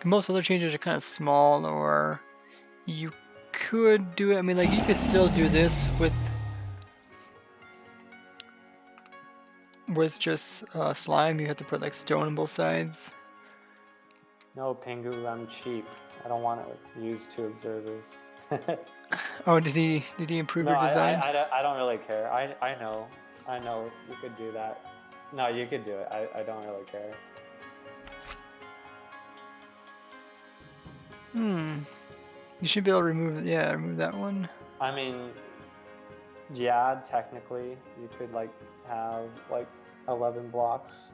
Most other changes are kind of small, or you could do it. I mean, like you could still do this with just slime. You have to put like stone on both sides. No, Pingu, I'm cheap. I don't want to use 2 observers. Oh, did he improve No, your design? I don't really care. I know you could do that. No, you could do it. I don't really care. You should be able to remove that one. I mean, yeah, technically you could like have like 11 blocks,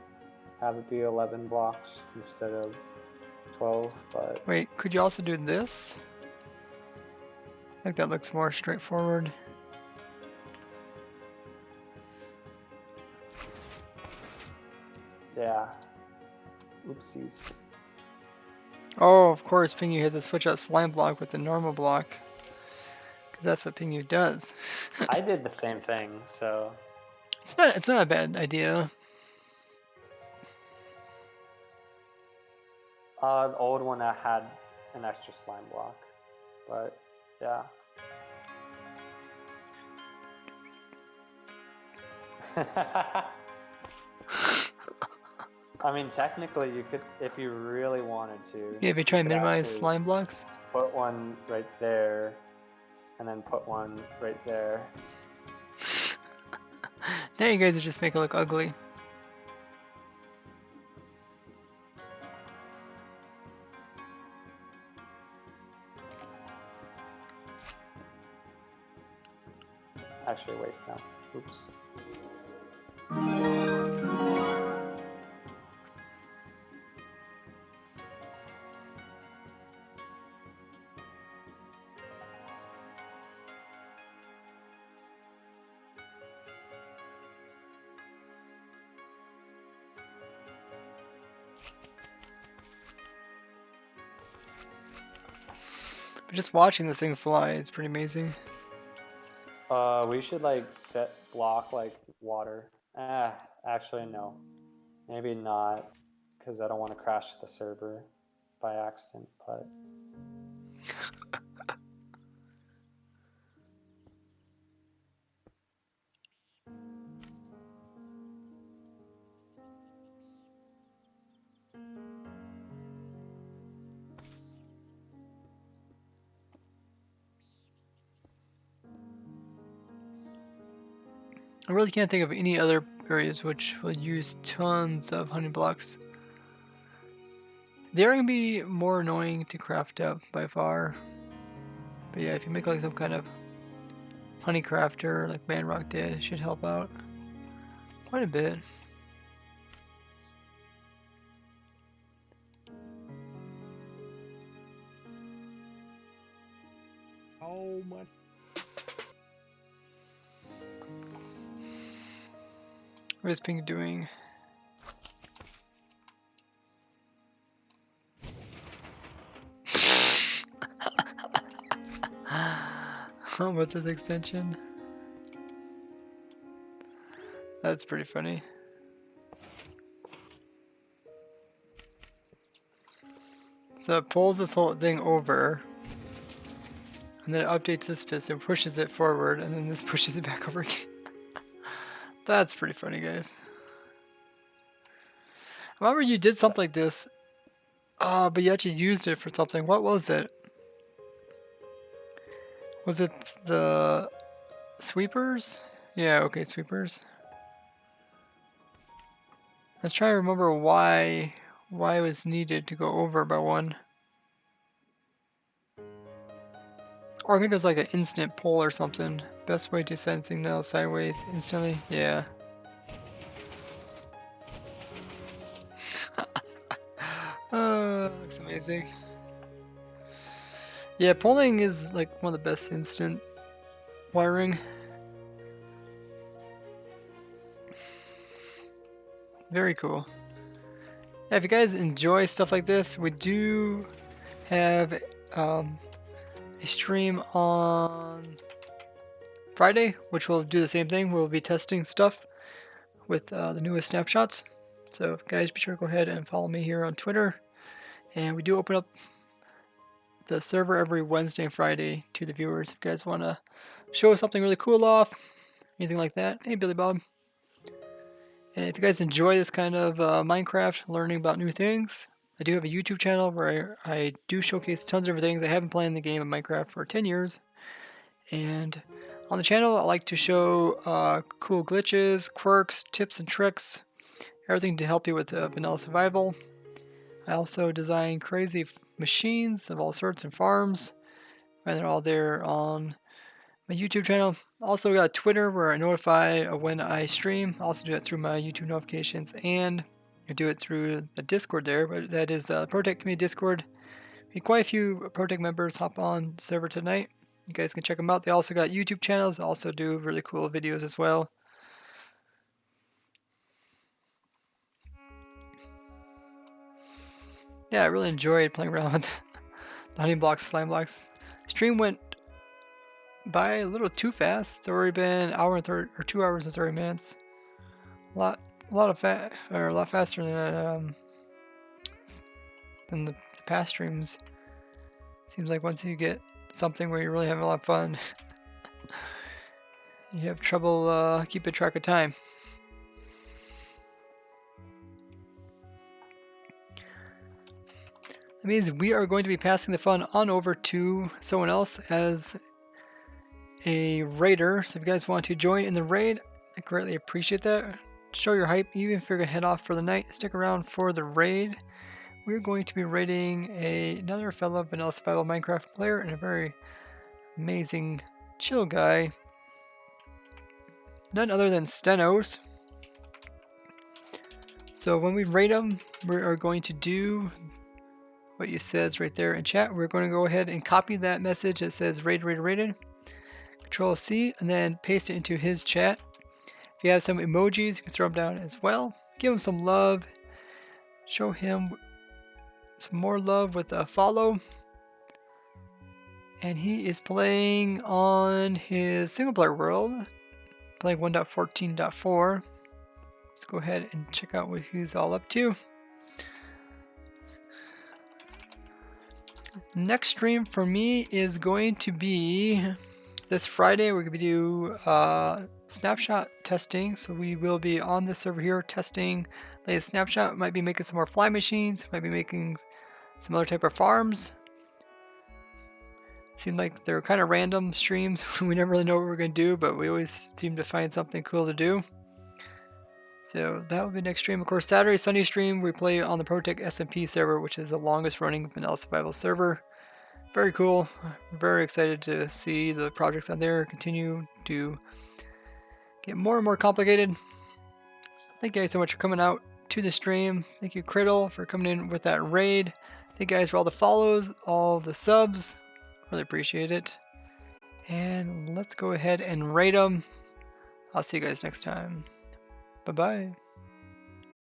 have it be 11 blocks instead of 12, but Wait, could you also do this? I think that looks more straightforward. yeah. Oopsies. Oh, of course, Pingu has to switch out slime block with the normal block. Because that's what Pingu does. I did the same thing, so It's not a bad idea. the old one I had an extra slime block, but yeah. I mean, technically, you could, if you really wanted to. Yeah, if you try and could minimize actually slime blocks. Put one right there, and then put one right there. Now you guys are just making it look ugly. Actually, wait, no. Oops. But just watching this thing fly is pretty amazing. We should like block like water. Actually no. Maybe not, because I don't want to crash the server by accident, but I really can't think of any other areas which will use tons of honey blocks. They're going to be more annoying to craft up by far. But yeah, if you make like some kind of honey crafter like Manrock did, it should help out quite a bit. How much? What is Pink doing? With this extension? That's pretty funny. So it pulls this whole thing over, and then it updates this piston, pushes it forward, and then this pushes it back over again. That's pretty funny, guys. I remember you did something like this, but you actually used it for something. What was it? Was it the sweepers? Yeah, okay, sweepers. Let's try to remember why it was needed to go over by one. Or I think it was like an instant pull or something. Best way to send signal sideways instantly. Yeah. Looks amazing. Yeah, pulling is like one of the best instant wiring. Very cool. Yeah, if you guys enjoy stuff like this, we do have a stream on Friday, which will do the same thing. We'll be testing stuff with the newest snapshots. So guys, be sure to go ahead and follow me here on Twitter. And we do open up the server every Wednesday and Friday to the viewers. If you guys want to show us something really cool off, anything like that, hey Billy Bob. And if you guys enjoy this kind of Minecraft, learning about new things, I do have a YouTube channel where I do showcase tons of different things. I haven't played the game of Minecraft for 10 years. And on the channel, I like to show cool glitches, quirks, tips and tricks, everything to help you with vanilla survival. I also design crazy machines of all sorts and farms. And they're all there on my YouTube channel. Also got Twitter where I notify when I stream. I also do it through my YouTube notifications, and I do it through the Discord there, but that is Protect Community Discord. We quite a few Protect members hop on the server tonight. You guys can check them out. They also got YouTube channels, also do really cool videos as well. Yeah, I really enjoyed playing around with the honey blocks, slime blocks. Stream went by a little too fast. It's already been an hour and 30 or 2 hours and 30 minutes. A lot faster than the past streams. Seems like once you get something where you really have a lot of fun, you have trouble keeping track of time. That means we are going to be passing the fun on over to someone else as a raider. So if you guys want to join in the raid, I greatly appreciate that. Show your hype, even if you're gonna head off for the night. Stick around for the raid. We're going to be raiding another fellow vanilla survival Minecraft player and a very amazing chill guy. None other than Stenos. So when we raid him, we are going to do what he says right there in chat. We're going to go ahead and copy that message that says raid raided. Control C and then paste it into his chat. If you have some emojis, you can throw them down as well. Give him some love. Show him some more love with a follow. And he is playing on his single player world, playing 1.14.4. Let's go ahead and check out what he's all up to. Next stream for me is going to be this Friday. We're going to do snapshot testing. So we will be on the server here testing latest snapshot. Might be making some more fly machines. Might be making some other type of farms. Seemed like they're kind of random streams. We never really know what we're going to do, but we always seem to find something cool to do. So that will be next stream. Of course, Saturday, Sunday stream, we play on the ProTech SMP server, which is the longest running vanilla survival server. Very cool. Very excited to see the projects on there continue to get more and more complicated. Thank you guys so much for coming out to the stream. Thank you, Criddle, for coming in with that raid. Thank you guys for all the follows, all the subs. Really appreciate it. And let's go ahead and rate them. I'll see you guys next time. Bye-bye.